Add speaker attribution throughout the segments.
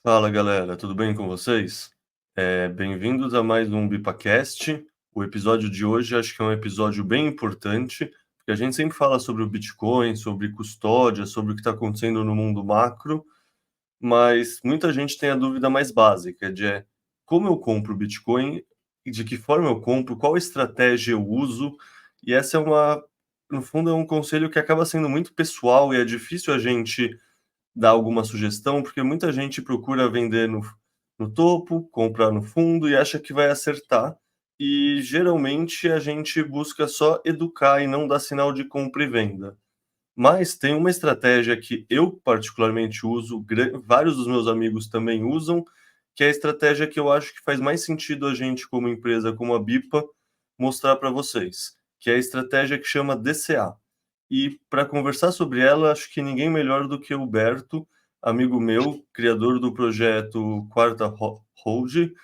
Speaker 1: Fala galera, tudo bem com vocês? Bem-vindos a mais um BipaCast. O episódio de hoje acho que é um episódio bem importante, porque a gente sempre fala sobre o Bitcoin, sobre custódia, sobre o que está acontecendo no mundo macro, mas muita gente tem a dúvida mais básica como eu compro Bitcoin e de que forma eu compro, qual estratégia eu uso, e essa no fundo, é um conselho que acaba sendo muito pessoal e é difícil a gente dar alguma sugestão, porque muita gente procura vender no topo, comprar no fundo e acha que vai acertar. E geralmente a gente busca só educar e não dar sinal de compra e venda. Mas tem uma estratégia que eu particularmente uso, vários dos meus amigos também usam, que é a estratégia que eu acho que faz mais sentido a gente, como empresa, como a Bipa, mostrar para vocês, que é a estratégia que chama DCA. E para conversar sobre ela, acho que ninguém melhor do que o Berto, amigo meu, criador do projeto Hold,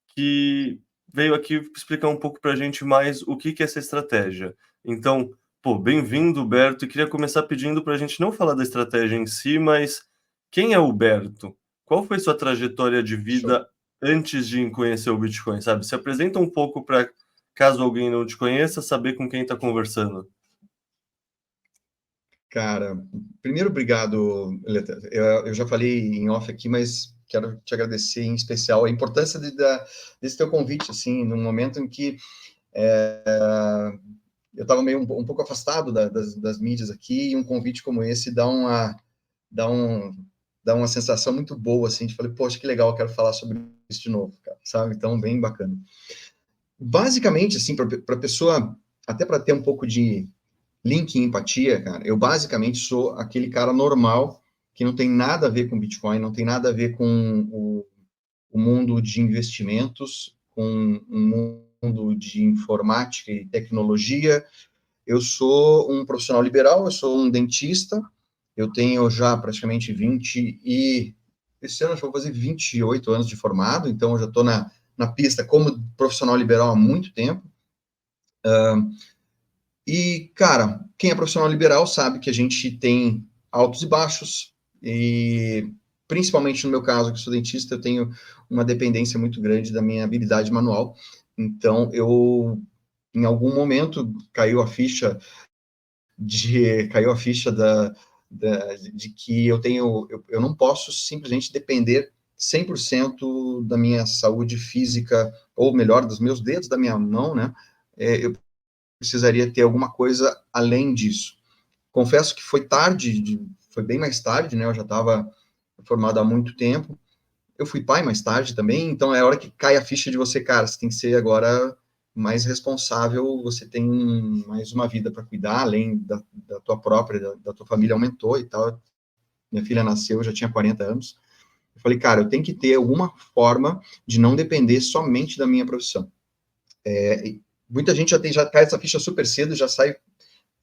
Speaker 1: que veio aqui explicar um pouco para a gente mais o que que é essa estratégia. Então, pô, bem-vindo, Berto, e queria começar pedindo para a gente não falar da estratégia em si, mas quem é o Berto? Qual foi sua trajetória de
Speaker 2: Show.
Speaker 1: vida antes de conhecer o Bitcoin, sabe? Se apresenta um pouco para, caso alguém não te conheça, saber com quem está conversando.
Speaker 2: Cara, primeiro, obrigado, Leta. Eu já falei em off aqui, mas quero te agradecer em especial a importância desse teu convite, assim, num momento em que eu estava meio um pouco afastado das mídias aqui, e um convite como esse dá, um, dá uma sensação muito boa, assim, de falei, poxa, que legal, eu quero falar sobre isso de novo, cara, sabe? Então, bem bacana. Basicamente, assim, para a pessoa, até para ter um pouco de link em empatia, cara, eu basicamente sou aquele cara normal que não tem nada a ver com Bitcoin, não tem nada a ver com o mundo de investimentos, com o mundo de informática e tecnologia. Eu sou um profissional liberal, eu sou um dentista, eu tenho já praticamente 20 e... Esse ano eu vou fazer 28 anos de formado, então eu já estou na pista como profissional liberal há muito tempo. E, cara, quem é profissional liberal sabe que a gente tem altos e baixos, e principalmente no meu caso, que sou dentista, eu tenho uma dependência muito grande da minha habilidade manual. Então, em algum momento, caiu a ficha de que eu não posso simplesmente depender 100% da minha saúde física, ou melhor, dos meus dedos da minha mão, né? Eu precisaria ter alguma coisa além disso. Confesso que foi bem mais tarde, né? Eu já estava formado há muito tempo. Eu fui pai mais tarde também, então é a hora que cai a ficha de você, cara, você tem que ser agora mais responsável, você tem mais uma vida para cuidar, além da tua própria, da tua família aumentou e tal. Minha filha nasceu, eu já tinha 40 anos. Eu falei, cara, eu tenho que ter alguma forma de não depender somente da minha profissão. Muita gente já cai essa ficha super cedo, já sai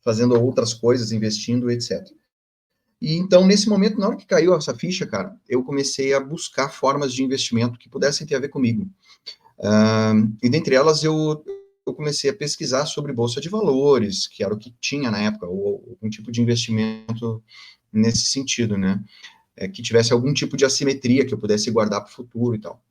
Speaker 2: fazendo outras coisas, investindo, etc. E então, nesse momento, na hora que caiu essa ficha, cara, eu comecei a buscar formas de investimento que pudessem ter a ver comigo. E dentre elas, eu comecei a pesquisar sobre bolsa de valores, que era o que tinha na época, ou algum tipo de investimento nesse sentido, né? Que tivesse algum tipo de assimetria que eu pudesse guardar para o futuro e tal.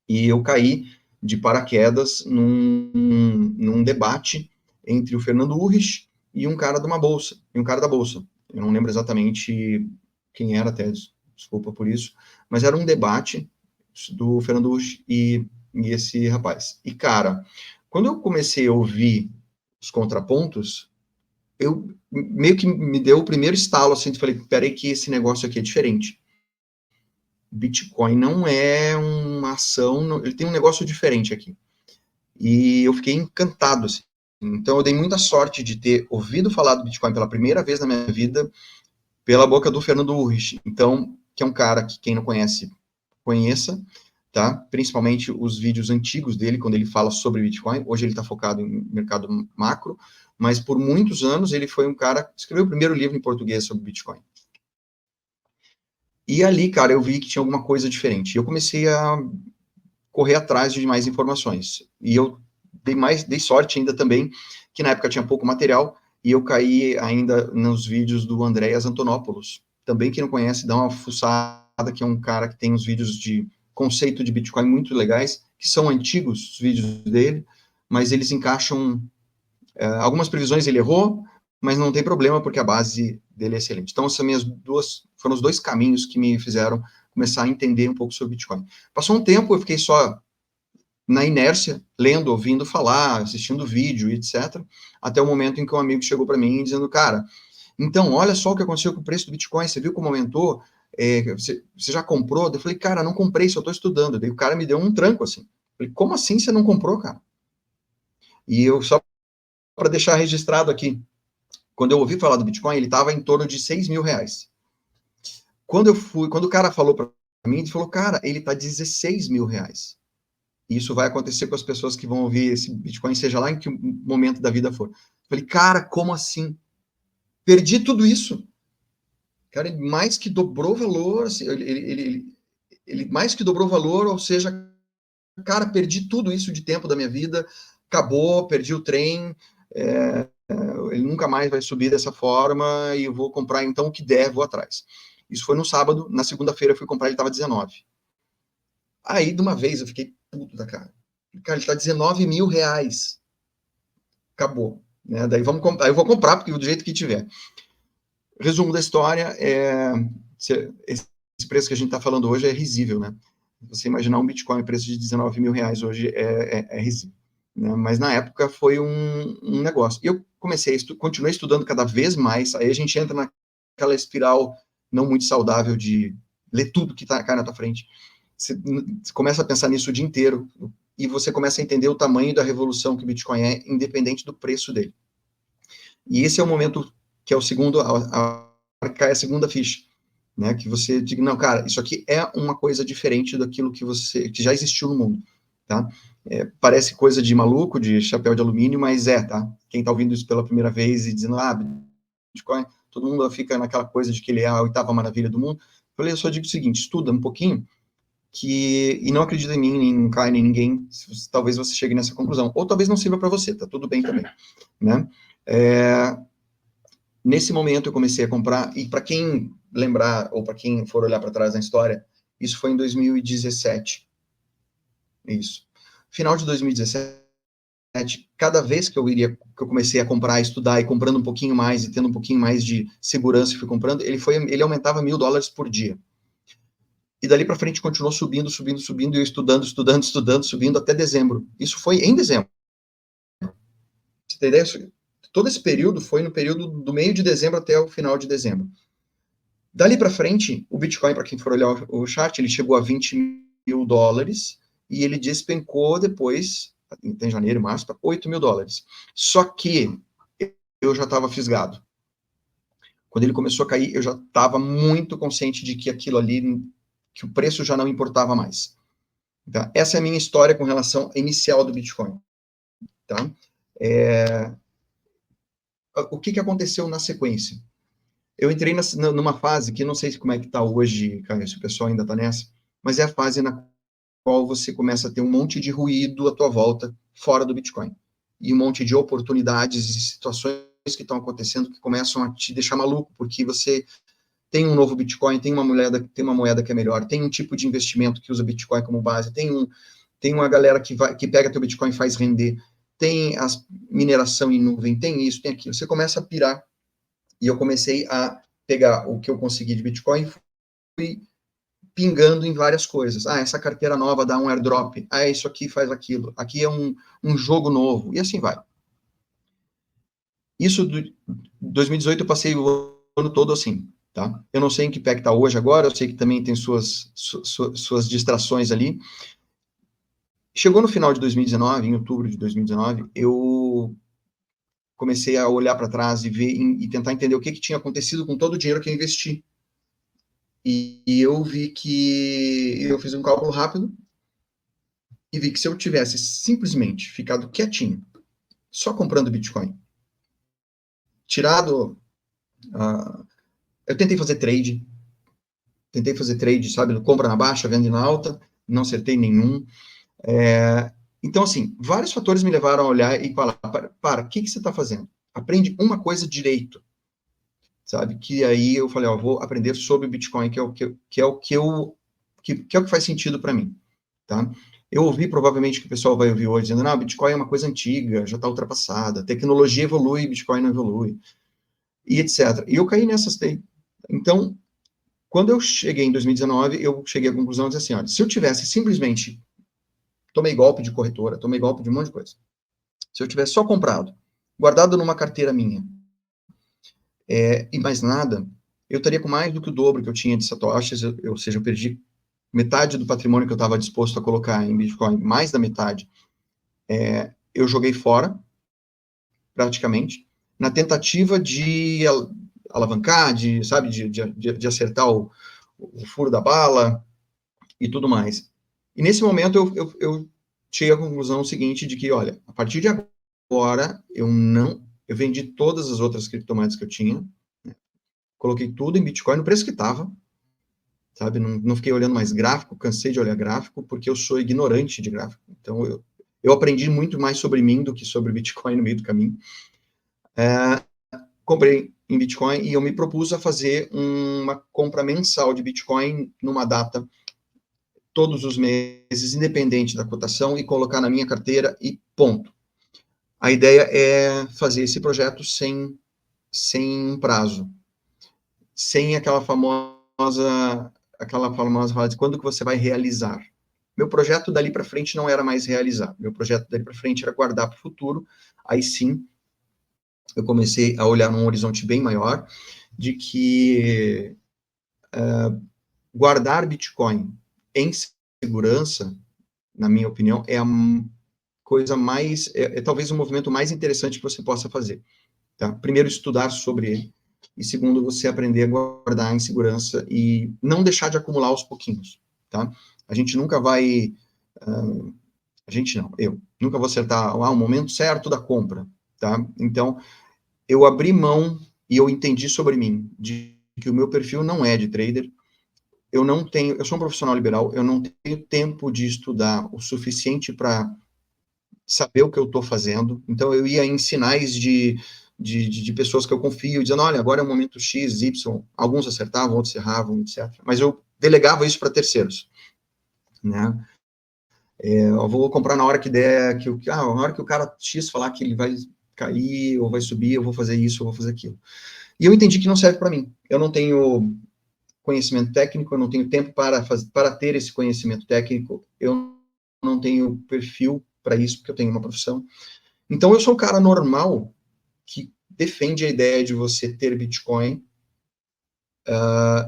Speaker 2: E eu caí de paraquedas num debate entre o Fernando Urrich e um cara de uma bolsa, e um cara da bolsa. Eu não lembro exatamente quem era, até desculpa por isso, mas era um debate do Fernando Urrich e esse rapaz. E, cara, quando eu comecei a ouvir os contrapontos, eu meio que me deu o primeiro estalo, assim, de falei, peraí que esse negócio aqui é diferente. Bitcoin não é uma ação, ele tem um negócio diferente aqui. E eu fiquei encantado, assim. Então eu dei muita sorte de ter ouvido falar do Bitcoin pela primeira vez na minha vida pela boca do Fernando Urrich. Então, que é um cara que quem não conhece, conheça, tá? Principalmente os vídeos antigos dele, quando ele fala sobre Bitcoin. Hoje ele está focado em mercado macro, mas por muitos anos ele foi um cara que escreveu o primeiro livro em português sobre Bitcoin. E ali, cara, eu vi que tinha alguma coisa diferente. E eu comecei a correr atrás de mais informações. E eu dei sorte ainda também, que na época tinha pouco material, e eu caí ainda nos vídeos do Andreas Antonopoulos. Também, quem não conhece, dá uma fuçada que é um cara que tem uns vídeos de conceito de Bitcoin muito legais, que são antigos, os vídeos dele, mas eles encaixam algumas previsões ele errou, mas não tem problema, porque a base dele é excelente. Então, foram os dois caminhos que me fizeram começar a entender um pouco sobre Bitcoin. Passou um tempo, eu fiquei só na inércia, lendo, ouvindo falar, assistindo vídeo, etc., até o momento em que um amigo chegou para mim dizendo, cara, então, olha só o que aconteceu com o preço do Bitcoin, você viu como aumentou? Você já comprou? Eu falei, cara, não comprei, só estou estudando. Daí o cara me deu um tranco, assim. Eu falei, como assim você não comprou, cara? E eu, só para deixar registrado aqui, quando eu ouvi falar do Bitcoin, ele estava em torno de 6 mil reais. Quando o cara falou para mim, ele falou, cara, ele está 16 mil reais. E isso vai acontecer com as pessoas que vão ouvir esse Bitcoin, seja lá em que momento da vida for. Eu falei, cara, como assim? Perdi tudo isso. Cara, ele mais que dobrou valor, assim, ele mais que dobrou valor, ou seja, cara, perdi tudo isso de tempo da minha vida, acabou, perdi o trem, ele nunca mais vai subir dessa forma e eu vou comprar então o que der, vou atrás. Isso foi no sábado, na segunda-feira eu fui comprar, ele estava 19. Aí, de uma vez, eu fiquei puto da cara. Cara, ele está 19 mil reais. Acabou. Né? Daí aí eu vou comprar, porque do jeito que tiver. Resumo da história, esse preço que a gente está falando hoje é risível, né? Você imaginar um Bitcoin preço de 19 mil reais hoje é risível. Né? Mas na época foi um negócio. E eu continuei estudando cada vez mais, aí a gente entra naquela espiral não muito saudável de ler tudo que cai na tua frente. Você começa a pensar nisso o dia inteiro, e você começa a entender o tamanho da revolução que o Bitcoin é, independente do preço dele. E esse é o momento que é o segundo, cai a segunda ficha, né? Que você diga, não, cara, isso aqui é uma coisa diferente daquilo que já existiu no mundo, tá? Parece coisa de maluco, de chapéu de alumínio, mas tá? Quem tá ouvindo isso pela primeira vez e dizendo, Bitcoin, todo mundo fica naquela coisa de que ele é a oitava maravilha do mundo. Eu falei, eu só digo o seguinte, estuda um pouquinho, e não acredita em mim, nem em Kai, nem em ninguém, talvez você chegue nessa conclusão, ou talvez não sirva para você, tá tudo bem também, né? Nesse momento eu comecei a comprar, e para quem lembrar, ou para quem for olhar para trás na história, isso foi em 2017. Isso. Final de 2017, cada vez que eu comecei a comprar, estudar, e comprando um pouquinho mais, e tendo um pouquinho mais de segurança, e fui comprando, ele aumentava $1.000 por dia. E dali para frente continuou subindo, subindo, subindo, e eu estudando, subindo até dezembro. Isso foi em dezembro. Você tem ideia? Todo esse período foi no período do meio de dezembro até o final de dezembro. Dali para frente, o Bitcoin, para quem for olhar o chart, ele chegou a $20 mil, e ele despencou depois, em janeiro, março, para $8 mil. Só que eu já estava fisgado. Quando ele começou a cair, eu já estava muito consciente de que aquilo ali, que o preço já não importava mais. Tá? Essa é a minha história com relação inicial do Bitcoin. Tá? O que aconteceu na sequência? Eu entrei numa fase que não sei como é que está hoje, cara, se o pessoal ainda está nessa, mas é a fase na qual você começa a ter um monte de ruído à tua volta, fora do Bitcoin. E um monte de oportunidades e situações que estão acontecendo que começam a te deixar maluco, porque você tem um novo Bitcoin, tem uma moeda que é melhor, tem um tipo de investimento que usa Bitcoin como base, tem uma galera que pega teu Bitcoin e faz render, tem a mineração em nuvem, tem isso, tem aquilo. Você começa a pirar. E eu comecei a pegar o que eu consegui de Bitcoin e fui pingando em várias coisas. Essa carteira nova dá um airdrop. Isso aqui faz aquilo. Aqui é um jogo novo. E assim vai. Isso, 2018, eu passei o ano todo assim, tá? Eu não sei em que pé que está hoje agora, eu sei que também tem suas distrações ali. Chegou no final de 2019, em outubro de 2019, eu comecei a olhar para trás e ver e tentar entender o que tinha acontecido com todo o dinheiro que eu investi. E eu vi que eu fiz um cálculo rápido e vi que se eu tivesse simplesmente ficado quietinho, só comprando Bitcoin, tirado. Eu tentei fazer trade, sabe? Compra na baixa, vende na alta, não acertei nenhum. Então, assim, vários fatores me levaram a olhar e falar: para, o que você está fazendo? Aprende uma coisa direito. sabe? Que aí eu falei, ó, vou aprender sobre Bitcoin, que é o que faz sentido para mim, tá? Eu ouvi provavelmente que o pessoal vai ouvir hoje dizendo, não, Bitcoin é uma coisa antiga, já está ultrapassada, tecnologia evolui, Bitcoin não evolui, e etc. E eu caí nessas. Então, quando eu cheguei em 2019, eu cheguei à conclusão de assim, olha, se eu tivesse simplesmente tomei golpe de corretora, tomei golpe de um monte de coisa. Se eu tivesse só comprado, guardado numa carteira minha, e mais nada, eu estaria com mais do que o dobro que eu tinha de satoshis, ou seja, eu perdi metade do patrimônio que eu estava disposto a colocar em Bitcoin, mais da metade, eu joguei fora, praticamente, na tentativa de alavancar, sabe, de acertar o furo da bala e tudo mais. E nesse momento eu cheguei à conclusão seguinte de que, olha, a partir de agora eu vendi todas as outras criptomoedas que eu tinha, né, coloquei tudo em Bitcoin no preço que estava, sabe? Não fiquei olhando mais gráfico, cansei de olhar gráfico, porque eu sou ignorante de gráfico. Então, eu aprendi muito mais sobre mim do que sobre Bitcoin no meio do caminho. Comprei em Bitcoin e eu me propus a fazer uma compra mensal de Bitcoin numa data todos os meses, independente da cotação, e colocar na minha carteira e ponto. A ideia é fazer esse projeto sem prazo, sem aquela famosa frase, quando que você vai realizar? Meu projeto dali para frente não era mais realizar, meu projeto dali para frente era guardar para o futuro, aí sim eu comecei a olhar num horizonte bem maior, de que guardar Bitcoin em segurança, na minha opinião, é a coisa mais, talvez o movimento mais interessante que você possa fazer. Tá? Primeiro, estudar sobre ele, e segundo, você aprender a guardar em segurança e não deixar de acumular aos pouquinhos. Tá? A gente nunca vai, a gente não, eu nunca vou acertar o momento certo da compra. Tá? Então, eu abri mão e eu entendi sobre mim, de que o meu perfil não é de trader, eu sou um profissional liberal, eu não tenho tempo de estudar o suficiente para saber o que eu estou fazendo, então eu ia em sinais de pessoas que eu confio, dizendo, olha, agora é o momento X, Y, alguns acertavam, outros erravam, etc. Mas eu delegava isso para terceiros, né? Eu vou comprar na hora que der, na hora que o cara X falar que ele vai cair, ou vai subir, eu vou fazer isso, eu vou fazer aquilo. E eu entendi que não serve para mim. Eu não tenho conhecimento técnico, eu não tenho tempo para ter esse conhecimento técnico, eu não tenho perfil para isso, porque eu tenho uma profissão. Então, eu sou um cara normal que defende a ideia de você ter Bitcoin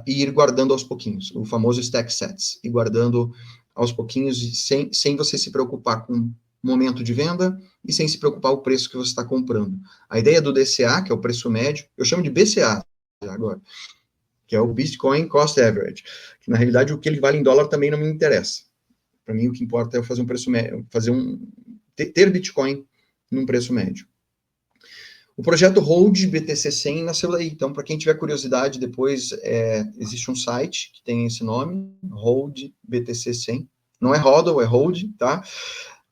Speaker 2: e ir guardando aos pouquinhos, o famoso stack sats, e guardando aos pouquinhos, sem você se preocupar com o momento de venda e sem se preocupar com o preço que você está comprando. A ideia do DCA, que é o preço médio, eu chamo de BCA agora, que é o Bitcoin Cost Average, que na realidade o que ele vale em dólar também não me interessa. Para mim o que importa é eu fazer um preço médio, ter Bitcoin num preço médio. O projeto Hold BTC100 nasceu daí, então para quem tiver curiosidade depois, existe um site que tem esse nome, Hold BTC100, não é HODL, é Hold, tá?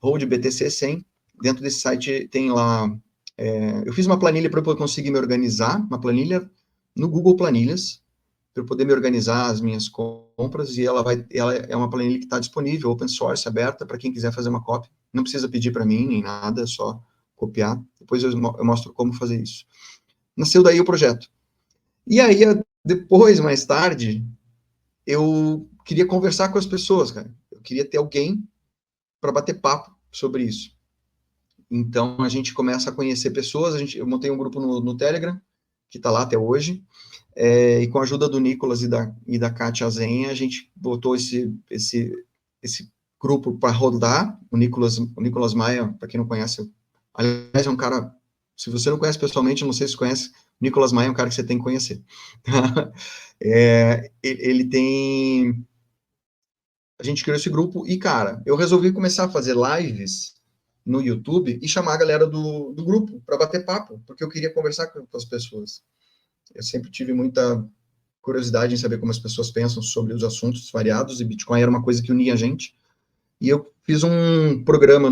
Speaker 2: Hold BTC100, dentro desse site tem lá, eu fiz uma planilha para eu conseguir me organizar, uma planilha no Google Planilhas, para eu poder me organizar as minhas compras, e ela é uma planilha que está disponível, open source, aberta, para quem quiser fazer uma cópia. Não precisa pedir para mim, nem nada, é só copiar. Depois eu mostro como fazer isso. Nasceu daí o projeto. E aí, depois, mais tarde, eu queria conversar com as pessoas, cara. Eu queria ter alguém para bater papo sobre isso. Então, a gente começa a conhecer pessoas, eu montei um grupo no Telegram, que está lá até hoje, e com a ajuda do Nicolas e da Kátia Zenha, a gente botou esse grupo para rodar. O Nicolas Maia, para quem não conhece, aliás, é um cara, se você não conhece pessoalmente, não sei se conhece, o Nicolas Maia é um cara que você tem que conhecer. Ele tem... A gente criou esse grupo e, cara, eu resolvi começar a fazer lives no YouTube e chamar a galera do grupo para bater papo, porque eu queria conversar com as pessoas. Eu sempre tive muita curiosidade em saber como as pessoas pensam sobre os assuntos variados, e Bitcoin era uma coisa que unia a gente. E eu fiz um programa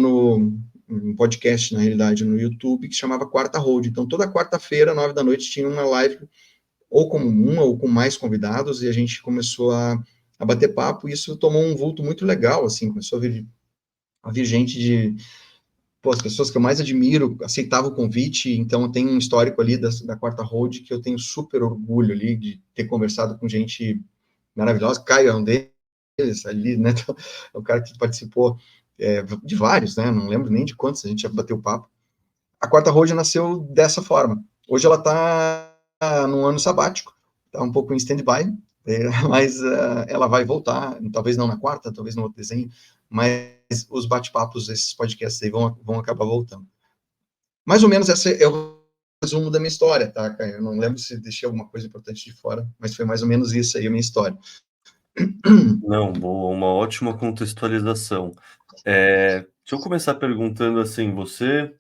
Speaker 2: um podcast, na realidade, no YouTube, que chamava Quarta Hold. Então, toda quarta-feira, 9 da noite, tinha uma live ou como uma ou com mais convidados, e a gente começou a bater papo, e isso tomou um vulto muito legal, assim, começou a vir gente pô, as pessoas que eu mais admiro aceitavam o convite, então tem um histórico ali da Quarta Road que eu tenho super orgulho ali de ter conversado com gente maravilhosa. Caio é um deles ali, né? O cara que participou de vários, né? Não lembro nem de quantos a gente já bateu papo. A Quarta Road nasceu dessa forma. Hoje ela está num ano sabático, está um pouco em stand-by, mas ela vai voltar, talvez não na quarta, talvez no outro desenho, mas os bate-papos, esses podcasts aí vão acabar voltando. Mais ou menos esse é o resumo da minha história, tá, Caio? Eu não lembro se deixei alguma coisa importante de fora, mas foi mais ou menos isso aí a minha história.
Speaker 1: Não, boa, uma ótima contextualização. Se eu começar perguntando assim, você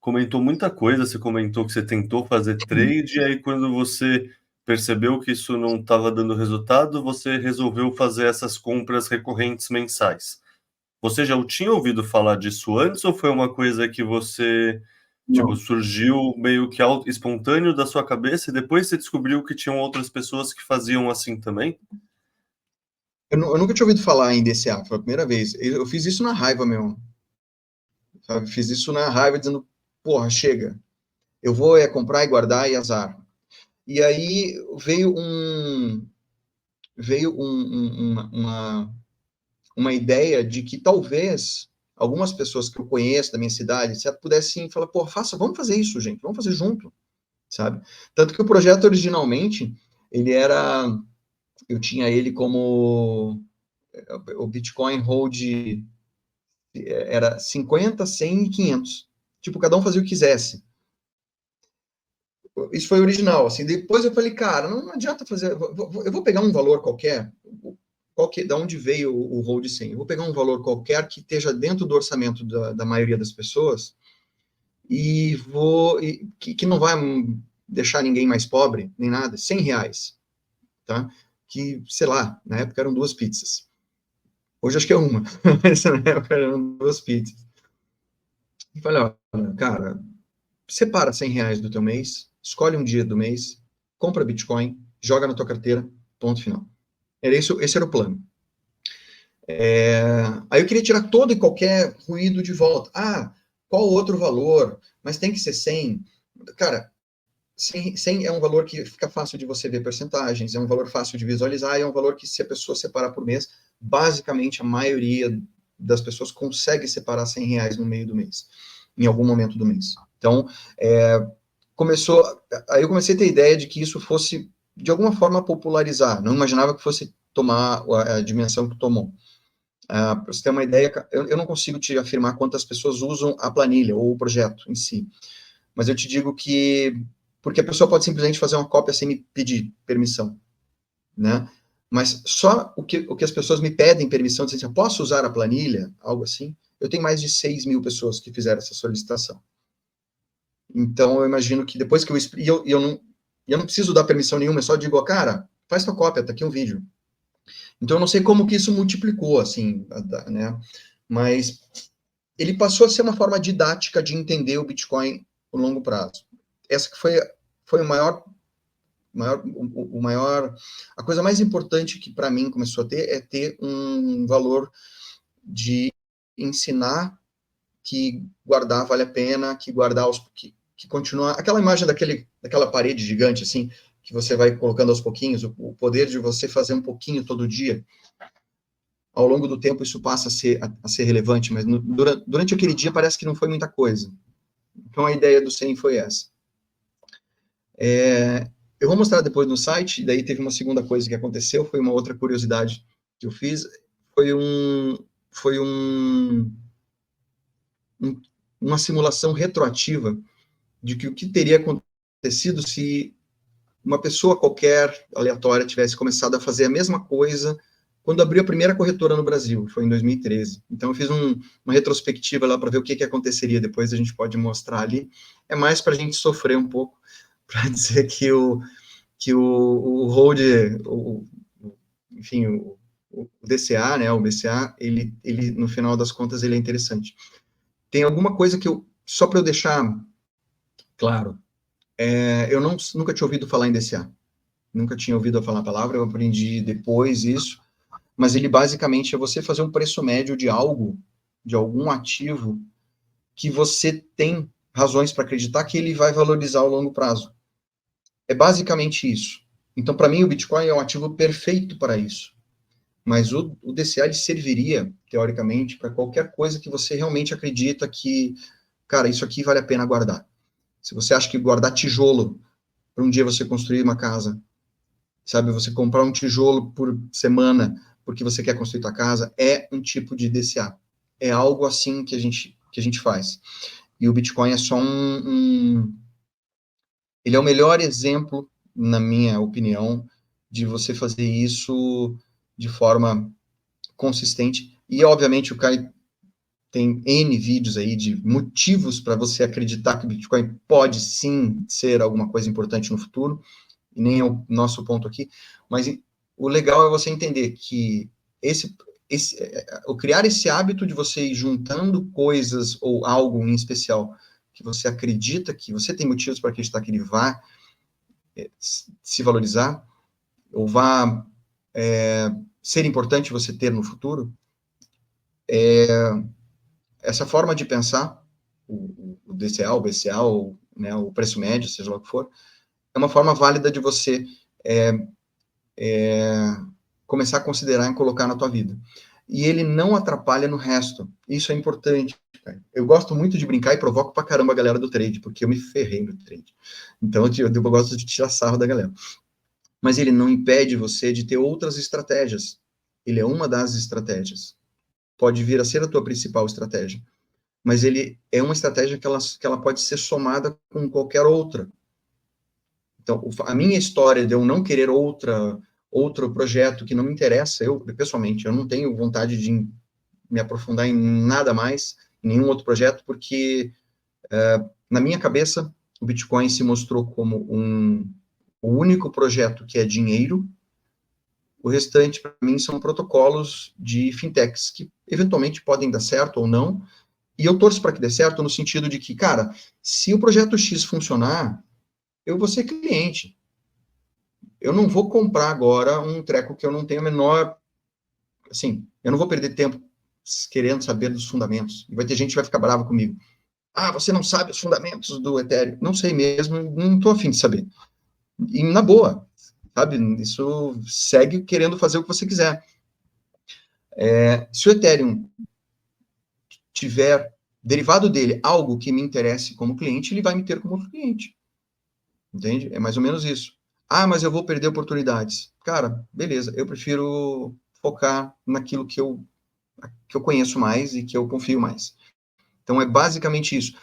Speaker 1: comentou muita coisa, você comentou que você tentou fazer trade, e aí quando você percebeu que isso não estava dando resultado, você resolveu fazer essas compras recorrentes mensais. Você já tinha ouvido falar disso antes ou foi uma coisa que você, tipo,
Speaker 2: Não,
Speaker 1: surgiu meio que espontâneo da sua cabeça e depois você descobriu que tinham outras pessoas que faziam assim também?
Speaker 2: eu nunca tinha ouvido falar em DCA, foi a primeira vez. Eu fiz isso na raiva mesmo, sabe? Fiz isso na raiva, dizendo, porra, chega, eu vou comprar e guardar e azar. E aí veio uma ideia de que talvez algumas pessoas que eu conheço da minha cidade, se pudessem falar, pô, vamos fazer isso, gente, vamos fazer junto, sabe? Tanto que o projeto originalmente, ele era, eu tinha ele como o Bitcoin Hold era 50, 100 e 500. Tipo, cada um fazia o que quisesse. Isso foi original, assim. Depois eu falei, cara, não adianta fazer. Eu vou pegar um valor qualquer, da onde veio o Hold 100. Eu vou pegar um valor qualquer que esteja dentro do orçamento da maioria das pessoas que não vai deixar ninguém mais pobre, nem nada, R$ 100, tá? Que, sei lá, na época eram 2 pizzas. Hoje acho que é uma, mas na época eram 2 pizzas. E falei, olha, cara, separa R$ 100 do teu mês, escolhe um dia do mês, compra Bitcoin, joga na tua carteira, ponto final. Esse era o plano. Aí eu queria tirar todo e qualquer ruído de volta. Ah, qual outro valor? Mas tem que ser 100. Cara, 100 é um valor que fica fácil de você ver percentagens, é um valor fácil de visualizar, é um valor que, se a pessoa separar por mês, basicamente a maioria das pessoas consegue separar R$ 100 no meio do mês, em algum momento do mês. Então, aí eu comecei a ter a ideia de que isso fosse, de alguma forma, popularizar. Não imaginava que fosse tomar a dimensão que tomou. Para você ter uma ideia, eu não consigo te afirmar quantas pessoas usam a planilha ou o projeto em si, mas eu te digo que, porque a pessoa pode simplesmente fazer uma cópia sem me pedir permissão, né? Mas só o que as pessoas me pedem permissão, dizem assim, posso usar a planilha? Algo assim. Eu tenho mais de 6 mil pessoas que fizeram essa solicitação. Então, eu imagino que depois que eu não preciso dar permissão nenhuma, eu só digo, cara, faz tua cópia, tá aqui um vídeo. Então, eu não sei como que isso multiplicou, assim, né? Mas ele passou a ser uma forma didática de entender o Bitcoin no longo prazo. Essa que foi a coisa mais importante que para mim começou a ter um valor de ensinar que guardar vale a pena, que guardar que continuar, aquela imagem daquela parede gigante assim, que você vai colocando aos pouquinhos, o poder de você fazer um pouquinho todo dia, ao longo do tempo isso passa a ser relevante, mas durante aquele dia parece que não foi muita coisa. Então a ideia do 100 foi essa. Eu vou mostrar depois no site, e daí teve uma segunda coisa que aconteceu, foi uma outra curiosidade que eu fiz, foi uma simulação retroativa de que o que teria acontecido se uma pessoa qualquer, aleatória, tivesse começado a fazer a mesma coisa quando abriu a primeira corretora no Brasil, foi em 2013. Então, eu fiz uma retrospectiva lá para ver o que aconteceria, depois a gente pode mostrar ali. É mais para a gente sofrer um pouco, para dizer que o hold, enfim, o DCA, né, o BCA, ele, no final das contas, ele é interessante. Tem alguma coisa que só para eu deixar claro, eu nunca tinha ouvido falar em DCA. nunca tinha ouvido falar a palavra, eu aprendi depois isso, mas ele basicamente é você fazer um preço médio de algo, de algum ativo, que você tem razões para acreditar que ele vai valorizar ao longo prazo. É basicamente isso. Então, para mim, o Bitcoin é um ativo perfeito para isso. Mas o DCA ele serviria, teoricamente, para qualquer coisa que você realmente acredita que, cara, isso aqui vale a pena guardar. Se você acha que guardar tijolo para um dia você construir uma casa, sabe, você comprar um tijolo por semana porque você quer construir sua casa, é um tipo de DCA. É algo assim que a gente faz. E o Bitcoin é só ele é o melhor exemplo, na minha opinião, de você fazer isso de forma consistente. E, obviamente, o Kai tem N vídeos aí de motivos para você acreditar que o Bitcoin pode sim ser alguma coisa importante no futuro, e nem é o nosso ponto aqui, mas o legal é você entender que o criar esse hábito de você ir juntando coisas ou algo em especial que você acredita, que você tem motivos para acreditar que ele vá se valorizar, ou vá ser importante você ter no futuro, essa forma de pensar, o DCA, o BCA, ou, né, o preço médio, seja lá o que for, é uma forma válida de você começar a considerar e colocar na tua vida. E ele não atrapalha no resto. Isso é importante. Cara. Eu gosto muito de brincar e provoco pra caramba a galera do trade, porque eu me ferrei no trade. Então eu gosto de tirar sarro da galera. Mas ele não impede você de ter outras estratégias. Ele é uma das estratégias. Pode vir a ser a tua principal estratégia. Mas ele é uma estratégia que ela pode ser somada com qualquer outra. Então, a minha história de eu não querer outro projeto que não me interessa, eu, pessoalmente, eu não tenho vontade de me aprofundar em nada mais, em nenhum outro projeto, porque, na minha cabeça, o Bitcoin se mostrou como o único projeto que é dinheiro. O restante, para mim, são protocolos de fintechs que, eventualmente, podem dar certo ou não, e eu torço para que dê certo no sentido de que, cara, se o projeto X funcionar, eu vou ser cliente. Eu não vou comprar agora um treco que eu não tenho a menor. Assim, eu não vou perder tempo querendo saber dos fundamentos. E vai ter gente que vai ficar brava comigo. Ah, você não sabe os fundamentos do Ethereum. Não sei mesmo, não estou afim de saber. E na boa, sabe? Isso segue querendo fazer o que você quiser. Se o Ethereum tiver derivado dele algo que me interesse como cliente, ele vai me ter como cliente. Entende? É mais ou menos isso. Ah, mas eu vou perder oportunidades. Cara, beleza, eu prefiro focar naquilo que eu conheço mais e que eu confio mais. Então é basicamente isso.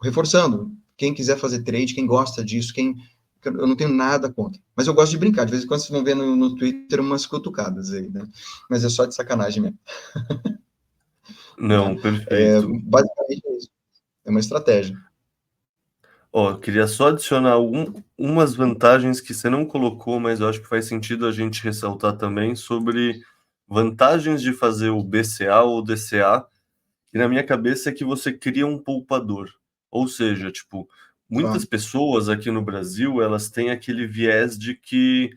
Speaker 2: Reforçando, quem quiser fazer trade, quem gosta disso, eu não tenho nada contra. Mas eu gosto de brincar. De vez em quando vocês vão ver no Twitter umas cutucadas aí, né? Mas é só de sacanagem mesmo.
Speaker 1: Não, perfeito.
Speaker 2: Basicamente é isso. É uma estratégia.
Speaker 1: Ó, eu queria só adicionar umas vantagens que você não colocou, mas eu acho que faz sentido a gente ressaltar também sobre vantagens de fazer o BCA ou DCA, que na minha cabeça é que você cria um poupador. Ou seja, tipo, muitas
Speaker 2: Tá?
Speaker 1: pessoas aqui no Brasil, elas têm aquele viés de que,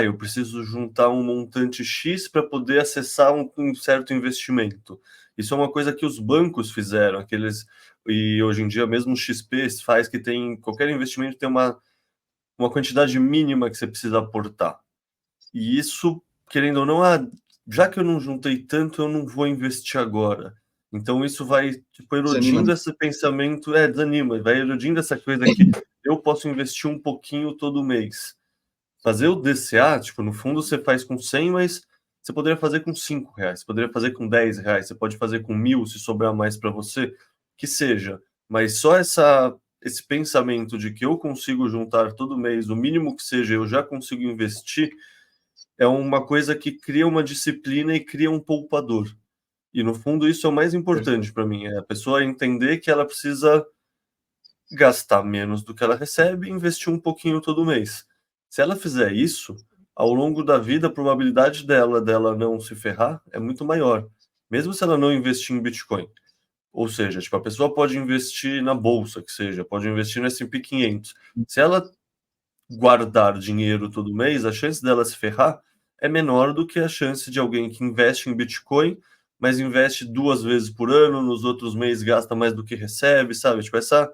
Speaker 1: eu preciso juntar um montante X para poder acessar um certo investimento. Isso é uma coisa que os bancos fizeram, e hoje em dia mesmo o XP faz que tem qualquer investimento tem uma quantidade mínima que você precisa aportar. E isso, querendo ou não, já que eu não juntei tanto, eu não vou investir agora. Então isso vai, tipo,
Speaker 2: Desanima.
Speaker 1: erodindo esse pensamento, desanima, vai erodindo essa coisa que eu posso investir um pouquinho todo mês. Fazer o DCA, tipo, no fundo você faz com 100, mas você poderia fazer com R$ 5, você poderia fazer com R$ 10, você pode fazer com 1.000 se sobrar mais para você, que seja. Mas só esse pensamento de que eu consigo juntar todo mês, o mínimo que seja, eu já consigo investir, é uma coisa que cria uma disciplina e cria um poupador. E no fundo isso é o mais importante para mim, é a pessoa entender que ela precisa gastar menos do que ela recebe e investir um pouquinho todo mês. Se ela fizer isso, ao longo da vida, a probabilidade dela não se ferrar é muito maior, mesmo se ela não investir em Bitcoin. Ou seja, tipo, a pessoa pode investir na bolsa, que seja, pode investir no S&P 500. Se ela guardar dinheiro todo mês, a chance dela se ferrar é menor do que a chance de alguém que investe em Bitcoin, mas investe 2 vezes por ano, nos outros meses gasta mais do que recebe, sabe? Tipo, essa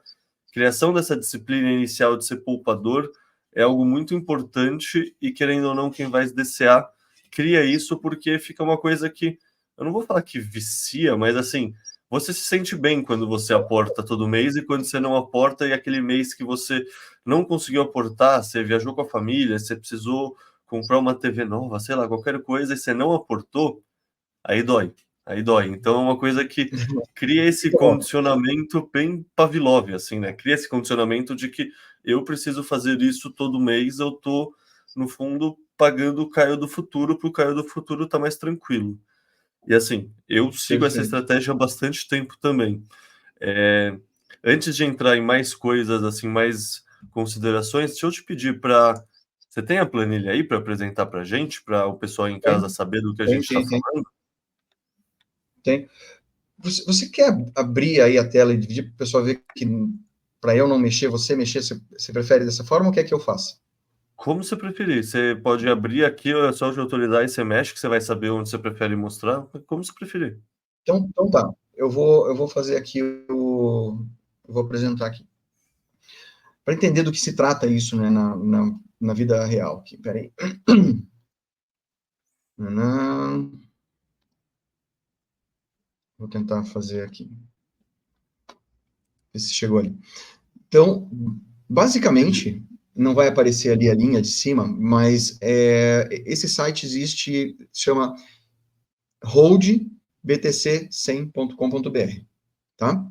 Speaker 1: criação dessa disciplina inicial de ser poupador é algo muito importante e, querendo ou não, quem vai se DCA cria isso porque fica uma coisa que, eu não vou falar que vicia, mas assim, você se sente bem quando você aporta todo mês e quando você não aporta e aquele mês que você não conseguiu aportar, você viajou com a família, você precisou comprar uma TV nova, sei lá, qualquer coisa, e você não aportou, aí dói, aí dói. Então é uma coisa que cria esse
Speaker 2: Então,
Speaker 1: condicionamento bem Pavlov, assim, né? Cria esse condicionamento de que eu preciso fazer isso todo mês, eu tô, no fundo, pagando o Caio do futuro, para o Caio do futuro tá mais tranquilo. E assim, eu sigo essa
Speaker 2: perfeito.
Speaker 1: estratégia há bastante tempo também. É, antes de entrar em mais coisas, assim, mais considerações, deixa eu te pedir para. Você tem a planilha aí para apresentar para a gente, para o pessoal em casa
Speaker 2: Tem,
Speaker 1: saber do que a
Speaker 2: tem,
Speaker 1: gente está
Speaker 2: tem, tem,
Speaker 1: falando?
Speaker 2: tem. Você quer abrir aí a tela e dividir para o pessoal ver que para eu não mexer, você mexer, você prefere dessa forma ou quer que eu faça?
Speaker 1: Como você preferir. Você pode abrir aqui, é só de autorizar e você mexe, que você vai saber onde você prefere mostrar. Como você preferir.
Speaker 2: Então tá. Eu vou fazer aqui eu vou apresentar aqui. Para entender do que se trata isso, né, na vida real. Aqui, peraí. Vou tentar fazer aqui. Ver se chegou ali. Então, basicamente, não vai aparecer ali a linha de cima, mas esse site existe, chama holdbtc100.com.br, tá?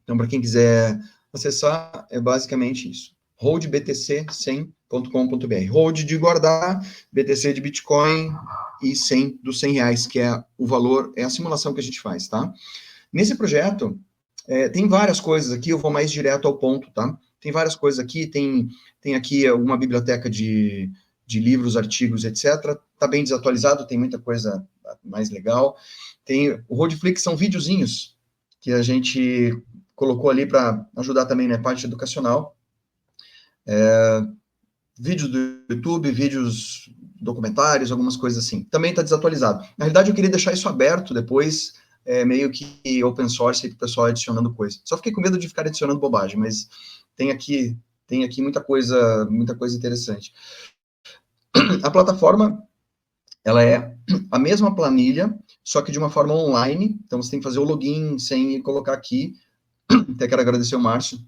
Speaker 2: Então, para quem quiser acessar, é basicamente isso. holdbtc100.com.br. Hold de guardar, BTC de Bitcoin e 100 dos R$ 100, que é o valor, é a simulação que a gente faz, tá? Nesse projeto, tem várias coisas aqui, eu vou mais direto ao ponto, tá? Tem várias coisas aqui, tem aqui uma biblioteca de livros, artigos, etc. Tá bem desatualizado, tem muita coisa mais legal. Tem o Roadflix, são videozinhos que a gente colocou ali para ajudar também na parte educacional. Vídeos do YouTube, vídeos documentários, algumas coisas assim. Também está desatualizado. Na realidade, eu queria deixar isso aberto depois, meio que open source, para o pessoal adicionando coisa. Só fiquei com medo de ficar adicionando bobagem, mas tem aqui muita coisa interessante. A plataforma, ela é a mesma planilha, só que de uma forma online. Então, você tem que fazer o login sem colocar aqui. Até quero agradecer o Márcio,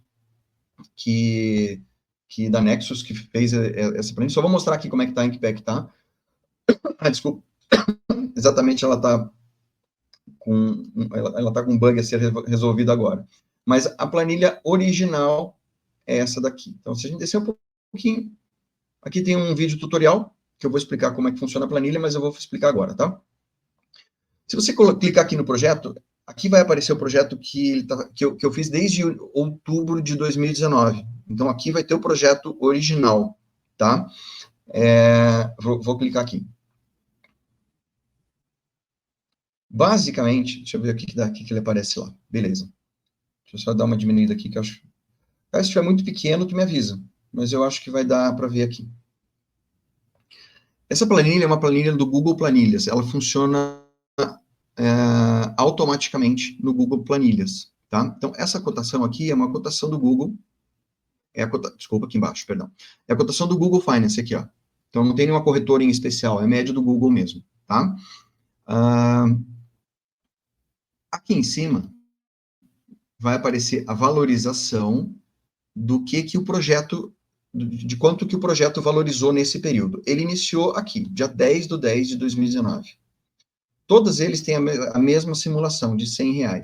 Speaker 2: que da Nexus, que fez essa planilha. Só vou mostrar aqui como é que tá, em que pé que tá. Ah, desculpa. Exatamente, ela tá com um bug a ser resolvido agora. Mas a planilha original é essa daqui. Então, se a gente descer um pouquinho, aqui tem um vídeo tutorial, que eu vou explicar como é que funciona a planilha, mas eu vou explicar agora, tá? Se você clicar aqui no projeto, aqui vai aparecer o projeto que eu fiz desde outubro de 2019. Então, aqui vai ter o projeto original, tá? Vou clicar aqui. Basicamente, deixa eu ver o que ele aparece lá. Beleza. Deixa eu só dar uma diminuída aqui, que eu acho. Se estiver muito pequeno, tu me avisa. Mas eu acho que vai dar para ver aqui. Essa planilha é uma planilha do Google Planilhas. Ela funciona automaticamente no Google Planilhas, tá? Então, essa cotação aqui é uma cotação do Google. Desculpa, aqui embaixo, perdão. É a cotação do Google Finance aqui, ó. Então, não tem nenhuma corretora em especial, é a média do Google mesmo, tá? Aqui em cima vai aparecer a valorização do que o projeto, de quanto que o projeto valorizou nesse período. Ele iniciou aqui, dia 10/10 de 2019. Todos eles têm a mesma simulação, de R$ 100.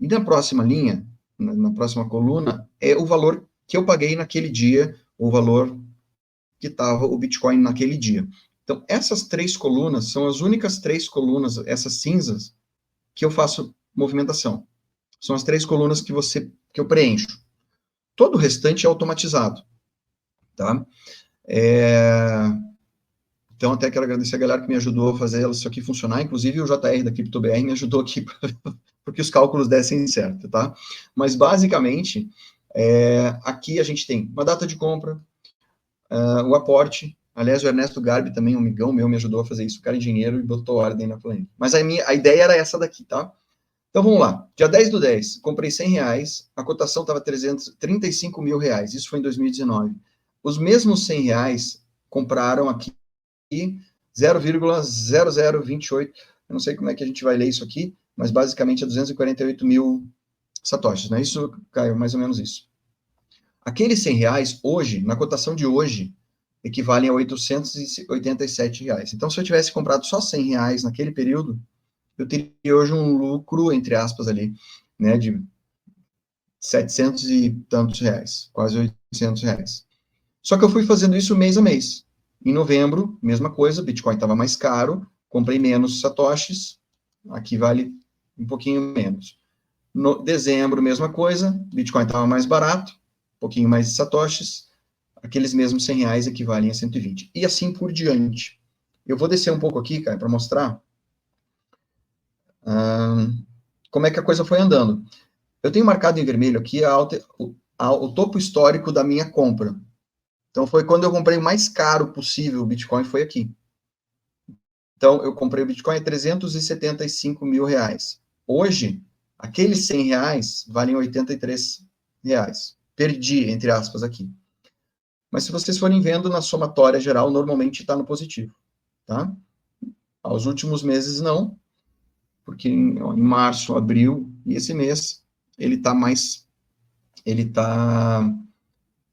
Speaker 2: E na próxima linha, na próxima coluna, é o valor que eu paguei naquele dia, o valor que estava o Bitcoin naquele dia. Então, essas 3 colunas são as únicas 3 colunas, essas cinzas, que eu faço movimentação. São as 3 colunas que eu preencho. Todo o restante é automatizado, tá? Então, até quero agradecer a galera que me ajudou a fazer isso aqui funcionar, inclusive o JR da CryptoBR me ajudou aqui porque os cálculos dessem certo, tá? Mas, basicamente, aqui a gente tem uma data de compra, o aporte. Aliás, o Ernesto Garbi, também um amigão meu, me ajudou a fazer isso. O cara é engenheiro e botou ordem na planilha. Mas a ideia era essa daqui, tá? Então, vamos lá. Dia 10/10, comprei R$100, a cotação estava 35 mil reais. Isso foi em 2019. Os mesmos R$100 compraram aqui 0,0028. Eu não sei como é que a gente vai ler isso aqui, mas basicamente é 248 mil satoshis, né? Isso, Caio, mais ou menos isso. Aqueles R$100, hoje, na cotação de hoje, equivalem a R$887. Então, se eu tivesse comprado só R$100 naquele período, eu teria hoje um lucro, entre aspas, ali, né, de 700 e tantos reais, quase R$800. Só que eu fui fazendo isso mês a mês. Em novembro, mesma coisa, Bitcoin estava mais caro, comprei menos satoshis, aqui vale um pouquinho menos. No dezembro, mesma coisa, Bitcoin estava mais barato, um pouquinho mais de satoshis, aqueles mesmos R$100 equivalem a 120. E assim por diante. Eu vou descer um pouco aqui, cara, para mostrar como é que a coisa foi andando. Eu tenho marcado em vermelho aqui o topo histórico da minha compra. Então, foi quando eu comprei o mais caro possível o Bitcoin, foi aqui. Então, eu comprei o Bitcoin a 375 mil reais. Hoje, aqueles 100 reais valem 83 reais. Perdi, entre aspas, aqui. Mas se vocês forem vendo na somatória geral, normalmente está no positivo, tá? Aos últimos meses, não, porque em março, abril e esse mês,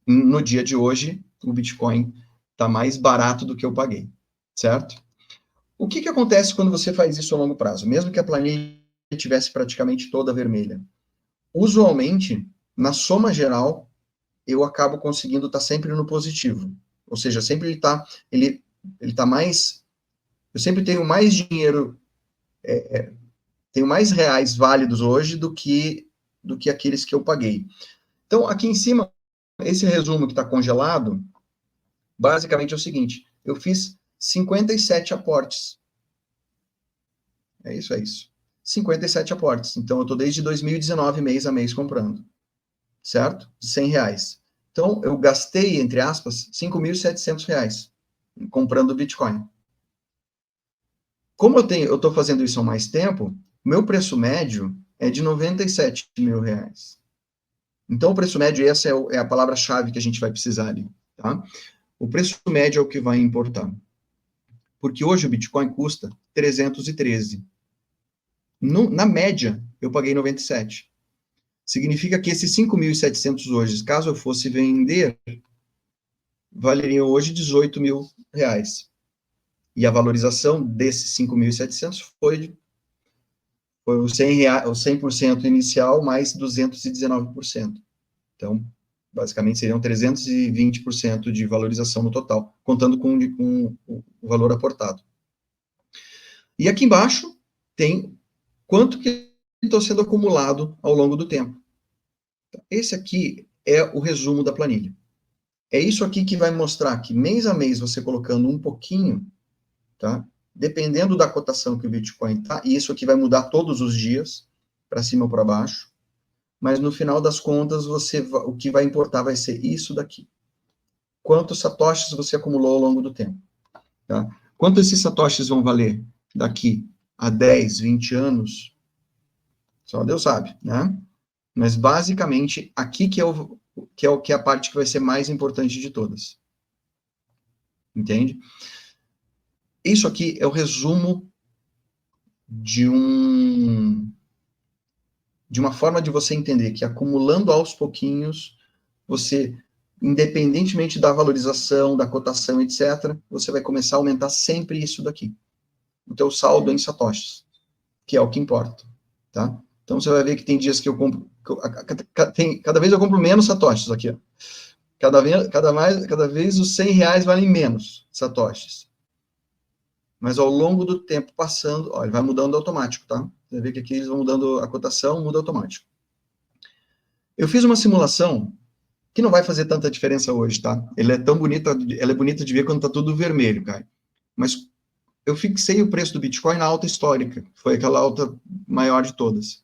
Speaker 2: no dia de hoje, o Bitcoin está mais barato do que eu paguei, certo? O que acontece quando você faz isso a longo prazo? Mesmo que a planilha estivesse praticamente toda vermelha. Usualmente, na soma geral, eu acabo conseguindo estar sempre no positivo. Ou seja, sempre ele tá mais... Eu sempre tenho mais dinheiro, tenho mais reais válidos hoje do que aqueles que eu paguei. Então, aqui em cima, esse resumo que está congelado, basicamente é o seguinte, eu fiz 57 aportes. É isso. 57 aportes. Então, eu estou desde 2019, mês a mês, comprando. Certo? De 100 reais. Então, eu gastei, entre aspas, 5.700 reais comprando Bitcoin. Como eu estou fazendo isso há mais tempo, meu preço médio é de 97 mil reais. Então, o preço médio, essa é a palavra-chave que a gente vai precisar ali. Tá? O preço médio é o que vai importar. Porque hoje o Bitcoin custa 313. Na média, eu paguei 97. Significa que esses 5.700 hoje, caso eu fosse vender, valeriam hoje 18 mil reais. E a valorização desses 5.700 foi o 100% inicial mais 219%. Então, basicamente, seriam 320% de valorização no total, contando com o valor aportado. E aqui embaixo tem quanto que está sendo acumulado ao longo do tempo. Esse aqui é o resumo da planilha. É isso aqui que vai mostrar que mês a mês você colocando um pouquinho, tá? Dependendo da cotação que o Bitcoin está, e isso aqui vai mudar todos os dias, para cima ou para baixo, mas no final das contas, o que vai importar vai ser isso daqui. Quantos satoshis você acumulou ao longo do tempo. Tá? Quanto esses satoshis vão valer daqui a 10, 20 anos, só Deus sabe, né? Mas, basicamente, aqui que é a parte que vai ser mais importante de todas. Entende? Isso aqui é o resumo de uma forma de você entender que acumulando aos pouquinhos, você, independentemente da valorização, da cotação, etc., você vai começar a aumentar sempre isso daqui. O teu saldo em satoshis, que é o que importa, tá? Então, você vai ver que tem dias que eu compro... cada vez eu compro menos satoshis aqui, ó. Cada vez os 100 reais valem menos satoshis. Mas ao longo do tempo passando, ó, ele vai mudando automático, tá? Você vai ver que aqui eles vão mudando a cotação, muda automático. Eu fiz uma simulação que não vai fazer tanta diferença hoje, tá? Ela é bonita de ver quando tá tudo vermelho, cara. Mas eu fixei o preço do Bitcoin na alta histórica, foi aquela alta maior de todas.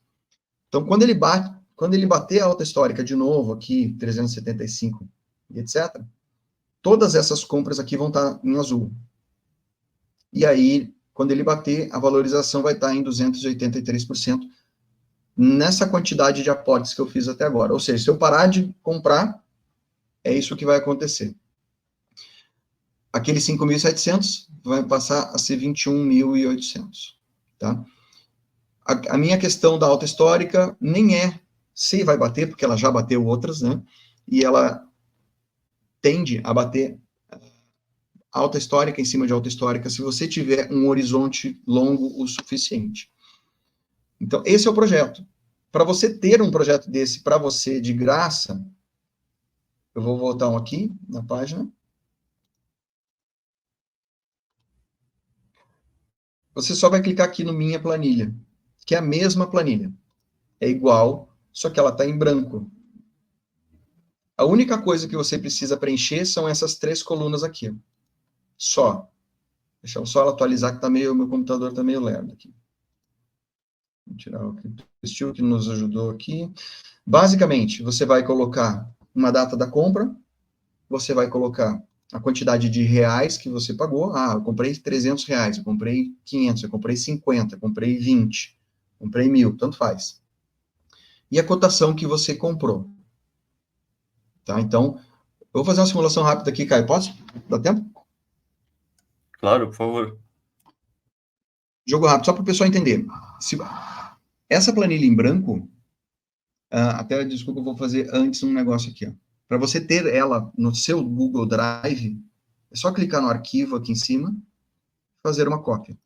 Speaker 2: Então, quando ele bater a alta histórica de novo aqui, 375 e etc., todas essas compras aqui vão estar em azul. E aí, quando ele bater, a valorização vai estar em 283% nessa quantidade de aportes que eu fiz até agora. Ou seja, se eu parar de comprar, é isso que vai acontecer. Aquele 5.700 vai passar a ser 21.800, tá? A minha questão da alta histórica nem é se vai bater, porque ela já bateu outras, né? E ela tende a bater alta histórica em cima de alta histórica se você tiver um horizonte longo o suficiente. Então, esse é o projeto. Para você ter um projeto desse para você de graça, eu vou voltar aqui na página. Você só vai clicar aqui no Minha Planilha, que é a mesma planilha. É igual, só que ela está em branco. A única coisa que você precisa preencher são essas 3 colunas aqui. Só. Deixa eu só atualizar que meu computador está meio lerdo aqui. Vou tirar o CryptoSteel que nos ajudou aqui. Basicamente, você vai colocar uma data da compra, você vai colocar a quantidade de reais que você pagou. Ah, eu comprei R$300, eu comprei 500, eu comprei 50, eu comprei 20, comprei 1.000, tanto faz. E a cotação que você comprou. Tá? Então, eu vou fazer uma simulação rápida aqui, Caio. Posso? Dá tempo?
Speaker 1: Claro, por favor.
Speaker 2: Jogo rápido, só para o pessoal entender. Essa planilha em branco, até, desculpa, eu vou fazer antes um negócio aqui. Para você ter ela no seu Google Drive, é só clicar no arquivo aqui em cima, fazer uma cópia.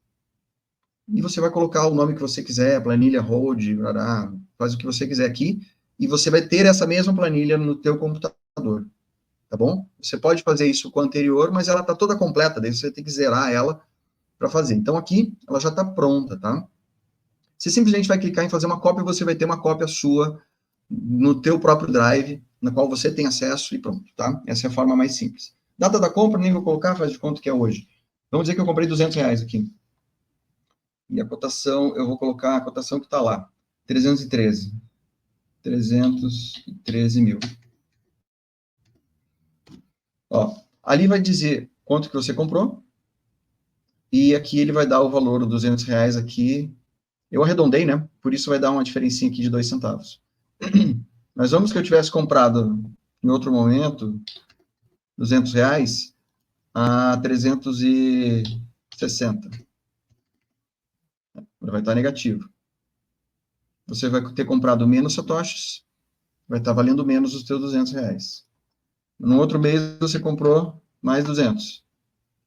Speaker 2: E você vai colocar o nome que você quiser, planilha hold, faz o que você quiser aqui, e você vai ter essa mesma planilha no teu computador, tá bom? Você pode fazer isso com a anterior, mas ela está toda completa, daí você tem que zerar ela para fazer. Então aqui, ela já está pronta, tá? Você simplesmente vai clicar em fazer uma cópia, você vai ter uma cópia sua no teu próprio Drive, na qual você tem acesso e pronto, tá? Essa é a forma mais simples. Data da compra, nem vou colocar, faz de conta que é hoje. Vamos dizer que eu comprei R$200 aqui. E a cotação, eu vou colocar a cotação que está lá, 313. 313 mil. Ó, ali vai dizer quanto que você comprou, e aqui ele vai dar o valor, os R$200 aqui. Eu arredondei, né? Por isso vai dar uma diferencinha aqui de 2 centavos. Mas vamos que eu tivesse comprado em outro momento R$200 a 360. Vai estar negativo. Você vai ter comprado menos satoshis, vai estar valendo menos os teus R$200. No outro mês você comprou mais 200,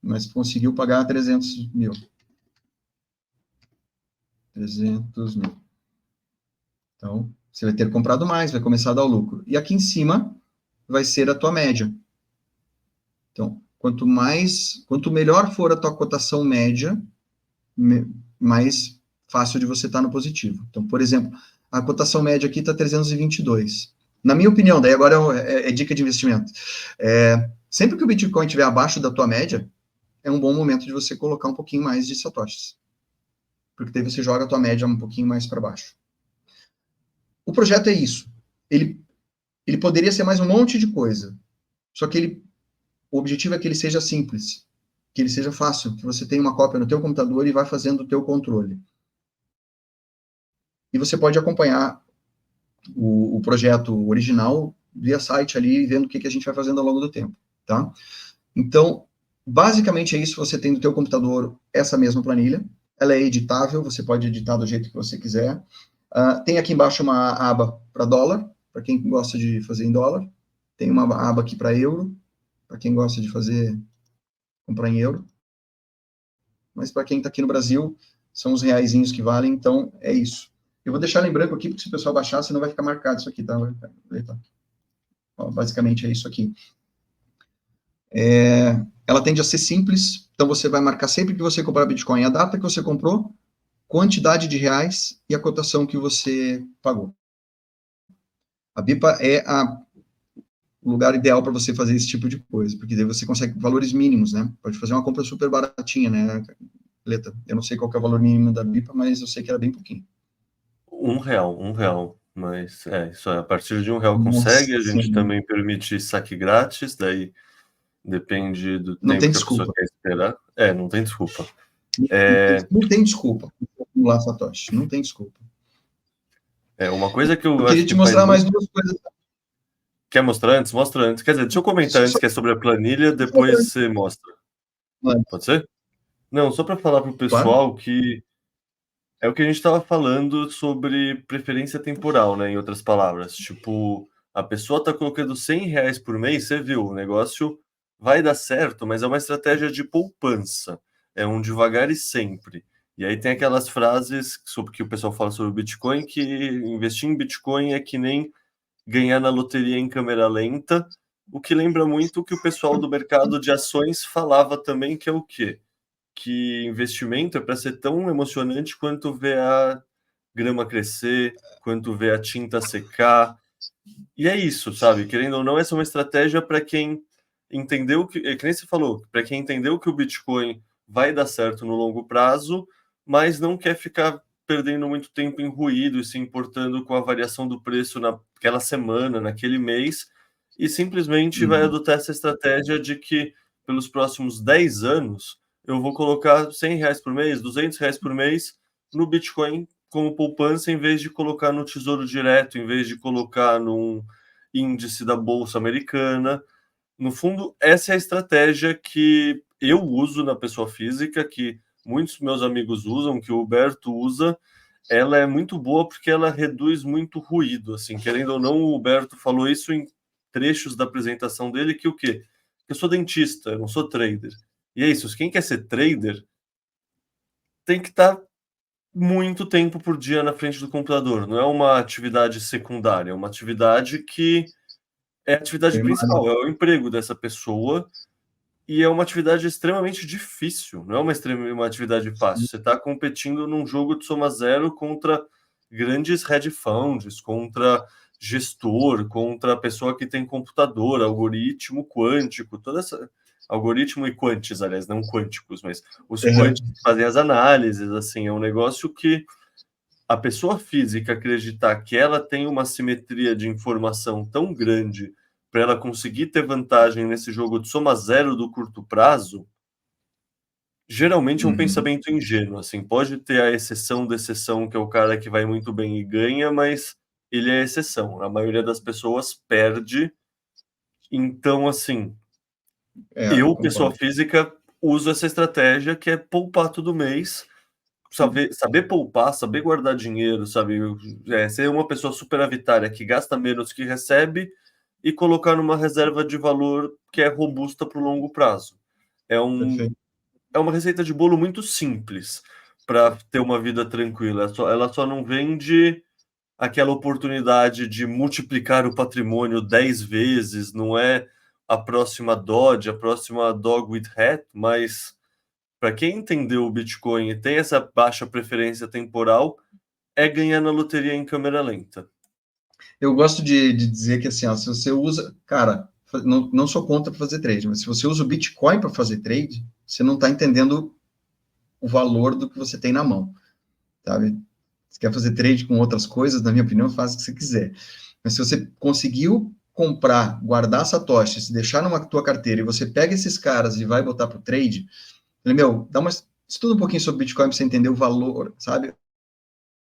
Speaker 2: mas conseguiu pagar 300 mil. 300 mil. Então, você vai ter comprado mais, vai começar a dar o lucro. E aqui em cima vai ser a tua média. Então, quanto melhor for a tua cotação média, mais fácil de você estar no positivo. Então, por exemplo, a cotação média aqui está 322. Na minha opinião, daí agora é dica de investimento. Sempre que o Bitcoin estiver abaixo da tua média, é um bom momento de você colocar um pouquinho mais de satoshis. Porque daí você joga a tua média um pouquinho mais para baixo. O projeto é isso. Ele poderia ser mais um monte de coisa. Só que o objetivo é que ele seja simples, que ele seja fácil, que você tenha uma cópia no teu computador e vá fazendo o teu controle. E você pode acompanhar o projeto original via site ali, vendo o que a gente vai fazendo ao longo do tempo, tá? Então, basicamente é isso, você tem no teu computador essa mesma planilha, ela é editável, você pode editar do jeito que você quiser. Tem aqui embaixo uma aba para dólar, para quem gosta de fazer em dólar. Tem uma aba aqui para euro, para quem gosta de comprar em euro. Mas para quem está aqui no Brasil, são os reaisinhos que valem, então é isso. Eu vou deixar em branco aqui, porque se o pessoal baixar, senão vai ficar marcado isso aqui, tá? Ó, basicamente é isso aqui. Ela tende a ser simples, então você vai marcar sempre que você comprar Bitcoin a data que você comprou, quantidade de reais e a cotação que você pagou. A BIPA é o lugar ideal para você fazer esse tipo de coisa, porque daí você consegue valores mínimos, né? Pode fazer uma compra super baratinha, né, Leta? Eu não sei qual que é o valor mínimo da BIPA, mas eu sei que era bem pouquinho.
Speaker 1: R$1. Mas isso é, a partir de R$1
Speaker 2: Nossa
Speaker 1: consegue, a gente
Speaker 2: Senhora.
Speaker 1: também permite saque grátis, daí depende do
Speaker 2: Não tem
Speaker 1: tempo que a pessoa
Speaker 2: desculpa.
Speaker 1: quer esperar. Não tem desculpa.
Speaker 2: Não tem desculpa acumular Satoshi. Não tem desculpa.
Speaker 1: Uma coisa que
Speaker 2: Eu
Speaker 1: eu acho
Speaker 2: queria te
Speaker 1: que faz
Speaker 2: mostrar mais
Speaker 1: muito...
Speaker 2: duas coisas.
Speaker 1: Quer mostrar antes? Mostra antes. Quer dizer, deixa eu comentar antes,
Speaker 2: Só,
Speaker 1: que é sobre a planilha,
Speaker 2: só pra...
Speaker 1: depois você mostra. Pode ser? Não, só para falar para o
Speaker 2: Claro.
Speaker 1: pessoal que é o que a gente estava falando sobre preferência temporal, né? Em outras palavras, tipo, a pessoa está colocando R$ 100 por mês, você viu, o negócio vai dar certo, mas é uma estratégia de poupança, é um devagar e sempre. E aí tem aquelas frases sobre que o pessoal fala sobre o Bitcoin, que investir em Bitcoin é que nem ganhar na loteria em câmera lenta, o que lembra muito o que o pessoal do mercado de ações falava também, que é o quê? Que investimento é para ser tão emocionante quanto ver a grama crescer, quanto ver a tinta secar. E é isso, sabe? Querendo ou não, essa é uma estratégia para quem entendeu que nem você falou, para quem entendeu que o Bitcoin vai dar certo no longo prazo, mas não quer ficar perdendo muito tempo em ruído e se importando com a variação do preço naquela semana, naquele mês, e simplesmente vai adotar essa estratégia de que pelos próximos 10 anos eu vou colocar R$ 100 por mês, R$ 200 por mês no Bitcoin como poupança, em vez de colocar no Tesouro Direto, em vez de colocar num índice da Bolsa Americana. No fundo, essa é a estratégia que eu uso na pessoa física, que muitos meus amigos usam, que o Huberto usa. Ela é muito boa porque ela reduz muito ruído, assim, querendo ou não, o Huberto falou isso em trechos da apresentação dele, que o quê? Eu sou dentista, eu não sou trader. E é isso, quem quer ser trader tem que estar muito tempo por dia na frente do computador. Não é uma atividade secundária, é uma atividade que é a atividade
Speaker 2: Primário.
Speaker 1: principal, é o emprego dessa pessoa e é uma atividade extremamente difícil, não é uma atividade fácil. Você está competindo num jogo de soma zero contra grandes hedge funds, contra gestor, contra a pessoa que tem computador, algoritmo quântico, toda essa algoritmo e quantis, aliás, não quânticos, mas os quantis fazem as análises, assim, é um negócio que a pessoa física acreditar que ela tem uma simetria de informação tão grande para ela conseguir ter vantagem nesse jogo de soma zero do curto prazo, geralmente é um pensamento ingênuo, assim, pode ter a exceção da exceção, que é o cara que vai muito bem e ganha, mas ele é exceção. A maioria das pessoas perde. Então, assim,
Speaker 2: Eu
Speaker 1: eu, pessoa
Speaker 2: concordo.
Speaker 1: física, uso essa estratégia que é poupar todo mês, saber poupar, saber guardar dinheiro, sabe? Ser uma pessoa superavitária que gasta menos que recebe e colocar numa reserva de valor que é robusta para o longo prazo. É, um,
Speaker 2: Perfeito.
Speaker 1: é uma receita de bolo muito simples para ter uma vida tranquila. Ela só não vende aquela oportunidade de multiplicar o patrimônio 10 vezes, não é a próxima Dodge, a próxima Dog with Hat, mas para quem entendeu o Bitcoin e tem essa baixa preferência temporal, é ganhar na loteria em câmera lenta.
Speaker 2: Eu gosto de dizer que, assim, ó, se você usa... Cara, não sou contra fazer trade, mas se você usa o Bitcoin para fazer trade, você não está entendendo o valor do que você tem na mão, sabe? Se quer fazer trade com outras coisas, na minha opinião, faz o que você quiser. Mas se você conseguiu comprar, guardar satoshis, se deixar numa tua carteira e você pega esses caras e vai botar para o trade, meu, estuda um pouquinho sobre Bitcoin para você entender o valor, sabe?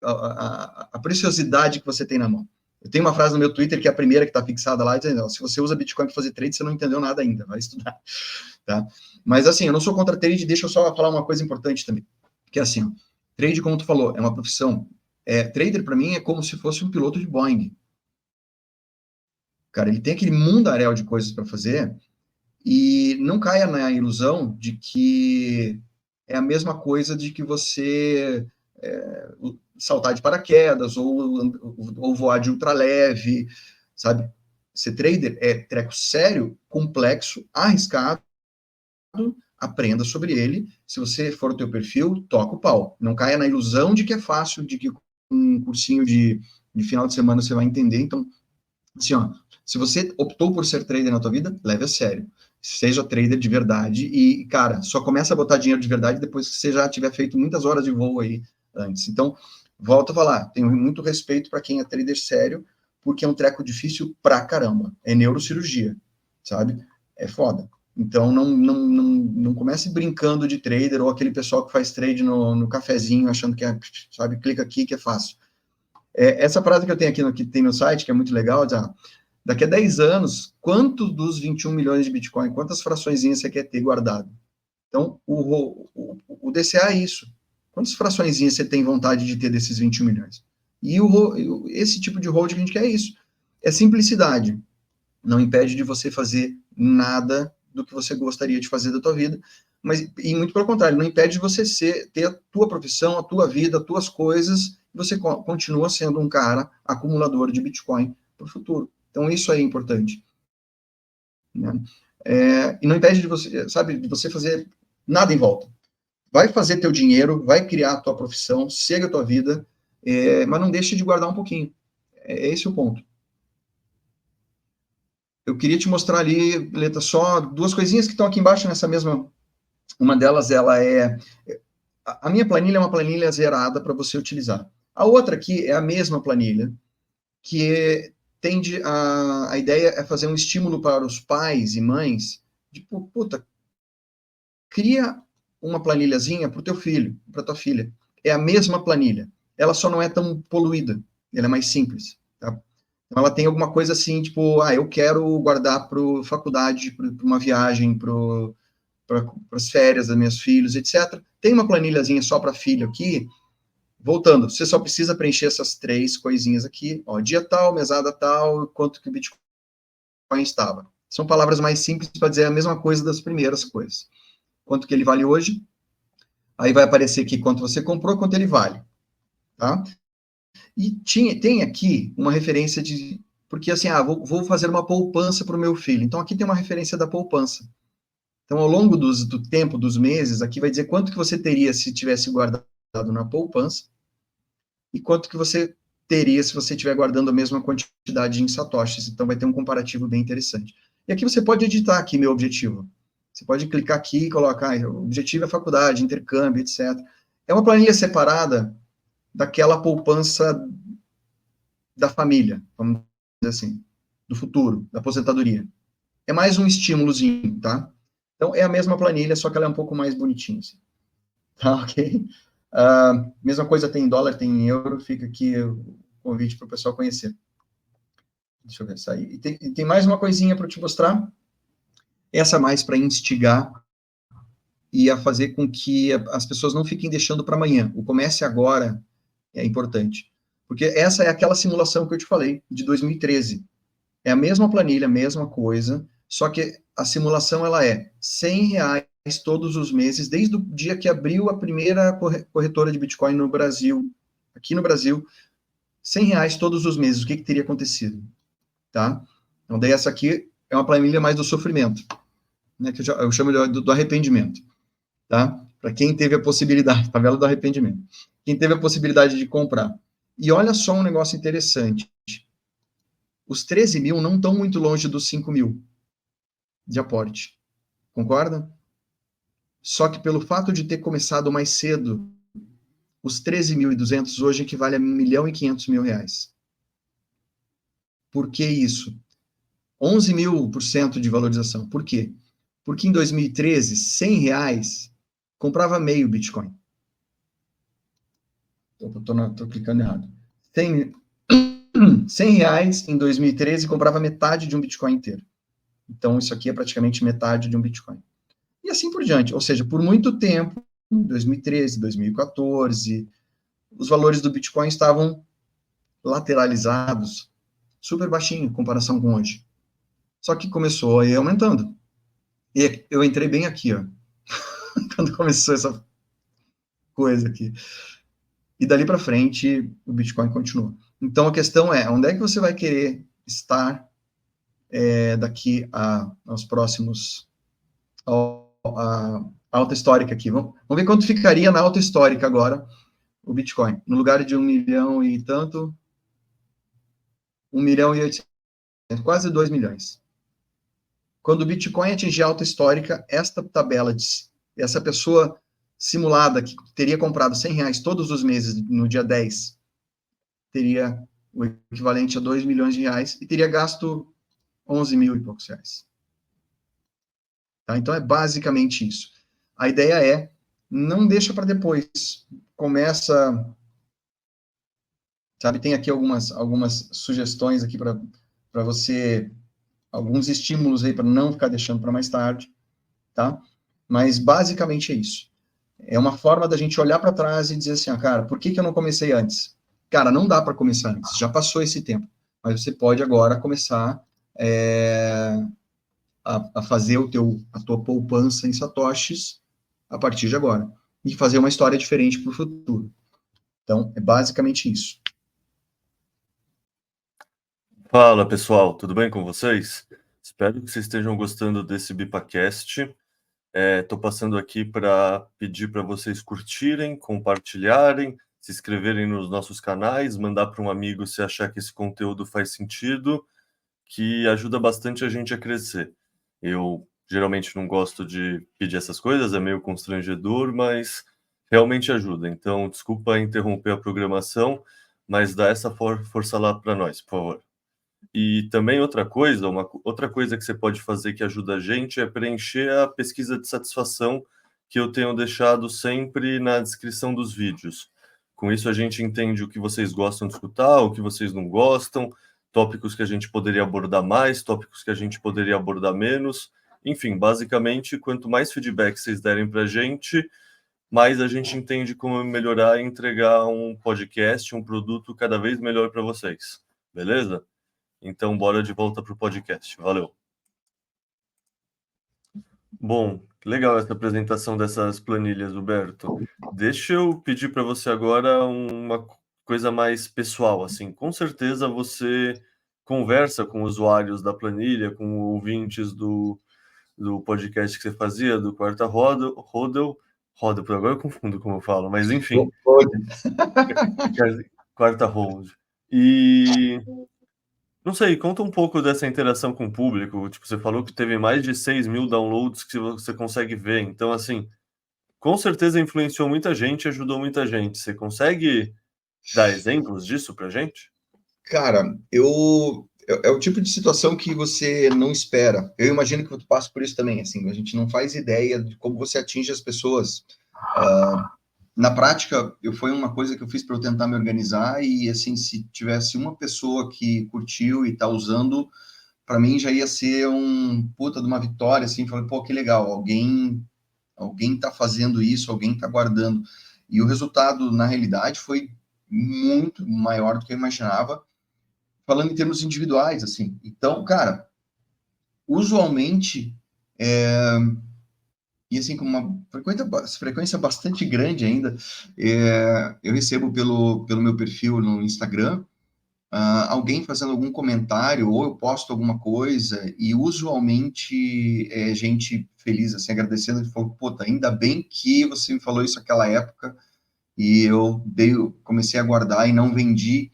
Speaker 2: A preciosidade que você tem na mão. Eu tenho uma frase no meu Twitter, que é a primeira que está fixada lá, dizendo, se você usa Bitcoin para fazer trade, você não entendeu nada ainda, vai estudar. Tá? Mas, assim, eu não sou contra trade, deixa eu só falar uma coisa importante também, que é assim, ó, trade, como tu falou, é uma profissão. Trader, para mim, é como se fosse um piloto de Boeing. Cara, ele tem aquele mundaréu de coisas para fazer e não caia na ilusão de que é a mesma coisa de que você saltar de paraquedas ou voar de ultraleve, sabe? Ser trader é treco sério, complexo, arriscado, aprenda sobre ele. Se você for o teu perfil, toca o pau. Não caia na ilusão de que é fácil, de que um cursinho de final de semana você vai entender. Então, assim, ó, se você optou por ser trader na tua vida, leve a sério. Seja trader de verdade e, cara, só começa a botar dinheiro de verdade depois que você já tiver feito muitas horas de voo aí antes. Então, volto a falar, tenho muito respeito para quem é trader sério, porque é um treco difícil pra caramba. É neurocirurgia, sabe? É foda. Então, não comece brincando de trader, ou aquele pessoal que faz trade no cafezinho, achando que é, sabe, clica aqui que é fácil. Essa frase que eu tenho aqui, que tem no site, que é muito legal, daqui a 10 anos, quanto dos 21 milhões de Bitcoin, quantas fraçõezinhas você quer ter guardado? Então, o DCA é isso. Quantas fraçõezinhas você tem vontade de ter desses 21 milhões? E esse tipo de hold que a gente quer é isso. É simplicidade. Não impede de você fazer nada do que você gostaria de fazer da tua vida, e muito pelo contrário, não impede de você ter a tua profissão, a tua vida, as tuas coisas, e você continua sendo um cara acumulador de Bitcoin para o futuro. Então, isso é importante. Né? E não impede de você, sabe, de você fazer nada em volta. Vai fazer teu dinheiro, vai criar a tua profissão, segue a tua vida, mas não deixe de guardar um pouquinho. Esse é o ponto. Eu queria te mostrar ali, Leta, só duas coisinhas que estão aqui embaixo nessa mesma. Uma delas, ela é. A minha planilha é uma planilha zerada para você utilizar. A outra aqui é a mesma planilha, que tende a ideia é fazer um estímulo para os pais e mães, de, puta, cria uma planilhazinha para o teu filho, para tua filha. É a mesma planilha. Ela só não é tão poluída. Ela é mais simples. Tá? Então, ela tem alguma coisa assim, tipo, eu quero guardar para faculdade, para uma viagem, para as férias dos meus filhos, etc. Tem uma planilhazinha só para filho aqui. Voltando, você só precisa preencher essas três coisinhas aqui. Ó, dia tal, mesada tal, quanto que o Bitcoin estava. São palavras mais simples para dizer a mesma coisa das primeiras coisas. Quanto que ele vale hoje? Aí vai aparecer aqui quanto você comprou, quanto ele vale. Tá? E tem aqui uma referência de... Porque assim, vou fazer uma poupança para o meu filho. Então, aqui tem uma referência da poupança. Então, ao longo do tempo, dos meses, aqui vai dizer quanto que você teria se tivesse guardado na poupança e quanto que você teria se você estiver guardando a mesma quantidade em satoshis. Então, vai ter um comparativo bem interessante. E aqui você pode editar aqui meu objetivo. Você pode clicar aqui e colocar, o objetivo é faculdade, intercâmbio, etc. É uma planilha separada daquela poupança da família, vamos dizer assim, do futuro, da aposentadoria. É mais um estímulozinho, tá? Então, é a mesma planilha, só que ela é um pouco mais bonitinha, assim. Tá, ok? Mesma coisa tem em dólar, tem em euro, fica aqui o convite para o pessoal conhecer. Deixa eu ver, sair. E tem mais uma coisinha para eu te mostrar. Essa mais para instigar e a fazer com que as pessoas não fiquem deixando para amanhã. O comece agora é importante. Porque essa é aquela simulação que eu te falei, de 2013. É a mesma planilha, a mesma coisa, só que a simulação ela é R$ 100 todos os meses, desde o dia que abriu a primeira corretora de Bitcoin no Brasil, aqui no Brasil, R$ 100 todos os meses. O que teria acontecido? Tá? Então, daí essa aqui é uma planilha mais do sofrimento, né, que eu chamo do arrependimento. Tá? Para quem teve a possibilidade, tabela do arrependimento. Quem teve a possibilidade de comprar. E olha só um negócio interessante. Os 13 mil não estão muito longe dos 5 mil de aporte. Concorda? Só que pelo fato de ter começado mais cedo, os 13.200 hoje equivale a R$ 1.500.000. Por que isso? 11.000% de valorização. Por quê? Porque em 2013, R$ 100 comprava meio Bitcoin. Estou clicando errado. R$ 100 em 2013 comprava metade de um Bitcoin inteiro. Então, isso aqui é praticamente metade de um Bitcoin. E assim por diante. Ou seja, por muito tempo, 2013, 2014, os valores do Bitcoin estavam lateralizados, super baixinho em comparação com hoje. Só que começou a ir aumentando. E eu entrei bem aqui, ó, quando começou essa coisa aqui. E dali para frente, o Bitcoin continua. Então, a questão é, onde é que você vai querer estar daqui aos próximos... a alta histórica aqui. Vamos ver quanto ficaria na alta histórica agora o Bitcoin. No lugar de 1 milhão e tanto, 1.800.000, quase 2 milhões. Quando o Bitcoin atingir a alta histórica, esta tabela, essa pessoa simulada que teria comprado R$ 100 todos os meses no dia 10, teria o equivalente a 2 milhões de reais e teria gasto 11 mil e poucos reais. Tá? Então, é basicamente isso. A ideia é, não deixa para depois. Começa, sabe, tem aqui algumas sugestões aqui para você, alguns estímulos aí para não ficar deixando para mais tarde, tá? Mas basicamente é isso. É uma forma da gente olhar para trás e dizer assim, cara, por que eu não comecei antes? Cara, não dá para começar antes, já passou esse tempo. Mas você pode agora começar a fazer a tua poupança em satoshis a partir de agora. E fazer uma história diferente para o futuro. Então, é basicamente isso.
Speaker 1: Fala pessoal, tudo bem com vocês? Espero que vocês estejam gostando desse BipaCast. Estou passando aqui para pedir para vocês curtirem, compartilharem, se inscreverem nos nossos canais, mandar para um amigo se achar que esse conteúdo faz sentido, que ajuda bastante a gente a crescer. Eu geralmente não gosto de pedir essas coisas, é meio constrangedor, mas realmente ajuda. Então, desculpa interromper a programação, mas dá essa força lá para nós, por favor. E também outra coisa que você pode fazer que ajuda a gente é preencher a pesquisa de satisfação que eu tenho deixado sempre na descrição dos vídeos. Com isso a gente entende o que vocês gostam de escutar, o que vocês não gostam, tópicos que a gente poderia abordar mais, tópicos que a gente poderia abordar menos. Enfim, basicamente, quanto mais feedback vocês derem para a gente, mais a gente entende como melhorar e entregar um podcast, um produto cada vez melhor para vocês. Beleza? Então, bora de volta para o podcast. Valeu. Bom, legal essa apresentação dessas planilhas, Huberto. Deixa eu pedir para você agora uma coisa mais pessoal, assim. Com certeza você conversa com usuários da planilha, com ouvintes do podcast que você fazia, do Quarta Rodel, por agora eu confundo como eu falo, mas enfim, Quarta Hold. E não sei, conta um pouco dessa interação com o público. Tipo, você falou que teve mais de 6.000 downloads que você consegue ver. Então, assim, com certeza influenciou muita gente, ajudou muita gente. Você consegue dar exemplos disso pra gente?
Speaker 2: Cara, é o tipo de situação que você não espera. Eu imagino que tu passa por isso também, assim, a gente não faz ideia de como você atinge as pessoas. Na prática, foi uma coisa que eu fiz para eu tentar me organizar e, assim, se tivesse uma pessoa que curtiu e tá usando, para mim já ia ser um puta de uma vitória, assim, falei, pô, que legal, alguém tá fazendo isso, alguém tá guardando. E o resultado, na realidade, foi muito maior do que eu imaginava, falando em termos individuais, assim. Então, cara, usualmente, e assim, com uma frequência bastante grande ainda, eu recebo pelo meu perfil no Instagram, alguém fazendo algum comentário, ou eu posto alguma coisa, e usualmente é gente feliz, assim, agradecendo, e falou, puta, ainda bem que você me falou isso naquela época, e comecei a guardar e não vendi.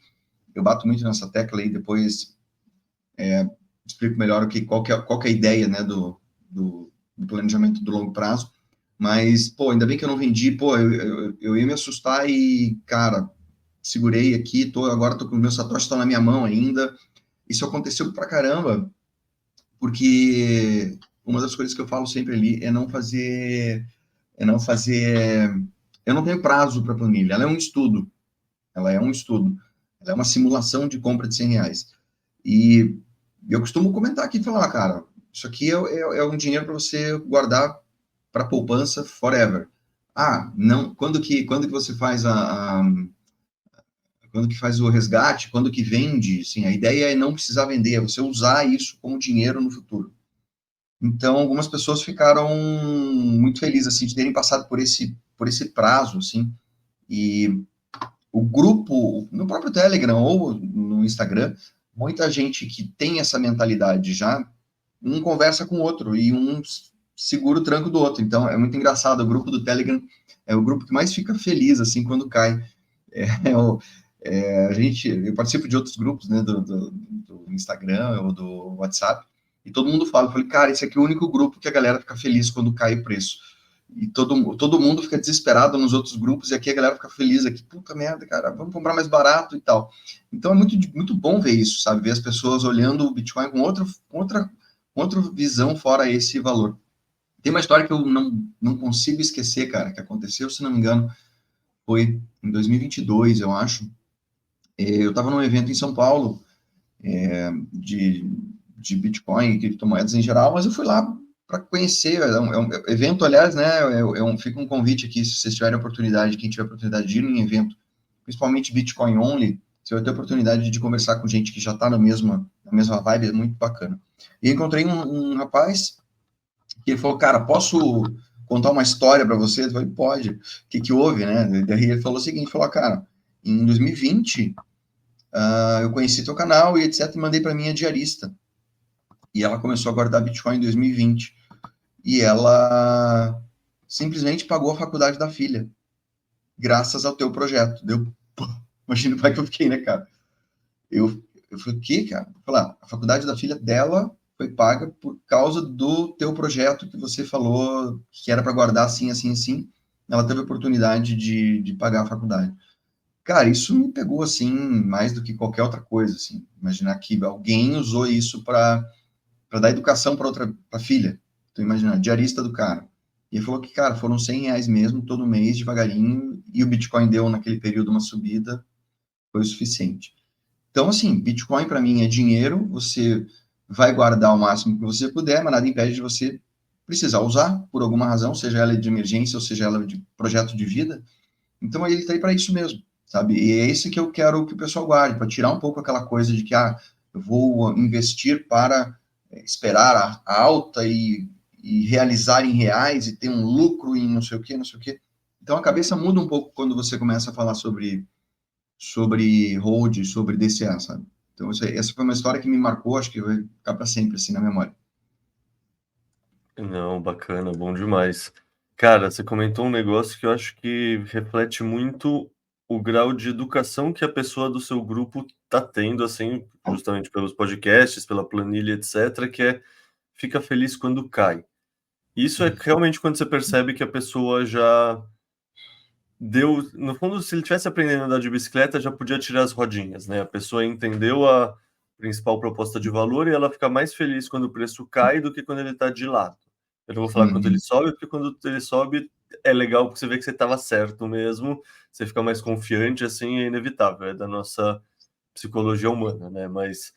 Speaker 2: Eu bato muito nessa tecla aí, depois explico melhor qual que é a ideia, né, do planejamento do longo prazo. Mas, pô, ainda bem que eu não vendi, pô, eu ia me assustar e, cara, segurei aqui, agora tô com os meus satoshis estão na minha mão ainda. Isso aconteceu pra caramba, porque uma das coisas que eu falo sempre ali é não fazer, eu não tenho prazo para planilha, ela é um estudo, ela é uma simulação de compra de R$ 100. E eu costumo comentar aqui e falar, cara, isso aqui é um dinheiro para você guardar para poupança forever. Ah, não, quando que você faz quando que faz o resgate, quando que vende, sim, a ideia é não precisar vender, é você usar isso como dinheiro no futuro. Então, algumas pessoas ficaram muito felizes, assim, de terem passado por esse prazo, assim, e o grupo, no próprio Telegram ou no Instagram, muita gente que tem essa mentalidade já, um conversa com o outro e um segura o tranco do outro. Então, é muito engraçado. O grupo do Telegram é o grupo que mais fica feliz, assim, quando cai. Eu participo de outros grupos, né, do Instagram ou do WhatsApp, e todo mundo fala, eu falei, cara, esse aqui é o único grupo que a galera fica feliz quando cai o preço. E todo mundo fica desesperado nos outros grupos, e aqui a galera fica feliz, aqui, puta merda, cara, vamos comprar mais barato e tal. Então é muito bom ver isso, sabe? Ver as pessoas olhando o Bitcoin com outra visão fora esse valor. Tem uma história que eu não consigo esquecer, cara, que aconteceu, se não me engano, foi em 2022, eu acho. Eu estava num evento em São Paulo, de, de Bitcoin e criptomoedas em geral, mas eu fui lá para conhecer. É um evento, aliás, né? Fica um convite aqui, se vocês tiverem oportunidade, quem tiver oportunidade de ir em evento, principalmente Bitcoin Only, você vai ter oportunidade de conversar com gente que já está na mesma vibe, é muito bacana. E encontrei um rapaz que ele falou, cara, posso contar uma história para você? Eu falei, pode. O que houve, né? Daí ele falou o seguinte, falou, cara, em 2020, eu conheci teu canal e etc, e mandei para minha diarista. E ela começou a guardar Bitcoin em 2020. E ela simplesmente pagou a faculdade da filha, graças ao teu projeto. Imagina o pai que eu fiquei, né, cara? Eu falei, o quê, cara? Falei, a faculdade da filha dela foi paga por causa do teu projeto que você falou que era para guardar assim, assim, assim. Ela teve a oportunidade de pagar a faculdade. Cara, isso me pegou, assim, mais do que qualquer outra coisa, assim. Imaginar que alguém usou isso para dar educação para filha. Então, imagina, diarista do cara. E ele falou que, cara, foram R$ 100 mesmo, todo mês, devagarinho, e o Bitcoin deu, naquele período, uma subida, foi o suficiente. Então, assim, Bitcoin para mim é dinheiro, você vai guardar o máximo que você puder, mas nada impede de você precisar usar por alguma razão, seja ela de emergência ou seja ela de projeto de vida. Então, ele está aí para isso mesmo, sabe? E é esse que eu quero que o pessoal guarde, para tirar um pouco aquela coisa de que, eu vou investir para esperar a alta e realizar em reais e ter um lucro em não sei o quê, não sei o quê. Então, a cabeça muda um pouco quando você começa a falar sobre hold, sobre DCA, sabe? Então, essa foi uma história que me marcou, acho que vai ficar para sempre, assim, na memória.
Speaker 1: Não, bacana, bom demais. Cara, você comentou um negócio que eu acho que reflete muito o grau de educação que a pessoa do seu grupo tá tendo, assim, justamente pelos podcasts, pela planilha, etc., que é fica feliz quando cai. Isso é realmente quando você percebe que a pessoa já deu, no fundo, se ele tivesse aprendendo a andar de bicicleta, já podia tirar as rodinhas, né? A pessoa entendeu a principal proposta de valor e ela fica mais feliz quando o preço cai do que quando ele está de lado. Eu não vou falar quando ele
Speaker 2: Uhum.
Speaker 1: sobe, porque quando ele sobe é legal porque você vê que você estava certo mesmo, você fica mais confiante, assim, é inevitável, é da nossa psicologia humana, né? Mas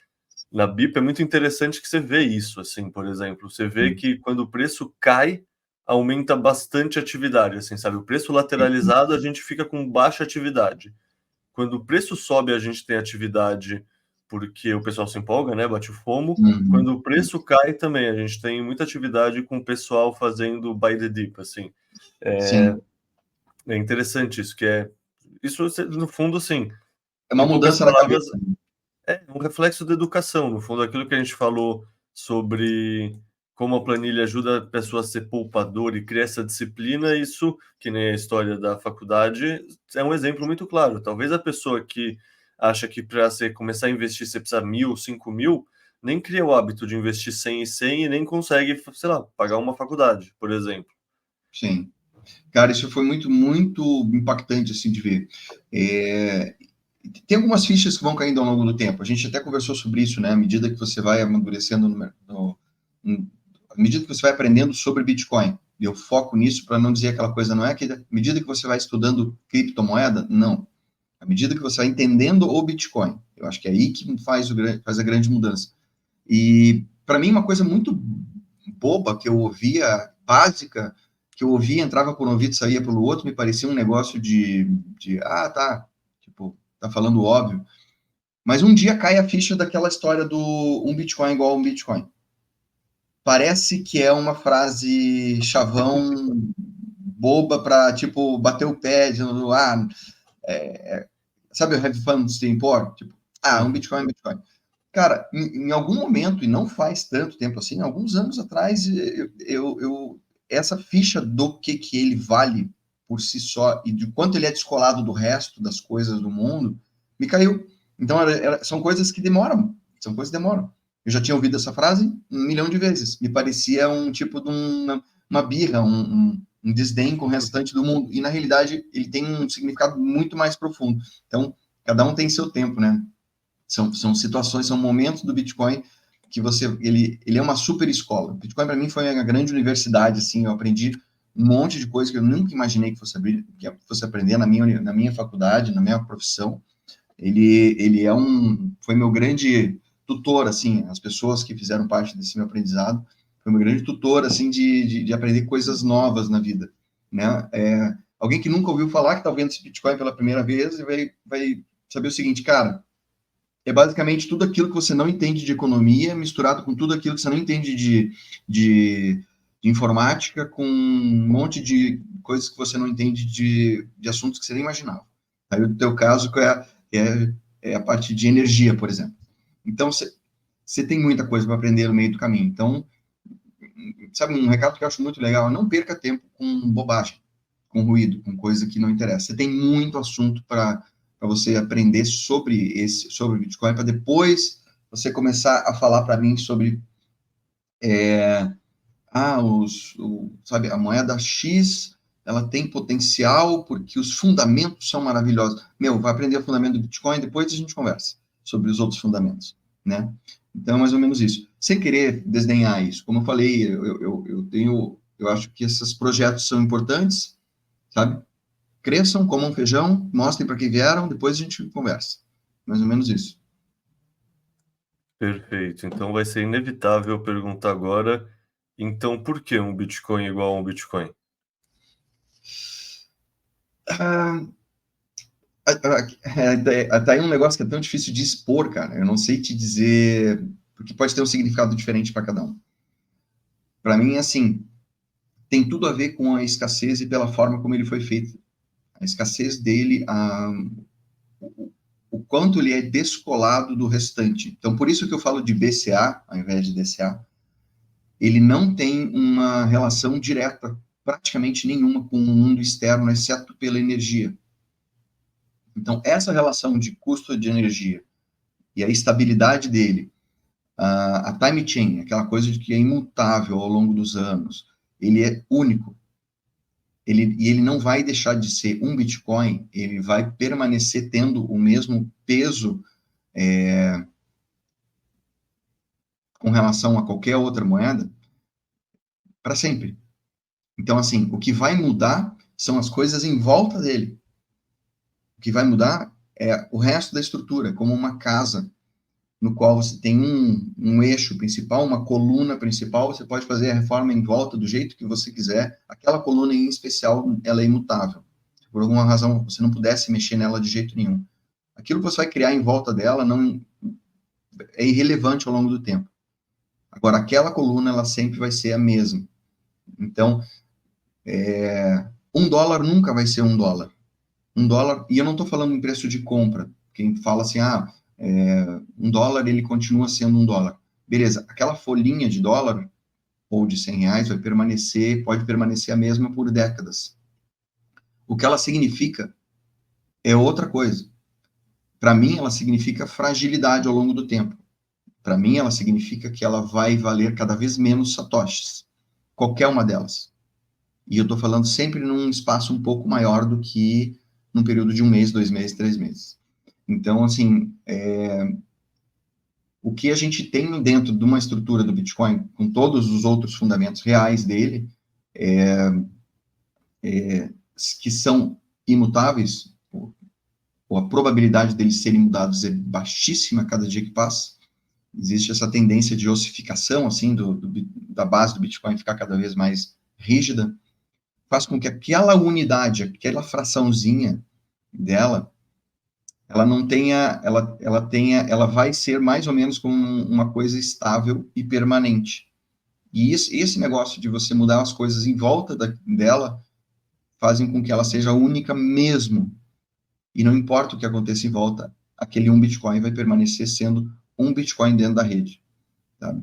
Speaker 1: na BIP é muito interessante que você vê isso, assim, por exemplo, você vê que quando o preço cai, aumenta bastante a atividade, assim, sabe? O preço lateralizado, a gente fica com baixa atividade. Quando o preço sobe, a gente tem atividade porque o pessoal se empolga, né? Bate o FOMO.
Speaker 2: Uhum.
Speaker 1: Quando o preço cai também, a gente tem muita atividade com o pessoal fazendo buy the dip, assim.
Speaker 2: Sim.
Speaker 1: É interessante isso, que é... Isso, no fundo, assim,
Speaker 2: É uma
Speaker 1: em poucas
Speaker 2: mudança na
Speaker 1: palavras,
Speaker 2: cabeça, né?
Speaker 1: é um reflexo da educação, no fundo, aquilo que a gente falou sobre como a planilha ajuda a pessoa a ser poupadora e criar essa disciplina, isso, que nem a história da faculdade, é um exemplo muito claro. Talvez a pessoa que acha que para você começar a investir você precisa 1.000, 5.000, nem cria o hábito de investir 100 e 100 e nem consegue, sei lá, pagar uma faculdade, por exemplo.
Speaker 2: Sim. Cara, isso foi muito, muito impactante, assim, de ver. É, Tem algumas fichas que vão caindo ao longo do tempo. A gente até conversou sobre isso, né? À medida que você vai amadurecendo, à medida que você vai aprendendo sobre Bitcoin. Eu foco nisso para não dizer aquela coisa, não é que à medida que você vai estudando criptomoeda, não. À medida que você vai entendendo o Bitcoin. Eu acho que é aí que faz a grande mudança. E, para mim, uma coisa muito boba que eu ouvia, básica, que eu ouvia, entrava por um ouvido, saía pelo outro, me parecia um negócio tá, tipo, tá falando óbvio. Mas um dia cai a ficha daquela história do um Bitcoin igual a um Bitcoin. Parece que é uma frase chavão, boba para, tipo, bater o pé, dizendo, sabe o have fun, stay poor? Tipo, um
Speaker 1: Uhum.
Speaker 2: Bitcoin é um Bitcoin. Cara, em algum momento, e não faz tanto tempo assim, alguns anos atrás, essa ficha do que ele vale por si só e de quanto ele é descolado do resto das coisas do mundo, me caiu. Então, são coisas que demoram, são coisas que demoram. Eu já tinha ouvido essa frase 1 milhão de vezes. Me parecia um tipo de uma birra, um desdém com o restante do mundo. E, na realidade, ele tem um significado muito mais profundo. Então, cada um tem seu tempo, né? São situações, são momentos do Bitcoin que ele é uma super escola. O Bitcoin, para mim, foi uma grande universidade, assim, eu aprendi um monte de coisa que eu nunca imaginei que fosse aprender na minha faculdade, na minha profissão. Ele foi meu grande tutor, assim, as pessoas que fizeram parte desse meu aprendizado, foi meu grande tutor, assim, de aprender coisas novas na vida, né? Alguém que nunca ouviu falar, que está vendo esse Bitcoin pela primeira vez, e vai saber o seguinte, cara, é basicamente tudo aquilo que você não entende de economia, misturado com tudo aquilo que você não entende de informática, com um monte de coisas que você não entende de assuntos que você nem imaginava. Aí o teu caso é a parte de energia, por exemplo. Então, você tem muita coisa para aprender no meio do caminho. Então, sabe, um recado que eu acho muito legal, não perca tempo com bobagem, com ruído, com coisa que não interessa. Você tem muito assunto para você aprender sobre Bitcoin, para depois você começar a falar para mim sobre sabe, a moeda X, ela tem potencial porque os fundamentos são maravilhosos. Vai aprender o fundamento do Bitcoin, depois a gente conversa sobre os outros fundamentos, né? Então, é mais ou menos isso. Sem querer desdenhar isso. Como eu falei, eu acho que esses projetos são importantes, sabe? Cresçam, comam feijão, mostrem para quem vieram, depois a gente conversa. Mais ou menos isso.
Speaker 1: Perfeito. Então vai ser inevitável eu perguntar agora, então por que um Bitcoin é igual a um Bitcoin?
Speaker 2: Ah, tá aí um negócio que é tão difícil de expor, cara. Eu não sei te dizer, porque pode ter um significado diferente para cada um. Para mim, assim, tem tudo a ver com a escassez e pela forma como ele foi feito. A escassez dele, o quanto ele é descolado do restante. Então, por isso que eu falo de BCA, ao invés de DCA. Ele não tem uma relação direta, praticamente nenhuma, com o mundo externo, exceto pela energia. Então, essa relação de custo de energia e a estabilidade dele, a time chain, aquela coisa de que é imutável ao longo dos anos, ele é único. E ele não vai deixar de ser um Bitcoin, ele vai permanecer tendo o mesmo peso com relação a qualquer outra moeda para sempre. Então, assim, o que vai mudar são as coisas em volta dele. O que vai mudar é o resto da estrutura, como uma casa, no qual você tem um eixo principal, uma coluna principal, você pode fazer a reforma em volta do jeito que você quiser. Aquela coluna em especial, ela é imutável. Se por alguma razão você não pudesse mexer nela de jeito nenhum. Aquilo que você vai criar em volta dela não é irrelevante ao longo do tempo. Agora, aquela coluna, ela sempre vai ser a mesma. Então, $1 nunca vai ser $1. $1, e eu não estou falando em preço de compra. Quem fala assim, $1 ele continua sendo $1. Beleza, aquela folhinha de dólar ou de R$ 100 pode permanecer a mesma por décadas. O que ela significa é outra coisa. Para mim, ela significa fragilidade ao longo do tempo. Para mim, ela significa que ela vai valer cada vez menos satoshis. Qualquer uma delas. E eu estou falando sempre num espaço um pouco maior do que num período de 1 mês, 2 meses, 3 meses. Então, assim, o que a gente tem dentro de uma estrutura do Bitcoin, com todos os outros fundamentos reais dele, que são imutáveis, ou a probabilidade deles serem mudados é baixíssima a cada dia que passa. Existe essa tendência de ossificação, assim, da base do Bitcoin ficar cada vez mais rígida, faz com que aquela unidade, aquela fraçãozinha dela, ela não tenha, ela vai ser mais ou menos como uma coisa estável e permanente. E esse negócio de você mudar as coisas em volta dela fazem com que ela seja única mesmo. E não importa o que aconteça em volta, aquele 1 Bitcoin vai permanecer sendo 1 Bitcoin dentro da rede. Tá?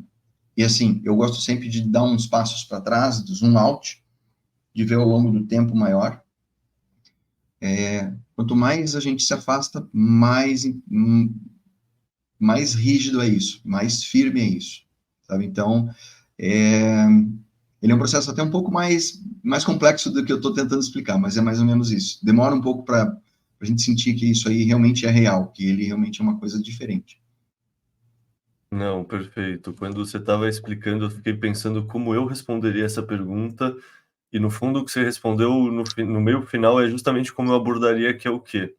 Speaker 2: E assim, eu gosto sempre de dar uns passos para trás, do zoom out, de ver ao longo do tempo maior. Quanto mais a gente se afasta, mais rígido é isso, mais firme é isso, sabe? Então, ele é um processo até um pouco mais complexo do que eu estou tentando explicar, mas é mais ou menos isso. Demora um pouco para a gente sentir que isso aí realmente é real, que ele realmente é uma coisa diferente.
Speaker 1: Não, perfeito. Quando você estava explicando, eu fiquei pensando como eu responderia essa pergunta, e no fundo o que você respondeu no meio final é justamente como eu abordaria, que é o quê?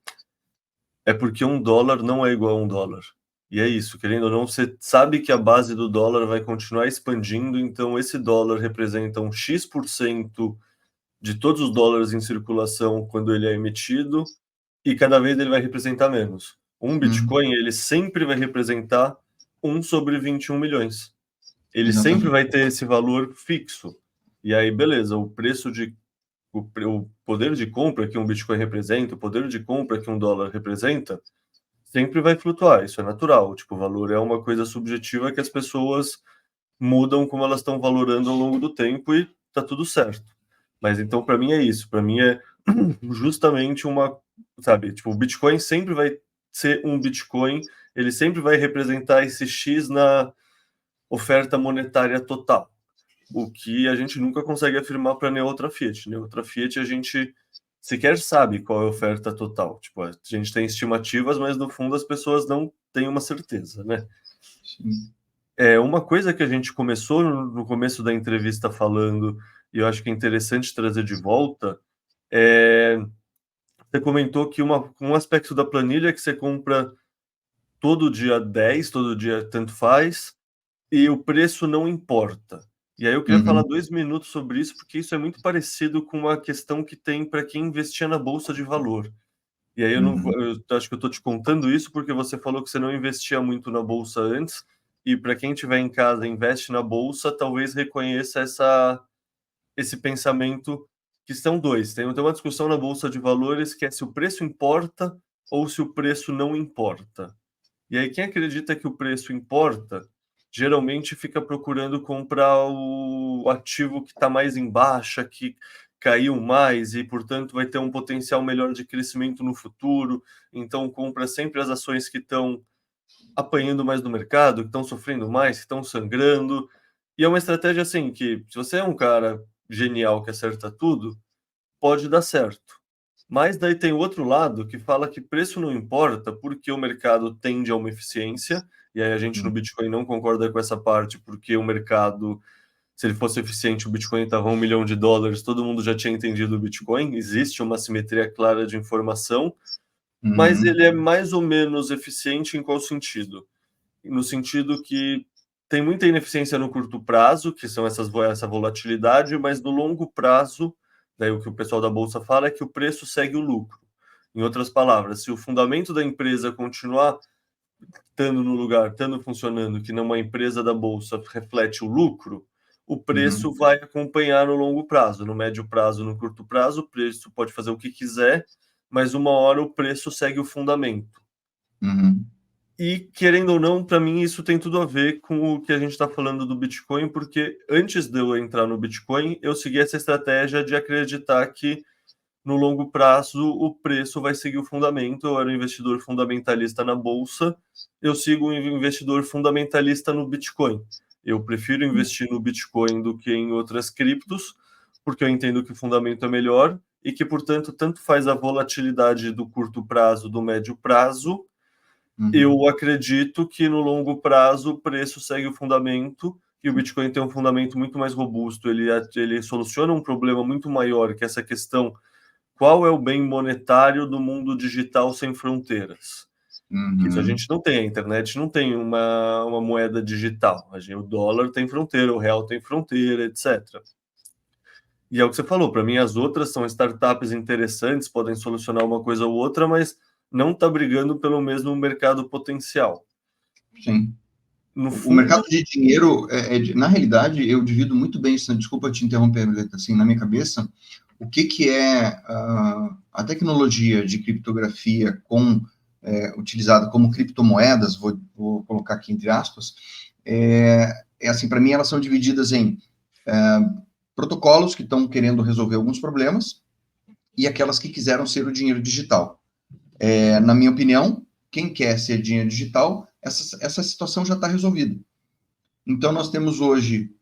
Speaker 1: É porque $1 não é igual a $1. E é isso, querendo ou não, você sabe que a base do dólar vai continuar expandindo, então esse dólar representa um X% de todos os dólares em circulação quando ele é emitido, e cada vez ele vai representar menos. Um
Speaker 2: Uhum,
Speaker 1: Bitcoin, ele sempre vai representar 1/21 milhões. Ele sempre
Speaker 2: exatamente.
Speaker 1: vai ter esse valor fixo. E aí, beleza, o poder de compra que um Bitcoin representa, o poder de compra que um dólar representa, sempre vai flutuar, isso é natural. Tipo, o valor é uma coisa subjetiva que as pessoas mudam como elas estão valorando ao longo do tempo e tá tudo certo. Mas então, para mim, é isso. Para mim, é justamente sabe, tipo, o Bitcoin sempre vai ser um Bitcoin, ele sempre vai representar esse X na oferta monetária total. O que a gente nunca consegue afirmar para nenhuma outra Fiat. Nenhuma outra Fiat a gente sequer sabe qual é a oferta total. Tipo, a gente tem estimativas, mas no fundo as pessoas não têm uma certeza, né?
Speaker 2: Sim.
Speaker 1: É uma coisa que a gente começou no começo da entrevista falando, e eu acho que é interessante trazer de volta, é, você comentou que um aspecto da planilha é que você compra todo dia 10, todo dia tanto faz, e o preço não importa. E aí eu queria falar
Speaker 2: Uhum,
Speaker 1: 2 minutos sobre isso, porque isso é muito parecido com uma questão que tem para quem investia na bolsa de valor. E aí eu não vou,
Speaker 2: uhum,
Speaker 1: eu acho que eu estou te contando isso porque você falou que você não investia muito na bolsa antes, e para quem estiver em casa e investe na bolsa, talvez reconheça esse pensamento, que são dois. Tem uma discussão na bolsa de valores que é se o preço importa ou se o preço não importa. E aí, quem acredita que o preço importa, geralmente fica procurando comprar o ativo que está mais em baixa, que caiu mais e, portanto, vai ter um potencial melhor de crescimento no futuro. Então, compra sempre as ações que estão apanhando mais no mercado, que estão sofrendo mais, que estão sangrando. E é uma estratégia assim que, se você é um cara genial que acerta tudo, pode dar certo. Mas daí tem o outro lado que fala que preço não importa porque o mercado tende a uma eficiência, e aí a gente no
Speaker 2: uhum,
Speaker 1: Bitcoin não concorda com essa parte, porque o mercado, se ele fosse eficiente, o Bitcoin estava $1 milhão, todo mundo já tinha entendido o Bitcoin, existe uma simetria clara de informação, mas
Speaker 2: uhum,
Speaker 1: ele é mais ou menos eficiente em qual sentido? No sentido que tem muita ineficiência no curto prazo, que são essa volatilidade, mas no longo prazo, daí o que o pessoal da bolsa fala é que o preço segue o lucro. Em outras palavras, se o fundamento da empresa continuar estando no lugar, estando funcionando, que numa empresa da bolsa reflete o lucro, o
Speaker 2: uhum,
Speaker 1: preço vai acompanhar no longo prazo. No médio prazo, no curto prazo, o preço pode fazer o que quiser, mas uma hora o preço segue o fundamento.
Speaker 2: uhum.
Speaker 1: E, querendo ou não, para mim isso tem tudo a ver com o que a gente está falando do Bitcoin, porque antes de eu entrar no Bitcoin, eu segui essa estratégia de acreditar que no longo prazo o preço vai seguir o fundamento. Eu era um investidor fundamentalista na bolsa, eu sigo um investidor fundamentalista no Bitcoin. Eu prefiro investir no Bitcoin do que em outras criptos, porque eu entendo que o fundamento é melhor e que, portanto, tanto faz a volatilidade do curto prazo, do médio prazo.
Speaker 2: Uhum,
Speaker 1: Eu acredito que no longo prazo o preço segue o fundamento e o Bitcoin tem um fundamento muito mais robusto. Ele soluciona um problema muito maior, que é essa questão: qual é o bem monetário do mundo digital sem fronteiras? Que isso a
Speaker 2: uhum,
Speaker 1: gente não tem, a internet não tem uma moeda digital. O dólar tem fronteira, o real tem fronteira, etc. E é o que você falou, para mim as outras são startups interessantes, podem solucionar uma coisa ou outra, mas não está brigando pelo mesmo mercado potencial.
Speaker 2: sim.
Speaker 1: No
Speaker 2: O mercado
Speaker 1: fundo,
Speaker 2: de dinheiro, na realidade, eu divido muito bem isso, desculpa te interromper, Violeta, assim, na minha cabeça, o que, que é a tecnologia de criptografia utilizada como criptomoedas, vou colocar aqui entre aspas, assim, para mim elas são divididas em protocolos que estão querendo resolver alguns problemas e aquelas que quiseram ser o dinheiro digital. Na minha opinião, quem quer ser dinheiro digital, essa situação já está resolvida. Então, nós temos hoje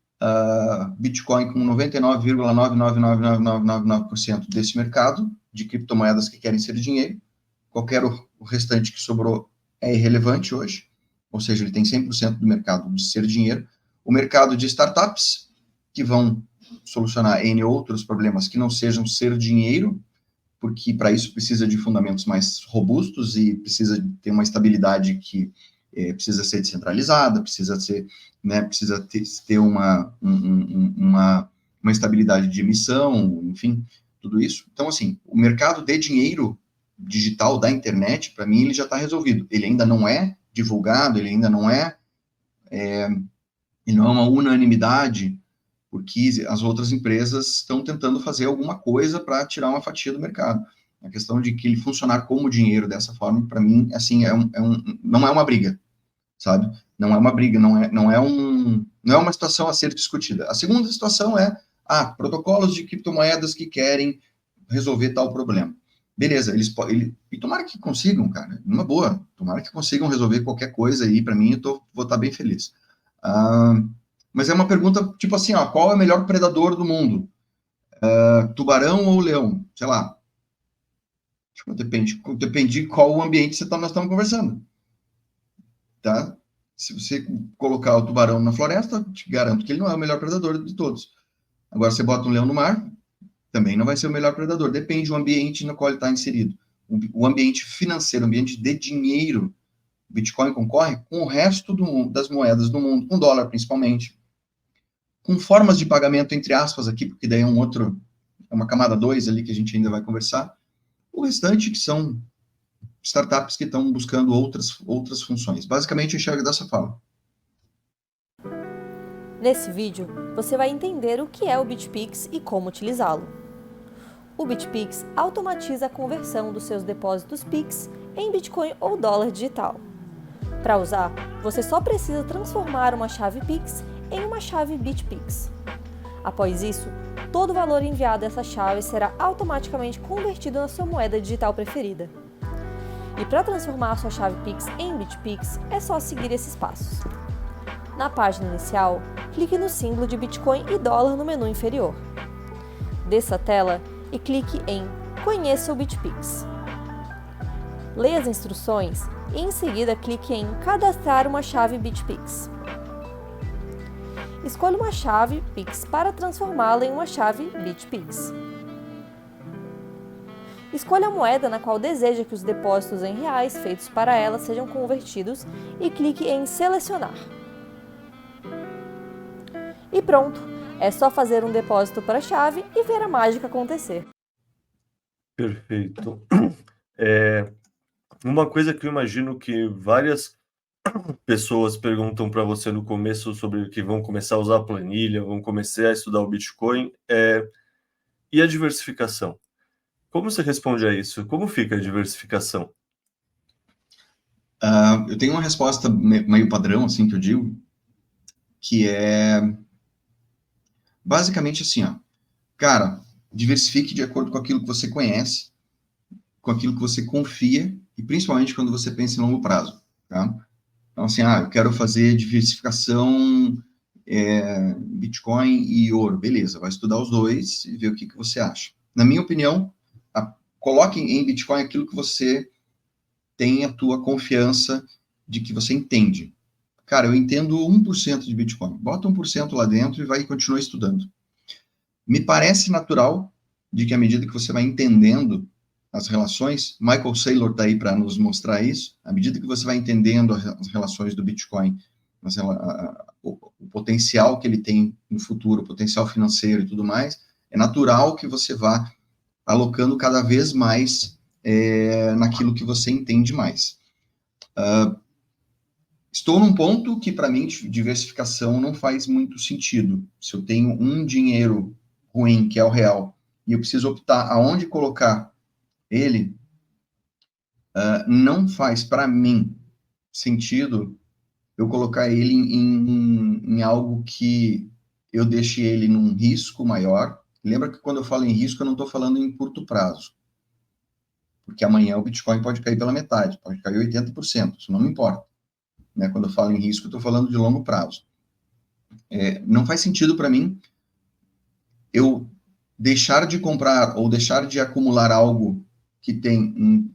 Speaker 2: Bitcoin com 99,99999% desse mercado de criptomoedas que querem ser dinheiro. Qualquer o restante que sobrou é irrelevante hoje. ou seja, ele tem 100% do mercado de ser dinheiro, o mercado de startups, que vão solucionar N outros problemas que não sejam ser dinheiro, porque para isso precisa de fundamentos mais robustos e precisa ter uma estabilidade que precisa ser descentralizada, precisa ser, né, precisa ter uma estabilidade de emissão, enfim, tudo isso. Então, assim, o mercado de dinheiro digital da internet, para mim, ele já está resolvido. Ele ainda não é divulgado, ele ainda não é, ele não é uma unanimidade, porque as outras empresas estão tentando fazer alguma coisa para tirar uma fatia do mercado. A questão de que ele funcionar como dinheiro dessa forma, para mim, assim, não é uma briga, sabe? Não é uma briga, não é uma situação a ser discutida. A segunda situação é, protocolos de criptomoedas que querem resolver tal problema. Beleza, e tomara que consigam, cara, numa boa, tomara que consigam resolver qualquer coisa aí, para mim, vou estar bem feliz. Mas é uma pergunta, tipo assim, qual é o melhor predador do mundo? Tubarão ou leão? Sei lá. Tipo, depende de qual ambiente nós estamos conversando. Tá? Se você colocar o tubarão na floresta, te garanto que ele não é o melhor predador de todos. Agora, você bota um leão no mar, também não vai ser o melhor predador. Depende do ambiente no qual ele está inserido. O ambiente financeiro, o ambiente de dinheiro, o Bitcoin concorre com o resto das moedas do mundo, com dólar principalmente, com formas de pagamento, entre aspas, aqui, porque daí é uma camada 2 ali que a gente ainda vai conversar. O restante, que são startups que estão buscando outras funções. Basicamente, eu enxergo dessa forma.
Speaker 3: Nesse vídeo, você vai entender o que é o BitPix e como utilizá-lo. O BitPix automatiza a conversão dos seus depósitos Pix em Bitcoin ou dólar digital. Para usar, você só precisa transformar uma chave Pix em uma chave BitPix. Após isso, todo o valor enviado a essa chave será automaticamente convertido na sua moeda digital preferida. E para transformar a sua chave Pix em BitPix, é só seguir esses passos. Na página inicial, clique no símbolo de Bitcoin e dólar no menu inferior. Desça a tela e clique em Conheça o BitPix. Leia as instruções e em seguida clique em Cadastrar uma chave BitPix. Escolha uma chave Pix para transformá-la em uma chave BitPix. Escolha a moeda na qual deseja que os depósitos em reais feitos para ela sejam convertidos e clique em Selecionar. E pronto! É só fazer um depósito para a chave e ver a mágica acontecer.
Speaker 1: Perfeito. Uma coisa que eu imagino que várias pessoas perguntam para você no começo sobre que vão começar a usar a planilha, vão começar a estudar o Bitcoin, e a diversificação? Como você responde a isso? Como fica a diversificação?
Speaker 2: Eu tenho uma resposta meio padrão, assim, que eu digo, que é basicamente assim, cara, diversifique de acordo com aquilo que você conhece, com aquilo que você confia, e principalmente quando você pensa em longo prazo, tá? Então, assim, eu quero fazer diversificação Bitcoin e ouro. Beleza, vai estudar os dois e ver o que você acha. Na minha opinião, coloque em Bitcoin aquilo que você tem a tua confiança de que você entende. Cara, eu entendo 1% de Bitcoin. Bota 1% lá dentro e vai e continua estudando. Me parece natural de que à medida que você vai entendendo as relações, Michael Saylor está aí para nos mostrar isso, à medida que você vai entendendo as relações do Bitcoin, o potencial que ele tem no futuro, o potencial financeiro e tudo mais, é natural que você vá alocando cada vez mais naquilo que você entende mais. Estou num ponto que, para mim, diversificação não faz muito sentido. Se eu tenho um dinheiro ruim, que é o real, e eu preciso optar aonde colocar ele, não faz, para mim, sentido eu colocar ele em algo que eu deixe ele num risco maior. Lembra que quando eu falo em risco, eu não estou falando em curto prazo. Porque amanhã o Bitcoin pode cair pela metade, pode cair 80%, isso não me importa. Né? Quando eu falo em risco, eu estou falando de longo prazo. Não faz sentido para mim eu deixar de comprar ou deixar de acumular algo que tem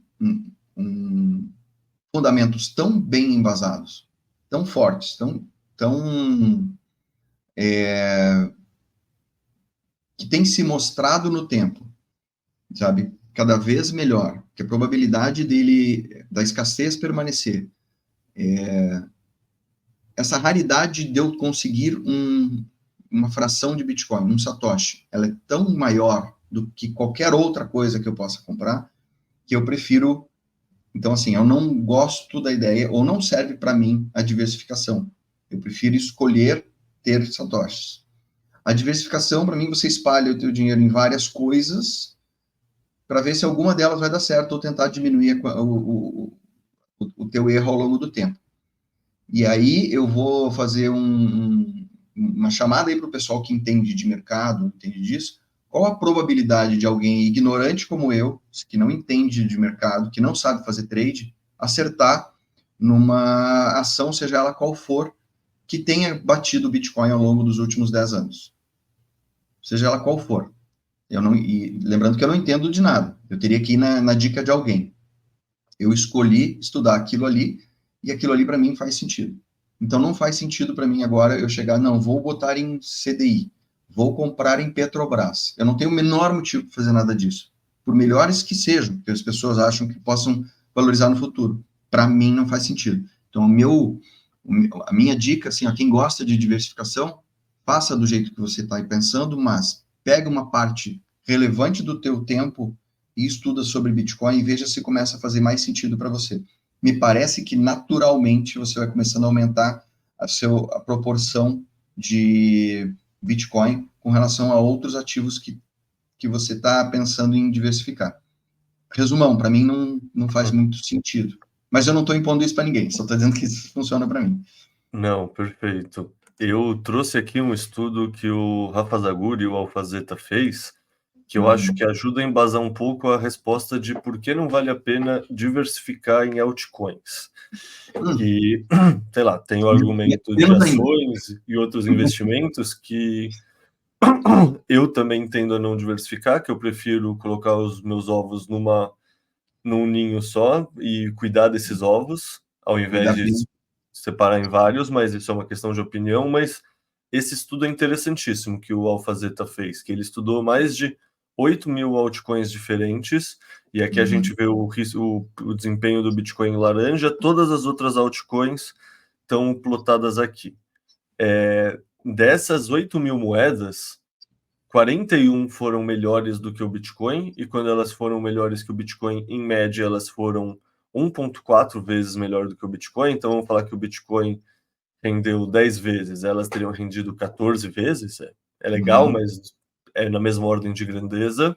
Speaker 2: fundamentos tão bem embasados, tão fortes, que tem se mostrado no tempo, sabe? Cada vez melhor, que a probabilidade da escassez permanecer, essa raridade de eu conseguir uma fração de Bitcoin, um Satoshi, ela é tão maior do que qualquer outra coisa que eu possa comprar, que eu prefiro. Então, assim, eu não gosto da ideia, ou não serve para mim a diversificação. Eu prefiro escolher ter satoshis. A diversificação, para mim, você espalha o teu dinheiro em várias coisas para ver se alguma delas vai dar certo ou tentar diminuir o teu erro ao longo do tempo. E aí eu vou fazer uma chamada aí para o pessoal que entende de mercado, entende disso. Qual a probabilidade de alguém ignorante como eu, que não entende de mercado, que não sabe fazer trade, acertar numa ação, seja ela qual for, que tenha batido o Bitcoin ao longo dos últimos 10 anos? Seja ela qual for. E lembrando que eu não entendo de nada. Eu teria que ir na dica de alguém. Eu escolhi estudar aquilo ali, e aquilo ali para mim faz sentido. Então não faz sentido para mim agora eu chegar, não, vou botar em CDI, vou comprar em Petrobras. Eu não tenho o menor motivo para fazer nada disso. Por melhores que sejam, que as pessoas acham que possam valorizar no futuro. Para mim não faz sentido. Então a minha dica, assim, a quem gosta de diversificação, faça do jeito que você está aí pensando, mas pega uma parte relevante do teu tempo e estuda sobre Bitcoin e veja se começa a fazer mais sentido para você. Me parece que naturalmente você vai começando a aumentar a proporção de Bitcoin com relação a outros ativos que você está pensando em diversificar. Resumão, para mim não faz muito sentido. Mas eu não estou impondo isso para ninguém, só estou dizendo que isso funciona para mim.
Speaker 1: Não, perfeito. Eu trouxe aqui um estudo que o Rafa Zaguri e o Alfazeta fez, que eu acho que ajuda a embasar um pouco a resposta de por que não vale a pena diversificar em altcoins. E, sei lá, tem o argumento de ações e outros investimentos que eu também tendo a não diversificar, que eu prefiro colocar os meus ovos num ninho só e cuidar desses ovos, ao invés de separar em vários, mas isso é uma questão de opinião. Mas esse estudo é interessantíssimo que o Alfazeta fez, que ele estudou mais de 8.000 altcoins diferentes, e aqui a gente vê o desempenho do Bitcoin em laranja, todas as outras altcoins estão plotadas aqui. Dessas 8.000 moedas, 41 foram melhores do que o Bitcoin, e quando elas foram melhores que o Bitcoin, em média, elas foram 1,4 vezes melhor do que o Bitcoin. Então, vamos falar que o Bitcoin rendeu 10 vezes, elas teriam rendido 14 vezes. É legal, mas é na mesma ordem de grandeza.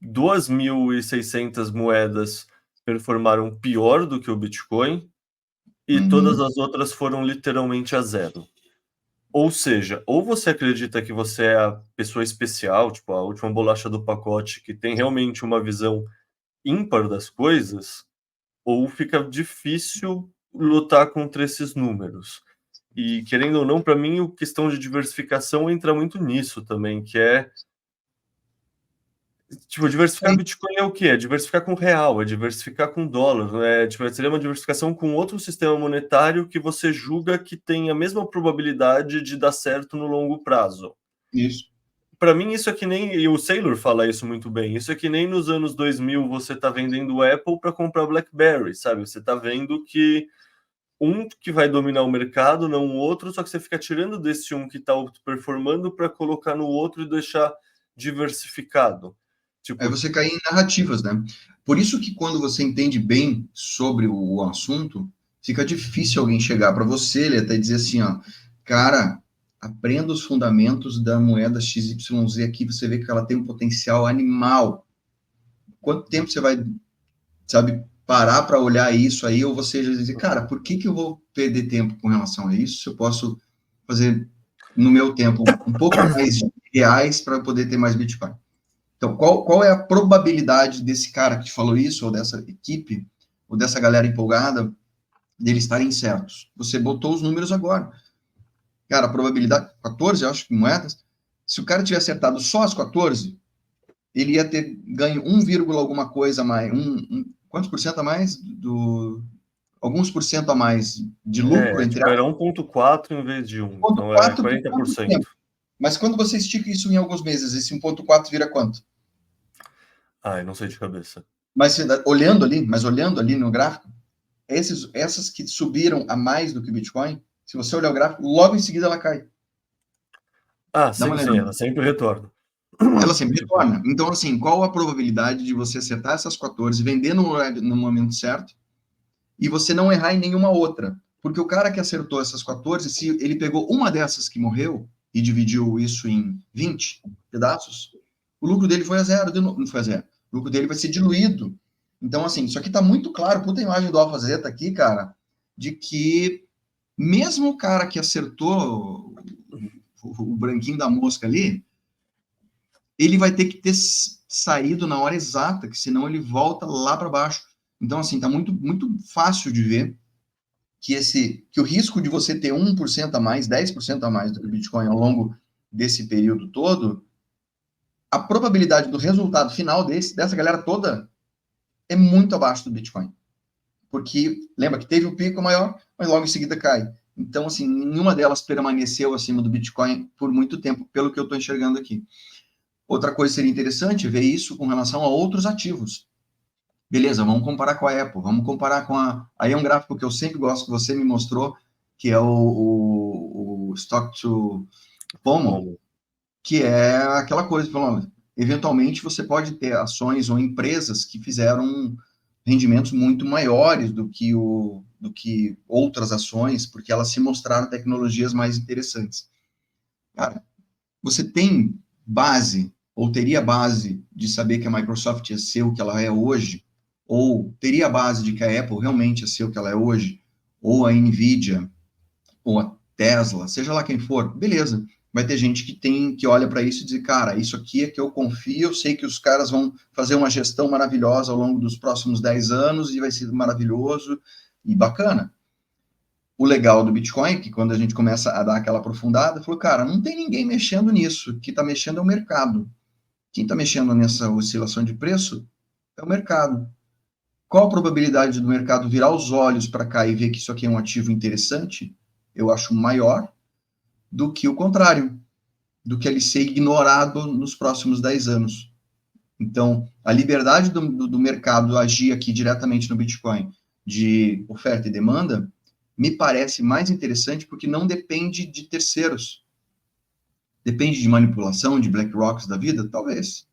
Speaker 1: 2.600 moedas performaram pior do que o Bitcoin, e todas as outras foram literalmente a zero. Ou seja, ou você acredita que você é a pessoa especial, tipo a última bolacha do pacote, que tem realmente uma visão ímpar das coisas, ou fica difícil lutar contra esses números. E, querendo ou não, para mim, a questão de diversificação entra muito nisso também, que é tipo, diversificar Bitcoin é o quê? É diversificar com real, é diversificar com dólar, né? Tipo, seria uma diversificação com outro sistema monetário que você julga que tem a mesma probabilidade de dar certo no longo prazo.
Speaker 2: Isso.
Speaker 1: Para mim, isso é que nem... E o Saylor fala isso muito bem. Isso é que nem nos anos 2000 você tá vendendo Apple para comprar BlackBerry, sabe? Você tá vendo que um que vai dominar o mercado, não o outro, só que você fica tirando desse um que tá performando para colocar no outro e deixar diversificado. Tipo,
Speaker 2: Aí você cai em narrativas, né? Por isso que quando você entende bem sobre o assunto, fica difícil alguém chegar para você, ele até dizer assim, ó, cara, aprenda os fundamentos da moeda XYZ aqui, você vê que ela tem um potencial animal. Quanto tempo você vai, sabe, parar para olhar isso aí, ou você já dizer, cara, por que eu vou perder tempo com relação a isso, se eu posso fazer no meu tempo um pouco mais de reais para poder ter mais Bitcoin? Então, qual é a probabilidade desse cara que te falou isso, ou dessa equipe, ou dessa galera empolgada, deles estarem certos? Você botou os números agora. Cara, a probabilidade, 14, eu acho, moedas, se o cara tiver acertado só as 14, ele ia ter ganho 1, alguma coisa a mais, quantos por cento a mais alguns por cento a mais de lucro, entre
Speaker 1: era 1,4 em vez de 1, então é
Speaker 2: 1,4 por quanto
Speaker 1: 40%.
Speaker 2: tempo? Mas quando você estica isso em alguns meses, esse 1,4 vira quanto?
Speaker 1: Eu não sei de cabeça.
Speaker 2: Mas olhando ali no gráfico, essas que subiram a mais do que o Bitcoin, se você olhar o gráfico, logo em seguida ela cai. Dá uma
Speaker 1: Sim,
Speaker 2: olhada.
Speaker 1: ela sempre retorna.
Speaker 2: Ela sempre retorna. Então, assim, qual a probabilidade de você acertar essas 14, vender no momento certo, e você não errar em nenhuma outra? Porque o cara que acertou essas 14, se ele pegou uma dessas que morreu e dividiu isso em 20 pedaços, o lucro dele foi a zero, não foi a zero. O lucro dele vai ser diluído. Então, assim, isso aqui tá muito claro, puta imagem do Alpha Zeta aqui, cara, de que mesmo o cara que acertou o branquinho da mosca ali, ele vai ter que ter saído na hora exata, que senão ele volta lá para baixo. Então, assim, tá muito, muito fácil de ver que o risco de você ter 1% a mais, 10% a mais do que o Bitcoin ao longo desse período todo, a probabilidade do resultado final dessa galera toda é muito abaixo do Bitcoin. Porque, lembra que teve o pico maior, mas logo em seguida cai. Então, assim, nenhuma delas permaneceu acima do Bitcoin por muito tempo, pelo que eu estou enxergando aqui. Outra coisa seria interessante ver isso com relação a outros ativos. Beleza, vamos comparar com a Apple, vamos comparar com a... Aí é um gráfico que eu sempre gosto, que você me mostrou, que é o Stock to FOMO, que é aquela coisa, falando, eventualmente você pode ter ações ou empresas que fizeram rendimentos muito maiores do que outras ações, porque elas se mostraram tecnologias mais interessantes. Cara, você tem base, ou teria base de saber que a Microsoft ia ser o que ela é hoje, ou teria base de que a Apple realmente ia ser o que ela é hoje, ou a Nvidia, ou a Tesla, seja lá quem for, beleza. Vai ter gente que olha para isso e diz, cara, isso aqui é que eu confio, eu sei que os caras vão fazer uma gestão maravilhosa ao longo dos próximos 10 anos e vai ser maravilhoso e bacana. O legal do Bitcoin é que quando a gente começa a dar aquela aprofundada, falou, cara, não tem ninguém mexendo nisso, o que está mexendo é o mercado. Quem está mexendo nessa oscilação de preço é o mercado. Qual a probabilidade do mercado virar os olhos para cá e ver que isso aqui é um ativo interessante? Eu acho maior do que o contrário, do que ele ser ignorado nos próximos 10 anos. Então, a liberdade do mercado agir aqui diretamente no Bitcoin, de oferta e demanda, me parece mais interessante porque não depende de terceiros. Depende de manipulação, de BlackRocks da vida? Talvez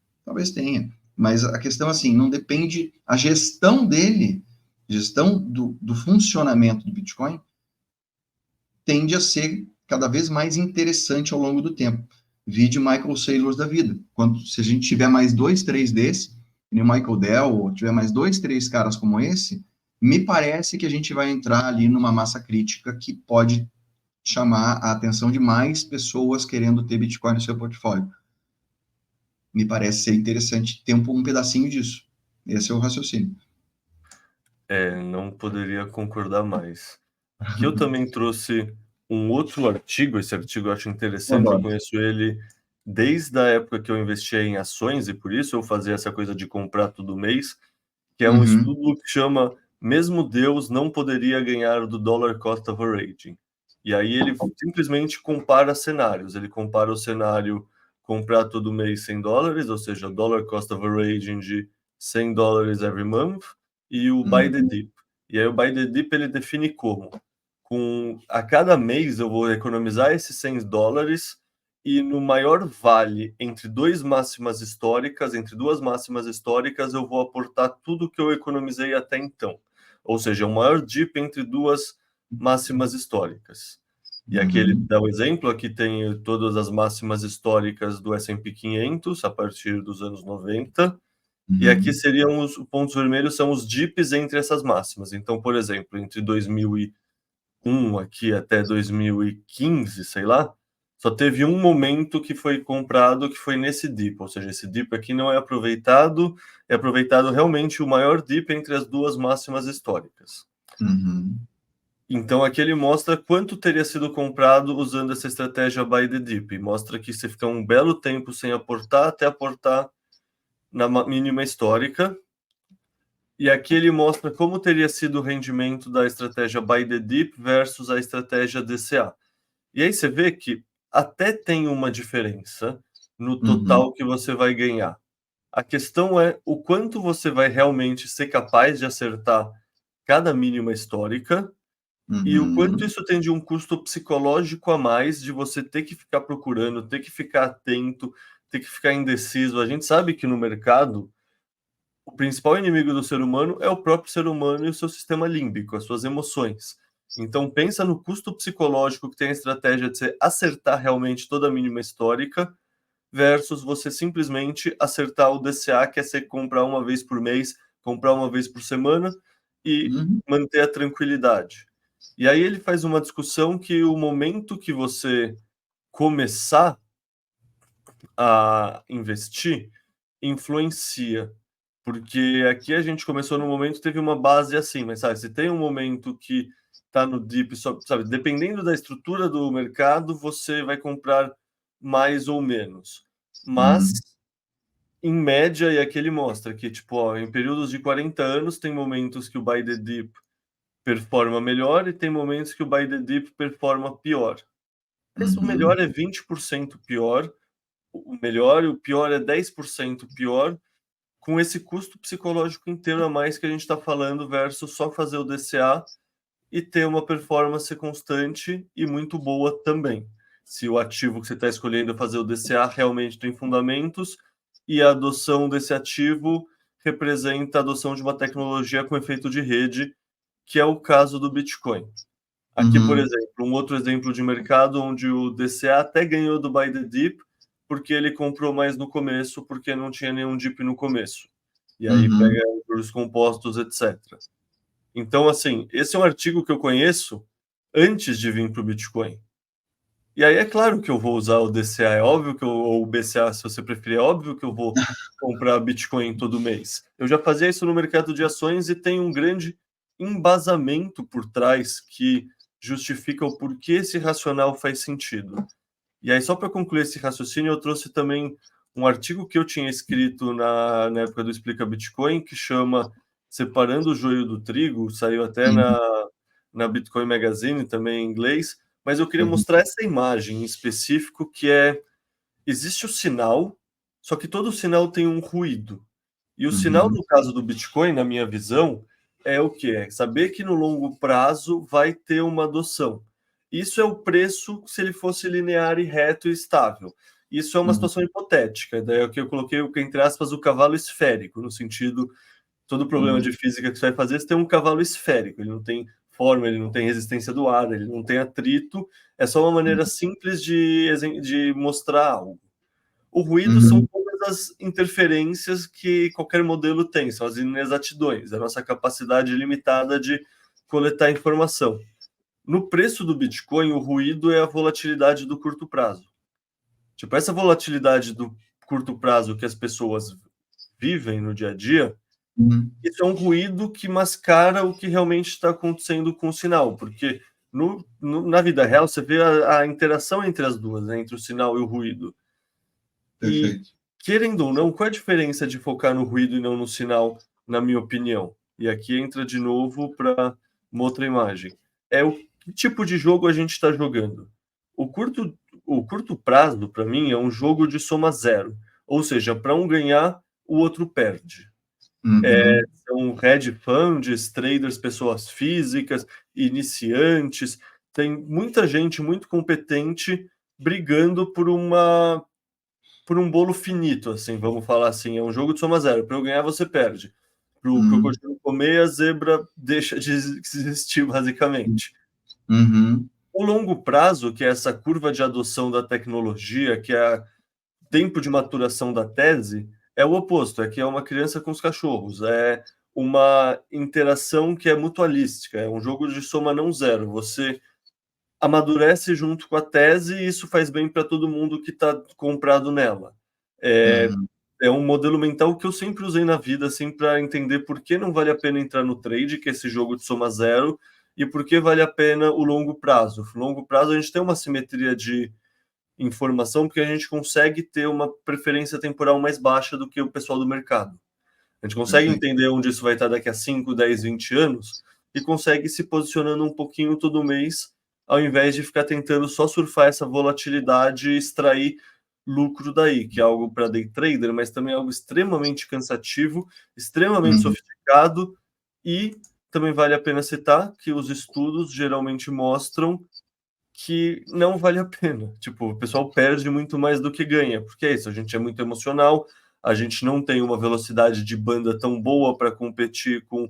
Speaker 2: tenha. Mas a questão, assim, não depende, a gestão dele, gestão do funcionamento do Bitcoin, tende a ser cada vez mais interessante ao longo do tempo. Vide Michael Saylors da vida. Se a gente tiver mais 2, 3 desse, nem o Michael Dell, ou tiver mais 2, 3 caras como esse, me parece que a gente vai entrar ali numa massa crítica que pode chamar a atenção de mais pessoas querendo ter Bitcoin no seu portfólio. Me parece ser interessante ter um pedacinho disso. Esse é o raciocínio.
Speaker 1: Não poderia concordar mais. Aqui eu também trouxe um outro artigo, esse artigo eu acho interessante, eu conheço ele desde a época que eu investia em ações, e por isso eu fazia essa coisa de comprar todo mês, que é um estudo que chama Mesmo Deus não poderia ganhar do Dollar Cost Averaging. E aí ele simplesmente compara cenários, ele compara o cenário comprar todo mês $100, ou seja, Dollar Cost Averaging de $100 every month, e o Buy the Dip. E aí o Buy the Dip ele define como? A cada mês eu vou economizar esses $100 e no maior vale entre duas máximas históricas, eu vou aportar tudo que eu economizei até então. Ou seja, o maior dip entre duas máximas históricas. E aqui ele dá o exemplo, aqui tem todas as máximas históricas do S&P 500 a partir dos anos 90. E aqui seriam os pontos vermelhos, são os dips entre essas máximas. Então, por exemplo, entre 2001 aqui até 2015, sei lá, só teve um momento que foi comprado, que foi nesse dip, ou seja, esse dip aqui não é aproveitado, é aproveitado realmente o maior dip entre as duas máximas históricas. Então aqui ele mostra quanto teria sido comprado usando essa estratégia Buy the Dip, mostra que você fica um belo tempo sem aportar, até aportar na mínima histórica, E aqui ele mostra como teria sido o rendimento da estratégia Buy the Dip versus a estratégia DCA. E aí você vê que até tem uma diferença no total que você vai ganhar. A questão é o quanto você vai realmente ser capaz de acertar cada mínima histórica e o quanto isso tem de um custo psicológico a mais de você ter que ficar procurando, ter que ficar atento, ter que ficar indeciso. A gente sabe que no mercado o principal inimigo do ser humano é o próprio ser humano e o seu sistema límbico, as suas emoções. Então pensa no custo psicológico que tem a estratégia de você acertar realmente toda a mínima histórica versus você simplesmente acertar o DCA, que é você comprar uma vez por mês, comprar uma vez por semana e manter a tranquilidade. E aí ele faz uma discussão que o momento que você começar a investir influencia. Porque aqui a gente começou no momento, teve uma base assim, mas sabe, se tem um momento que está no dip, só, sabe, dependendo da estrutura do mercado, você vai comprar mais ou menos. Mas, em média, e aqui ele mostra que, tipo, ó, em períodos de 40 anos, tem momentos que o buy the dip performa melhor e tem momentos que o buy the dip performa pior. Esse, o melhor é 20% pior, o melhor e o pior é 10% pior, com esse custo psicológico inteiro a mais que a gente está falando, versus só fazer o DCA e ter uma performance constante e muito boa também. Se o ativo que você está escolhendo fazer o DCA realmente tem fundamentos e a adoção desse ativo representa a adoção de uma tecnologia com efeito de rede, que é o caso do Bitcoin. Aqui, por exemplo, um outro exemplo de mercado onde o DCA até ganhou do Buy the Dip, porque ele comprou mais no começo, porque não tinha nenhum dip no começo. E aí pega juros compostos, etc. Então, assim, esse é um artigo que eu conheço antes de vir para o Bitcoin. E aí é claro que eu vou usar o DCA, é óbvio que eu, ou o BCA, se você preferir, é óbvio que eu vou comprar Bitcoin todo mês. Eu já fazia isso no mercado de ações e tem um grande embasamento por trás que justifica o porquê esse racional faz sentido. E aí, só para concluir esse raciocínio, eu trouxe também um artigo que eu tinha escrito na época do Explica Bitcoin, que chama Separando o Joio do Trigo, saiu até na Bitcoin Magazine, também em inglês, mas eu queria mostrar essa imagem em específico, que é, existe o sinal, só que todo sinal tem um ruído. E o sinal, no caso do Bitcoin, na minha visão, é o que? É saber que no longo prazo vai ter uma adoção. Isso é o preço se ele fosse linear e reto e estável. Isso é uma situação hipotética. Daí é o que eu coloquei, entre aspas, o cavalo esférico, no sentido, todo problema de física que você vai fazer, você tem um cavalo esférico. Ele não tem forma, ele não tem resistência do ar, ele não tem atrito. É só uma maneira simples de mostrar algo. O ruído são todas as interferências que qualquer modelo tem, são as inexatidões, a nossa capacidade limitada de coletar informação. No preço do Bitcoin, o ruído é a volatilidade do curto prazo. Tipo, essa volatilidade do curto prazo que as pessoas vivem no dia a dia, isso é um ruído que mascara o que realmente está acontecendo com o sinal, porque na vida real você vê a interação entre as duas, né, entre o sinal e o ruído. E, querendo ou não, qual é a diferença de focar no ruído e não no sinal, na minha opinião? E aqui entra de novo para uma outra imagem. É o que tipo de jogo a gente está jogando. O curto prazo, para mim, é um jogo de soma zero. Ou seja, para um ganhar, o outro perde. São hedge funds, traders, pessoas físicas, iniciantes. Tem muita gente muito competente brigando por um bolo finito, assim, vamos falar assim. É um jogo de soma zero. Para eu ganhar, você perde. Para o crocodilo comer, a zebra deixa de existir, basicamente. O longo prazo, que é essa curva de adoção da tecnologia, que é o tempo de maturação da tese, é o oposto. É que é uma criança com os cachorros. É uma interação que é mutualística. É um jogo de soma não zero. Você amadurece junto com a tese e isso faz bem para todo mundo que está comprado nela. É um modelo mental que eu sempre usei na vida, assim, para entender por que não vale a pena entrar no trade, que é esse jogo de soma zero, e por que vale a pena o longo prazo. O longo prazo a gente tem uma simetria de informação, porque a gente consegue ter uma preferência temporal mais baixa do que o pessoal do mercado. A gente consegue
Speaker 2: Perfeito.
Speaker 1: entender onde isso vai estar daqui a 5, 10, 20 anos e consegue se posicionando um pouquinho todo mês, ao invés de ficar tentando só surfar essa volatilidade e extrair lucro daí, que é algo para day trader, mas também é algo extremamente cansativo, extremamente sofisticado, e também vale a pena citar que os estudos geralmente mostram que não vale a pena. Tipo, o pessoal perde muito mais do que ganha, porque é isso, a gente é muito emocional, a gente não tem uma velocidade de banda tão boa para competir com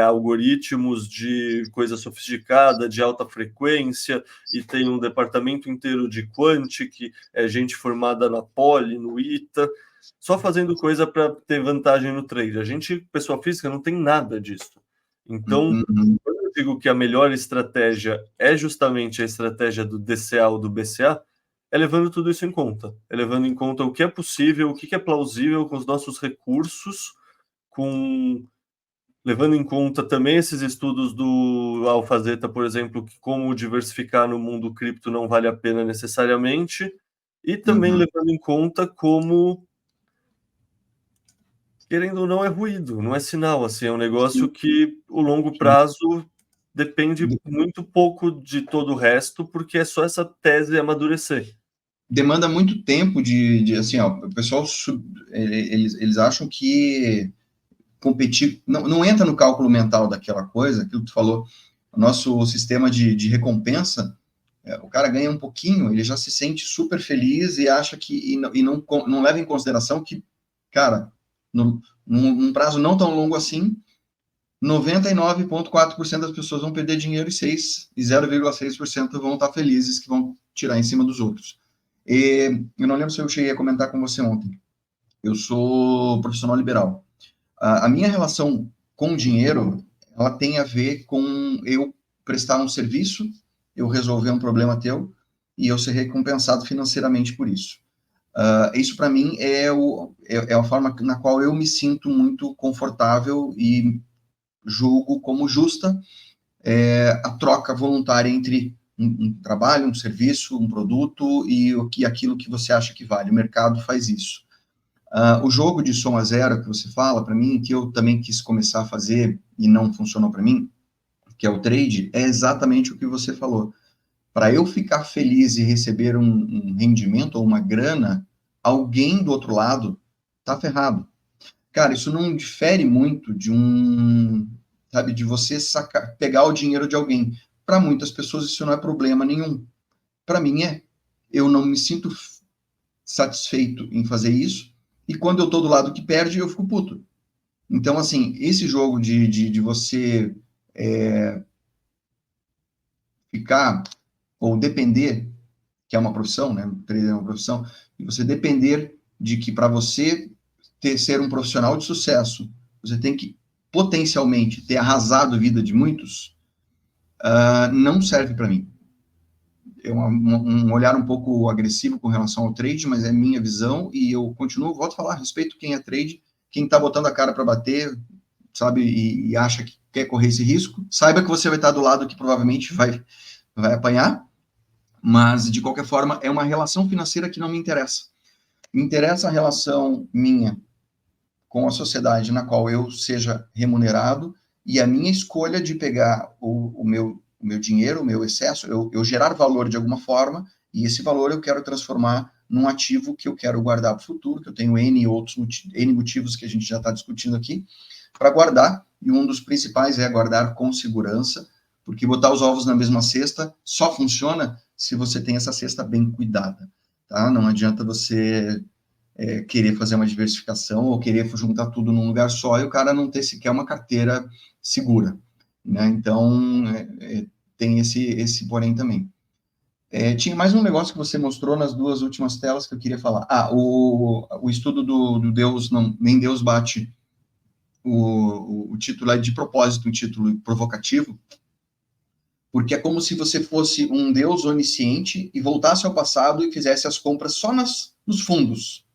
Speaker 1: algoritmos de coisa sofisticada, de alta frequência, e tem um departamento inteiro de quant, que é gente formada na Poli, no ITA, só fazendo coisa para ter vantagem no trade. A gente, pessoa física, não tem nada disso. Então, quando eu digo que a melhor estratégia é justamente a estratégia do DCA ou do BCA, é levando tudo isso em conta. É levando em conta o que é possível, o que é plausível com os nossos recursos, levando em conta também esses estudos do Alfazeta, por exemplo, que como diversificar no mundo cripto não vale a pena necessariamente, e também levando em conta como, querendo ou não, é ruído, não é sinal, assim, é um negócio que o longo prazo depende muito pouco de todo o resto, porque é só essa tese amadurecer.
Speaker 2: Demanda muito tempo de assim, ó, o pessoal, eles acham que competir, não entra no cálculo mental daquela coisa, aquilo que tu falou, o nosso sistema de recompensa, o cara ganha um pouquinho, ele já se sente super feliz e acha que, e não leva em consideração que, cara, num prazo não tão longo assim, 99,4% das pessoas vão perder dinheiro e 0,6% vão estar felizes, que vão tirar em cima dos outros. E eu não lembro se eu cheguei a comentar com você ontem. Eu sou profissional liberal. A minha relação com o dinheiro, ela tem a ver com eu prestar um serviço, eu resolver um problema teu e eu ser recompensado financeiramente por isso. Isso, para mim, é a forma na qual eu me sinto muito confortável e julgo como justa a troca voluntária entre um trabalho, um serviço, um produto e aquilo que você acha que vale. O mercado faz isso. O jogo de soma zero que você fala, para mim, que eu também quis começar a fazer e não funcionou para mim, que é o trade, é exatamente o que você falou. Para eu ficar feliz e receber um rendimento ou uma grana, alguém do outro lado tá ferrado. Cara, isso não difere muito sabe, de você pegar o dinheiro de alguém. Para muitas pessoas isso não é problema nenhum. Para mim é. Eu não me sinto satisfeito em fazer isso, e quando eu tô do lado que perde, eu fico puto. Então, assim, esse jogo de você ficar ou depender, que é uma profissão, né? Trader é uma profissão, e você depender de que para você ser um profissional de sucesso, você tem que potencialmente ter arrasado a vida de muitos, não serve para mim. É um olhar um pouco agressivo com relação ao trade, mas é minha visão, e eu volto a falar, respeito quem é trade, quem está botando a cara para bater, sabe, e acha que quer correr esse risco, saiba que você vai estar do lado que provavelmente vai apanhar, mas, de qualquer forma, é uma relação financeira que não me interessa. Me interessa a relação minha com a sociedade na qual eu seja remunerado, e a minha escolha de pegar o meu dinheiro, o meu excesso, eu gerar valor de alguma forma, e esse valor eu quero transformar num ativo que eu quero guardar para o futuro, que eu tenho N motivos que a gente já está discutindo aqui, para guardar, e um dos principais é guardar com segurança, porque botar os ovos na mesma cesta só funciona se você tem essa cesta bem cuidada, tá? Não adianta você querer fazer uma diversificação ou querer juntar tudo num lugar só e o cara não ter sequer uma carteira segura, né? Então, tem esse porém também. Tinha mais um negócio que você mostrou nas duas últimas telas que eu queria falar. O estudo do Deus, nem Deus bate, o título é de propósito, um título provocativo, porque é como se você fosse um Deus onisciente e voltasse ao passado e fizesse as compras só nos fundos,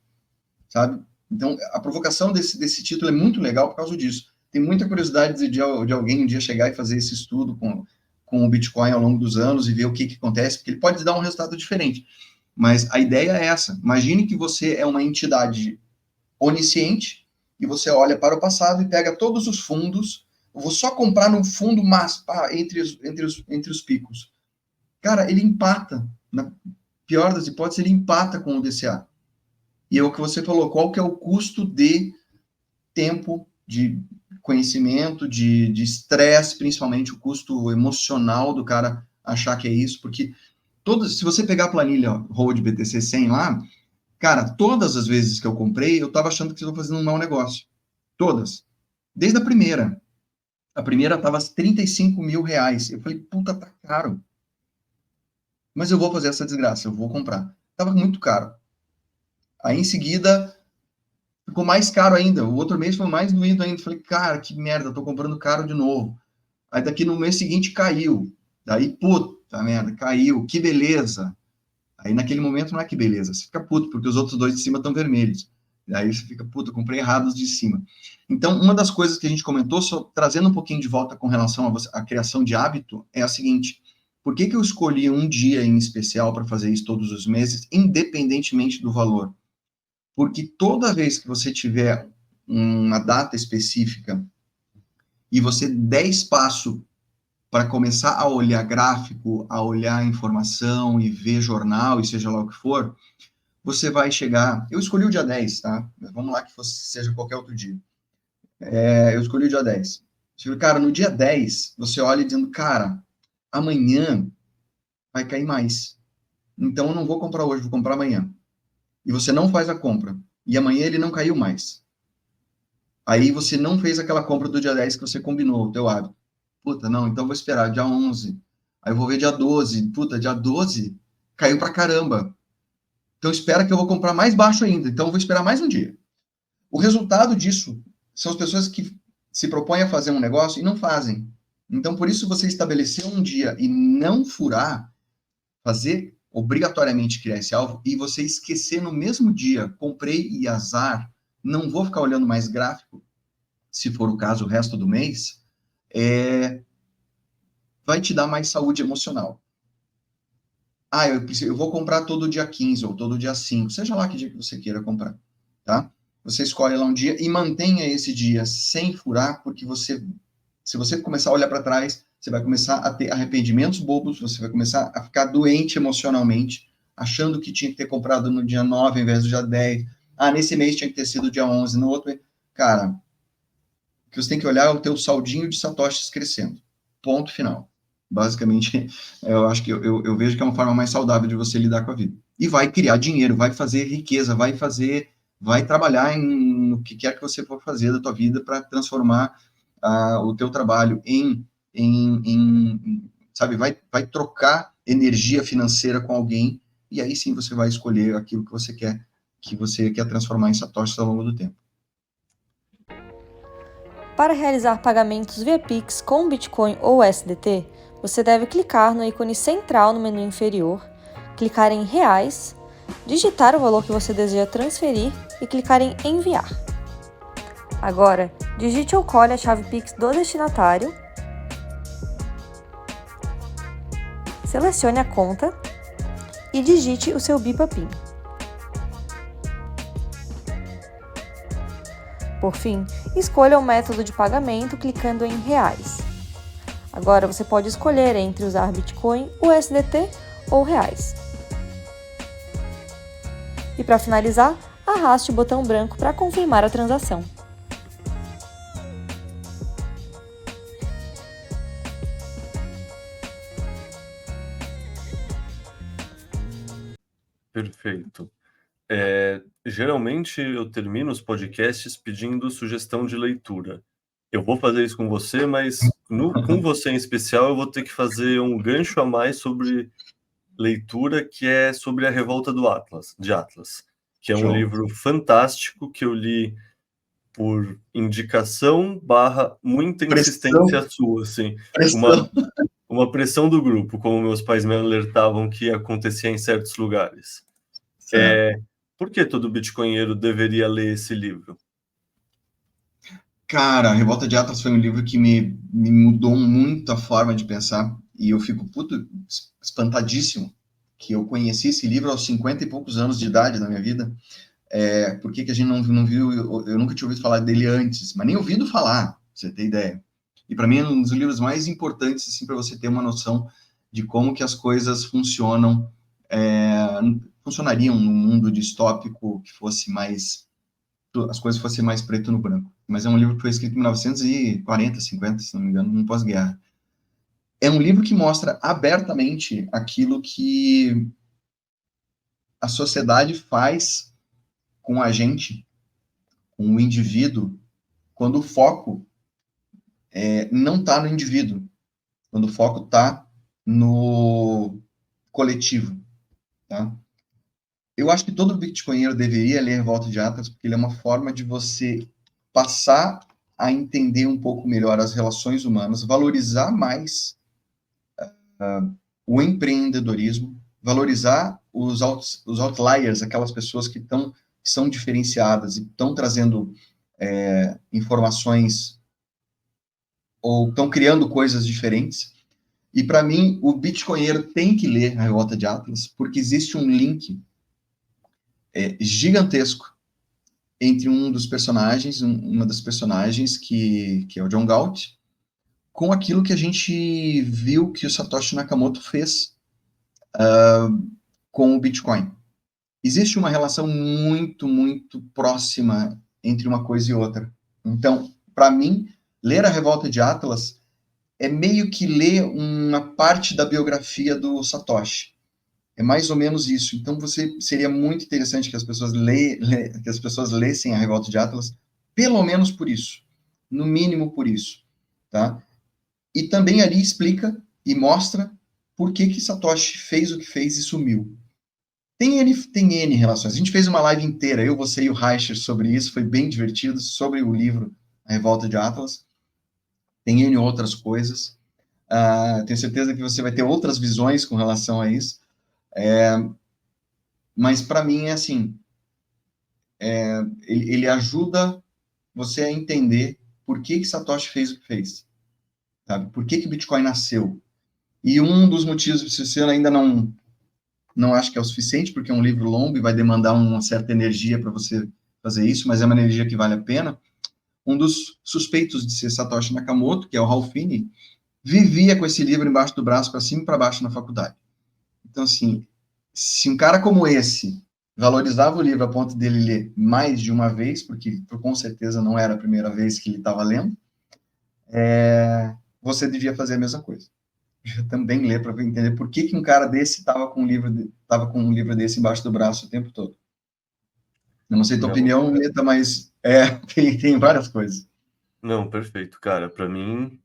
Speaker 2: sabe? Então, a provocação desse título é muito legal por causa disso. Tem muita curiosidade de alguém um dia chegar e fazer esse estudo com o Bitcoin ao longo dos anos e ver o que acontece, porque ele pode dar um resultado diferente. Mas a ideia é essa. Imagine que você é uma entidade onisciente e você olha para o passado e pega todos os fundos, eu vou só comprar no fundo entre os picos. Cara, ele empata, na pior das hipóteses, ele empata com o DCA. E é o que você falou, qual que é o custo de tempo, de conhecimento, de estresse, principalmente o custo emocional do cara achar que é isso, porque se você pegar a planilha Hold BTC 100 lá, cara, todas as vezes que eu comprei, eu estava achando que eu estava fazendo um mau negócio. Todas. Desde a primeira. A primeira estava R$35.000. Eu falei, puta, tá caro. Mas eu vou fazer essa desgraça, eu vou comprar. Tava muito caro. Aí, em seguida, ficou mais caro ainda. O outro mês foi mais doído ainda. Falei, cara, que merda, tô comprando caro de novo. Aí, daqui no mês seguinte, caiu. Daí, puta merda, caiu. Que beleza. Aí, naquele momento, não é que beleza. Você fica puto, porque os outros dois de cima estão vermelhos. Aí você fica, puta, comprei errados de cima. Então, uma das coisas que a gente comentou, só trazendo um pouquinho de volta com relação à criação de hábito, é a seguinte: por que eu escolhi um dia em especial para fazer isso todos os meses, independentemente do valor? Porque toda vez que você tiver uma data específica e você der espaço para começar a olhar gráfico, a olhar informação e ver jornal, e seja lá o que for, você vai chegar... Eu escolhi o dia 10, tá? Vamos lá que seja qualquer outro dia. Eu escolhi o dia 10. Cara, no dia 10, você olha dizendo, cara, amanhã vai cair mais. Então, eu não vou comprar hoje, vou comprar amanhã. E você não faz a compra. E amanhã ele não caiu mais. Aí você não fez aquela compra do dia 10 que você combinou, o teu hábito. Puta, não, então vou esperar dia 11. Aí eu vou ver dia 12. Puta, dia 12 caiu pra caramba. Então espera que eu vou comprar mais baixo ainda. Então eu vou esperar mais um dia. O resultado disso são as pessoas que se propõem a fazer um negócio e não fazem. Então por isso você estabelecer um dia e não furar, fazer obrigatoriamente criar esse alvo e você esquecer no mesmo dia, comprei e azar, não vou ficar olhando mais gráfico, se for o caso, o resto do mês, vai te dar mais saúde emocional. Eu vou comprar todo dia 15 ou todo dia 5, seja lá que dia que você queira comprar, tá? Você escolhe lá um dia e mantenha esse dia sem furar, porque se você começar a olhar para trás, você vai começar a ter arrependimentos bobos, você vai começar a ficar doente emocionalmente, achando que tinha que ter comprado no dia 9 ao invés do dia 10. Nesse mês tinha que ter sido dia 11, no outro mês. Cara, o que você tem que olhar é o teu saldinho de satoshis crescendo. Ponto final. Basicamente, eu acho que eu vejo que é uma forma mais saudável de você lidar com a vida. E vai criar dinheiro, vai fazer riqueza, vai trabalhar no que quer que você for fazer da tua vida para transformar o teu trabalho sabe, vai trocar energia financeira com alguém, e aí sim você vai escolher aquilo que você quer transformar em satoshis ao longo do tempo.
Speaker 3: Para realizar pagamentos via Pix com Bitcoin ou USDT, você deve clicar no ícone central no menu inferior, clicar em Reais, digitar o valor que você deseja transferir e clicar em Enviar. Agora, digite ou colhe a chave Pix do destinatário, selecione a conta e digite o seu BIPA-PIN. Por fim, escolha o método de pagamento clicando em Reais. Agora você pode escolher entre usar Bitcoin, USDT ou Reais. E para finalizar, arraste o botão branco para confirmar a transação.
Speaker 1: Perfeito. Geralmente eu termino os podcasts pedindo sugestão de leitura. Eu vou fazer isso com você, mas com você em especial eu vou ter que fazer um gancho a mais sobre leitura, que é sobre a Revolta de Atlas, que é um livro fantástico que eu li por indicação / muita insistência sua, assim, uma pressão do grupo, como meus pais me alertavam que acontecia em certos lugares. Por que todo bitcoinheiro deveria ler esse livro?
Speaker 2: Cara, a Revolta de Atlas foi um livro que me mudou muito a forma de pensar, e eu fico espantadíssimo que eu conheci esse livro aos 50 e poucos anos de idade da minha vida, Por que a gente não viu, eu nunca tinha ouvido falar dele antes, mas nem ouvido falar, pra você ter ideia. E para mim é um dos livros mais importantes, assim, para você ter uma noção de como que as coisas funcionam, funcionariam num mundo distópico que fosse mais, as coisas fossem mais preto no branco. Mas é um livro que foi escrito em 1940, 50, se não me engano, no pós-guerra. É um livro que mostra abertamente aquilo que a sociedade faz com a gente, com o indivíduo, quando o foco não está no indivíduo, quando o foco está no coletivo, tá? Eu acho que todo bitcoinheiro deveria ler Revolta de Atlas, porque ele é uma forma de você passar a entender um pouco melhor as relações humanas, valorizar mais o empreendedorismo, valorizar os outliers, aquelas pessoas que são diferenciadas e estão trazendo informações ou estão criando coisas diferentes. E para mim, o bitcoinheiro tem que ler a Revolta de Atlas, porque existe um link gigantesco entre um dos personagens, uma das personagens, que é o John Galt, com aquilo que a gente viu que o Satoshi Nakamoto fez com o Bitcoin. Existe uma relação muito, muito próxima entre uma coisa e outra. Então, para mim, ler a Revolta de Atlas é meio que ler uma parte da biografia do Satoshi. É mais ou menos isso. Então, seria muito interessante que as pessoas lessem a Revolta de Atlas, pelo menos por isso. No mínimo por isso. Tá? E também ali explica e mostra por que Satoshi fez o que fez e sumiu. Tem N relações. A gente fez uma live inteira, eu, você e o Reicher, sobre isso. Foi bem divertido, sobre o livro A Revolta de Atlas. Tem N outras coisas. Tenho certeza que você vai ter outras visões com relação a isso. Mas para mim é assim, ele ajuda você a entender por que Satoshi fez o que fez, sabe? Por que Bitcoin nasceu. E um dos motivos, se você ainda não acha que é o suficiente, porque é um livro longo e vai demandar uma certa energia para você fazer isso, mas é uma energia que vale a pena, um dos suspeitos de ser Satoshi Nakamoto, que é o Ralph Finney, vivia com esse livro embaixo do braço, para cima e para baixo na faculdade. Então, assim, se um cara como esse valorizava o livro a ponto dele ler mais de uma vez, porque com certeza não era a primeira vez que ele estava lendo, você devia fazer a mesma coisa. Eu também ler para entender por que um cara desse estava com um livro desse embaixo do braço o tempo todo. Eu não sei tua opinião, Meta, mas tem várias coisas.
Speaker 1: Não, perfeito, cara. Para mim,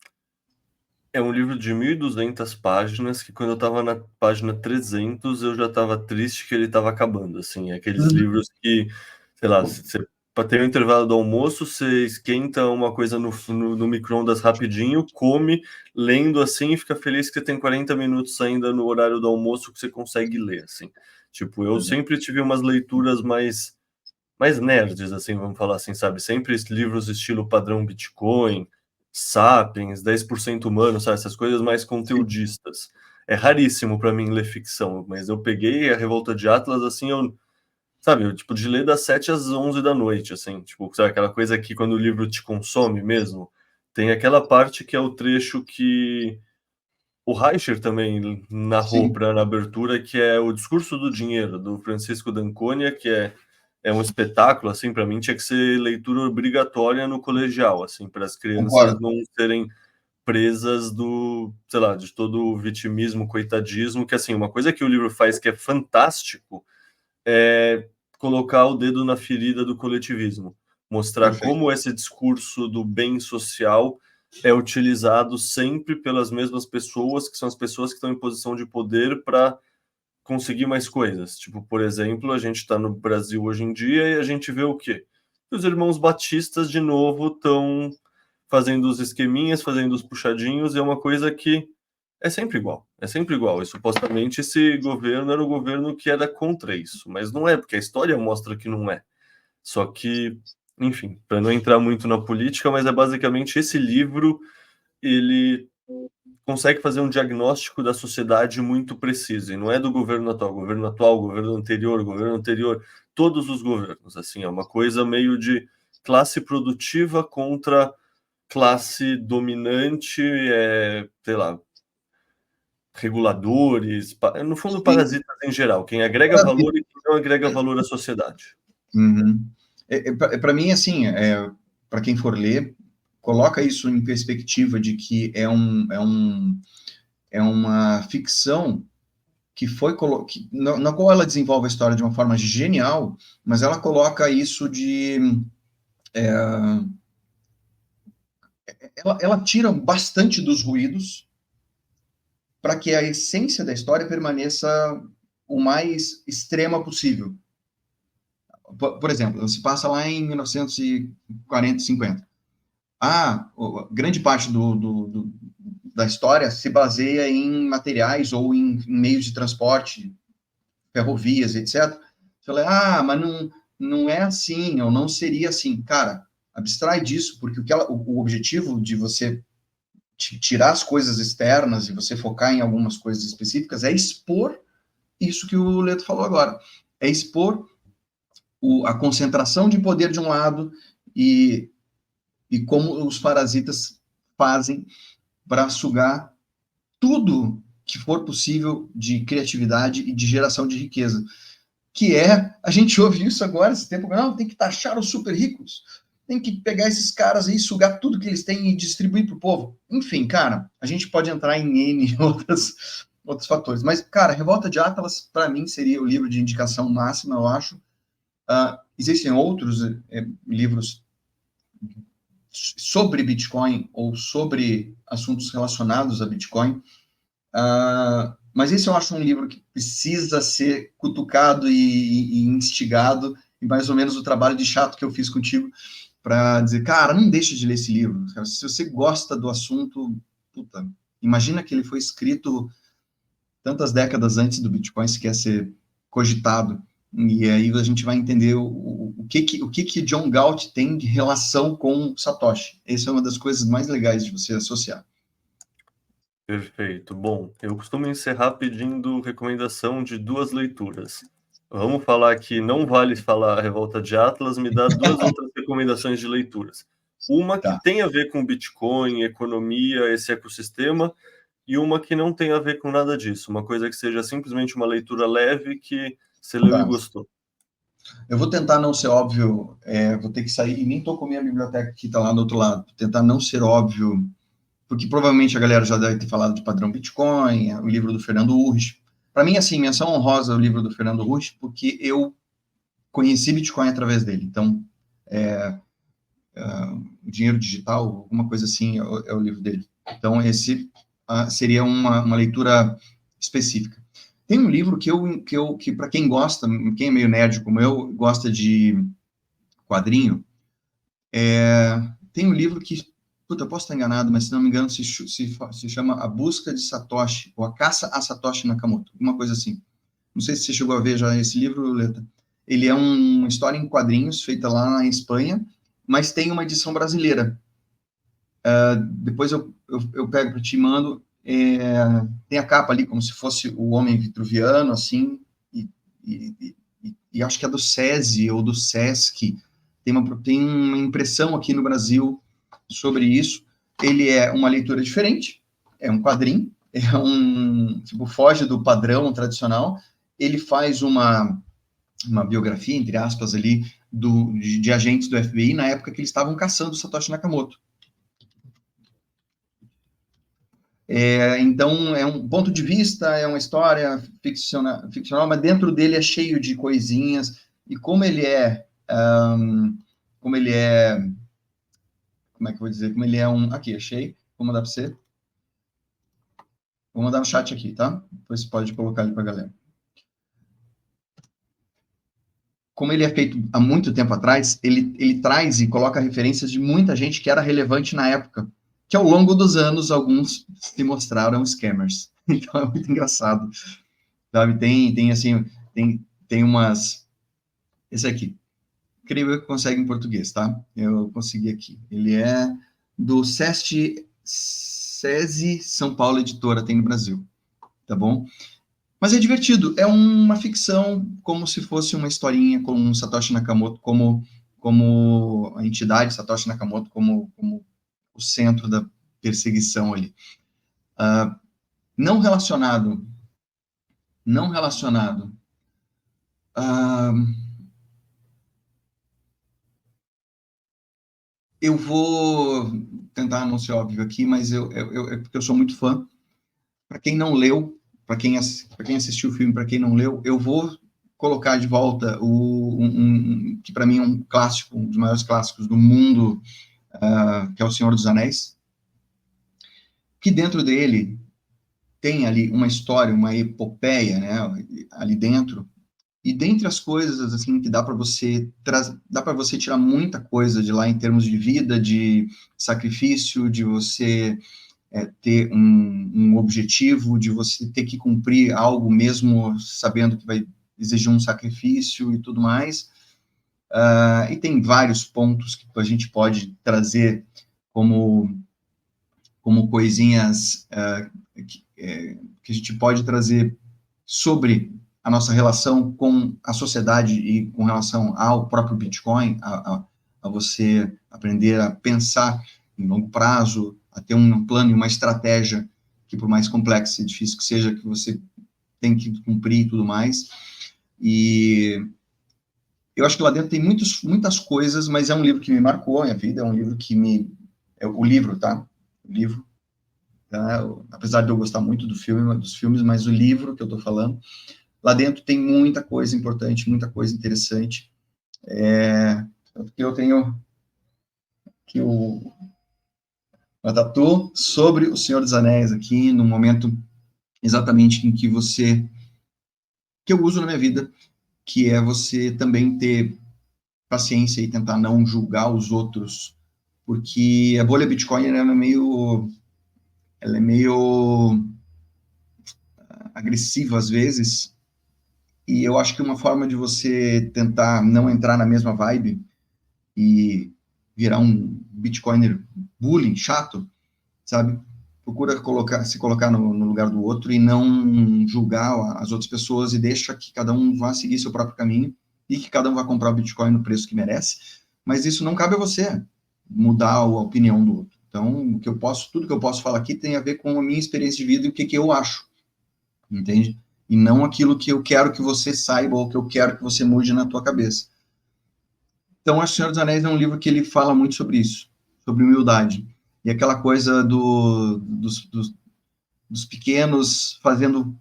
Speaker 1: é um livro de 1.200 páginas que quando eu estava na página 300 eu já estava triste que ele estava acabando, assim, aqueles livros que, sei lá, para ter um intervalo do almoço, você esquenta uma coisa no micro-ondas rapidinho, come, lendo assim, e fica feliz que você tem 40 minutos ainda no horário do almoço que você consegue ler, assim. Tipo, eu sempre tive umas leituras mais nerds, assim, vamos falar assim, sabe? Sempre livros estilo padrão Bitcoin, Sapiens, 10% humano, sabe? Essas coisas mais conteudistas. É raríssimo para mim ler ficção, mas eu peguei a Revolta de Atlas, assim, sabe, tipo, de ler das 7 às 11 da noite, assim, tipo, sabe, aquela coisa que quando o livro te consome mesmo, tem aquela parte que é o trecho que o Reicher também narrou na abertura, que é o Discurso do Dinheiro, do Francisco d'Anconia, que é um espetáculo, assim, para mim tinha que ser leitura obrigatória no colegial, assim, para as crianças não serem presas sei lá, de todo o vitimismo, coitadismo, que, assim, uma coisa que o livro faz que é fantástico é colocar o dedo na ferida do coletivismo, mostrar como esse discurso do bem social é utilizado sempre pelas mesmas pessoas, que são as pessoas que estão em posição de poder para conseguir mais coisas. Tipo, por exemplo, a gente está no Brasil hoje em dia e a gente vê o quê? Os irmãos batistas, de novo, estão fazendo os esqueminhas, fazendo os puxadinhos, e é uma coisa que é sempre igual. É sempre igual. E supostamente esse governo era o governo que era contra isso. Mas não é, porque a história mostra que não é. Só que, enfim, para não entrar muito na política, mas é basicamente esse livro, ele consegue fazer um diagnóstico da sociedade muito preciso, e não é do governo atual, governo anterior, todos os governos, assim, é uma coisa meio de classe produtiva contra classe dominante, sei lá, reguladores, no fundo, parasitas em geral, quem agrega valor e quem não agrega valor à sociedade.
Speaker 2: Uhum. Para mim, assim, para quem for ler, coloca isso em perspectiva de que é uma ficção que foi na qual ela desenvolve a história de uma forma genial, mas ela coloca isso ela tira bastante dos ruídos para que a essência da história permaneça o mais extrema possível. Por exemplo, se passa lá em 1940, 50. Grande parte da história se baseia em materiais ou em meios de transporte, ferrovias, etc. Eu falei, mas não é assim, ou não seria assim. Cara, abstrai disso, porque o objetivo de você tirar as coisas externas e você focar em algumas coisas específicas é expor isso que o Leto falou agora. É expor a concentração de poder de um lado e como os parasitas fazem para sugar tudo que for possível de criatividade e de geração de riqueza. A gente ouve isso agora, esse tempo, não, tem que taxar os super ricos, tem que pegar esses caras aí, sugar tudo que eles têm e distribuir para o povo. Enfim, cara, a gente pode entrar em N outros fatores. Mas, cara, Revolta de Atlas, para mim, seria o livro de indicação máxima, eu acho. Existem outros livros sobre Bitcoin ou sobre assuntos relacionados a Bitcoin, mas esse eu acho um livro que precisa ser cutucado e instigado, e mais ou menos o trabalho de chato que eu fiz contigo, para dizer, cara, não deixa de ler esse livro. Se você gosta do assunto, puta, imagina que ele foi escrito tantas décadas antes do Bitcoin sequer ser cogitado, e aí a gente vai entender o que John Galt tem de relação com Satoshi. Essa é uma das coisas mais legais de você associar.
Speaker 1: Perfeito. Bom, eu costumo encerrar pedindo recomendação de 2 leituras. Vamos falar que não vale falar Revolta de Atlas, me dá 2 outras recomendações de leituras. Uma que tem a ver com Bitcoin, economia, esse ecossistema, e uma que não tem a ver com nada disso. Uma coisa que seja simplesmente uma leitura leve que você leu e gostou.
Speaker 2: Eu vou tentar não ser óbvio, vou ter que sair, e nem estou com a minha biblioteca que está lá do outro lado, vou tentar não ser óbvio, porque provavelmente a galera já deve ter falado de Padrão Bitcoin, o livro do Fernando Urrich. Para mim, assim, menção honrosa o livro do Fernando Urrich, porque eu conheci Bitcoin através dele. Então, Dinheiro Digital, alguma coisa assim, é o livro dele. Então, esse seria uma leitura específica. Tem um livro que para quem gosta, quem é meio nerd como eu, gosta de quadrinho, tem um livro que, eu posso estar enganado, mas se não me engano, se chama A Busca de Satoshi, ou A Caça a Satoshi Nakamoto, uma coisa assim. Não sei se você chegou a ver já esse livro, Leta. Ele é uma história em quadrinhos, feita lá na Espanha, mas tem uma edição brasileira. Depois eu pego para ti e mando. Tem a capa ali, como se fosse o Homem Vitruviano, assim, e acho que é do SESI ou do SESC. Tem uma impressão aqui no Brasil sobre isso. Ele é uma leitura diferente, é um quadrinho, foge do padrão tradicional. Ele faz uma biografia, entre aspas, ali, de agentes do FBI na época que eles estavam caçando Satoshi Nakamoto. Então, é um ponto de vista, é uma história ficcional, mas dentro dele é cheio de coisinhas, e como ele é, como é que eu vou dizer, como ele é aqui, achei, vou mandar para você, vou mandar no chat aqui, tá? Depois você pode colocar ali para a galera. Como ele é feito há muito tempo atrás, ele traz e coloca referências de muita gente que era relevante na época, que ao longo dos anos, alguns se mostraram scammers. Então, é muito engraçado. Sabe? Tem umas... Esse aqui. Creio que consegue em português, tá? Eu consegui aqui. Ele é do Sesti SESI São Paulo Editora tem no Brasil, tá bom? Mas é divertido, é uma ficção como se fosse uma historinha com Satoshi Nakamoto como a entidade, Satoshi Nakamoto como o centro da perseguição ali. Não relacionado. Eu vou tentar não ser óbvio aqui, mas é porque eu sou muito fã. Para quem não leu, para quem assistiu o filme, para quem não leu, eu vou colocar de volta que para mim é um clássico, um dos maiores clássicos do mundo, que é O Senhor dos Anéis, que dentro dele tem ali uma história, uma epopeia, né, ali dentro. E dentre as coisas assim que dá para você tirar muita coisa de lá em termos de vida, de sacrifício, de você ter um objetivo, de você ter que cumprir algo mesmo sabendo que vai exigir um sacrifício e tudo mais. E tem vários pontos que a gente pode trazer como coisinhas que a gente pode trazer sobre a nossa relação com a sociedade e com relação ao próprio Bitcoin, a você aprender a pensar em longo prazo, a ter um plano e uma estratégia que, por mais complexa e difícil que seja, que você tem que cumprir e tudo mais. E eu acho que lá dentro tem muitas coisas, mas é um livro que me marcou a minha vida, é um livro que o livro, tá? O livro, tá? Apesar de eu gostar muito dos filmes, mas o livro que eu estou falando, lá dentro tem muita coisa importante, muita coisa interessante. Porque eu tenho aqui uma tatu sobre o Senhor dos Anéis aqui, no momento exatamente em que eu uso na minha vida, que é você também ter paciência e tentar não julgar os outros, porque a bolha Bitcoin ela é meio agressiva às vezes, e eu acho que uma forma de você tentar não entrar na mesma vibe e virar um Bitcoiner bullying, chato, sabe? Procura se colocar no lugar do outro e não julgar as outras pessoas e deixa que cada um vá seguir seu próprio caminho e que cada um vá comprar o Bitcoin no preço que merece, mas isso não cabe a você mudar a opinião do outro. Então, tudo que eu posso falar aqui tem a ver com a minha experiência de vida e o que eu acho, entende? E não aquilo que eu quero que você saiba ou que eu quero que você mude na tua cabeça. Então, acho que O Senhor dos Anéis é um livro que ele fala muito sobre isso, sobre humildade. E aquela coisa dos pequenos fazendo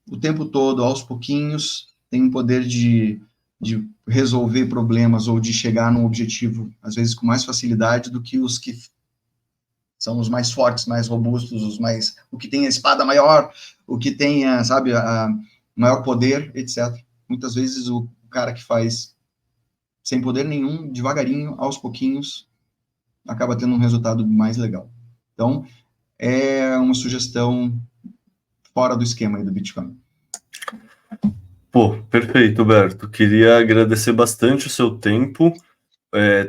Speaker 2: o tempo todo, aos pouquinhos, tem um poder de resolver problemas ou de chegar num objetivo, às vezes com mais facilidade do que os que são os mais fortes, mais robustos, o que tem a espada maior, o que tem, sabe, a maior poder, etc. Muitas vezes o cara que faz sem poder nenhum, devagarinho, aos pouquinhos, acaba tendo um resultado mais legal. Então, é uma sugestão fora do esquema aí do Bitcoin.
Speaker 1: Pô, perfeito, Berto. Queria agradecer bastante o seu tempo,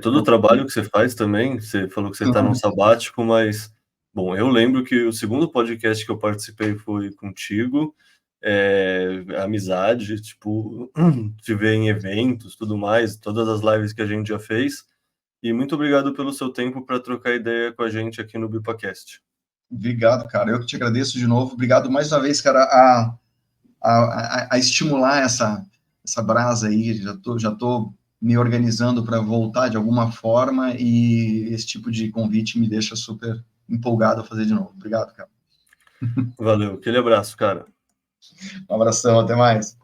Speaker 1: todo o trabalho que você faz também. Você falou que você está num sabático, mas, bom, eu lembro que o segundo podcast que eu participei foi contigo, amizade, tipo, te ver em eventos, tudo mais, todas as lives que a gente já fez. E muito obrigado pelo seu tempo para trocar ideia com a gente aqui no BIPAcast.
Speaker 2: Obrigado, cara. Eu que te agradeço de novo. Obrigado mais uma vez, cara, a estimular essa brasa aí. Já tô me organizando para voltar de alguma forma e esse tipo de convite me deixa super empolgado a fazer de novo. Obrigado, cara.
Speaker 1: Valeu. Aquele abraço, cara.
Speaker 2: Um abração, até mais.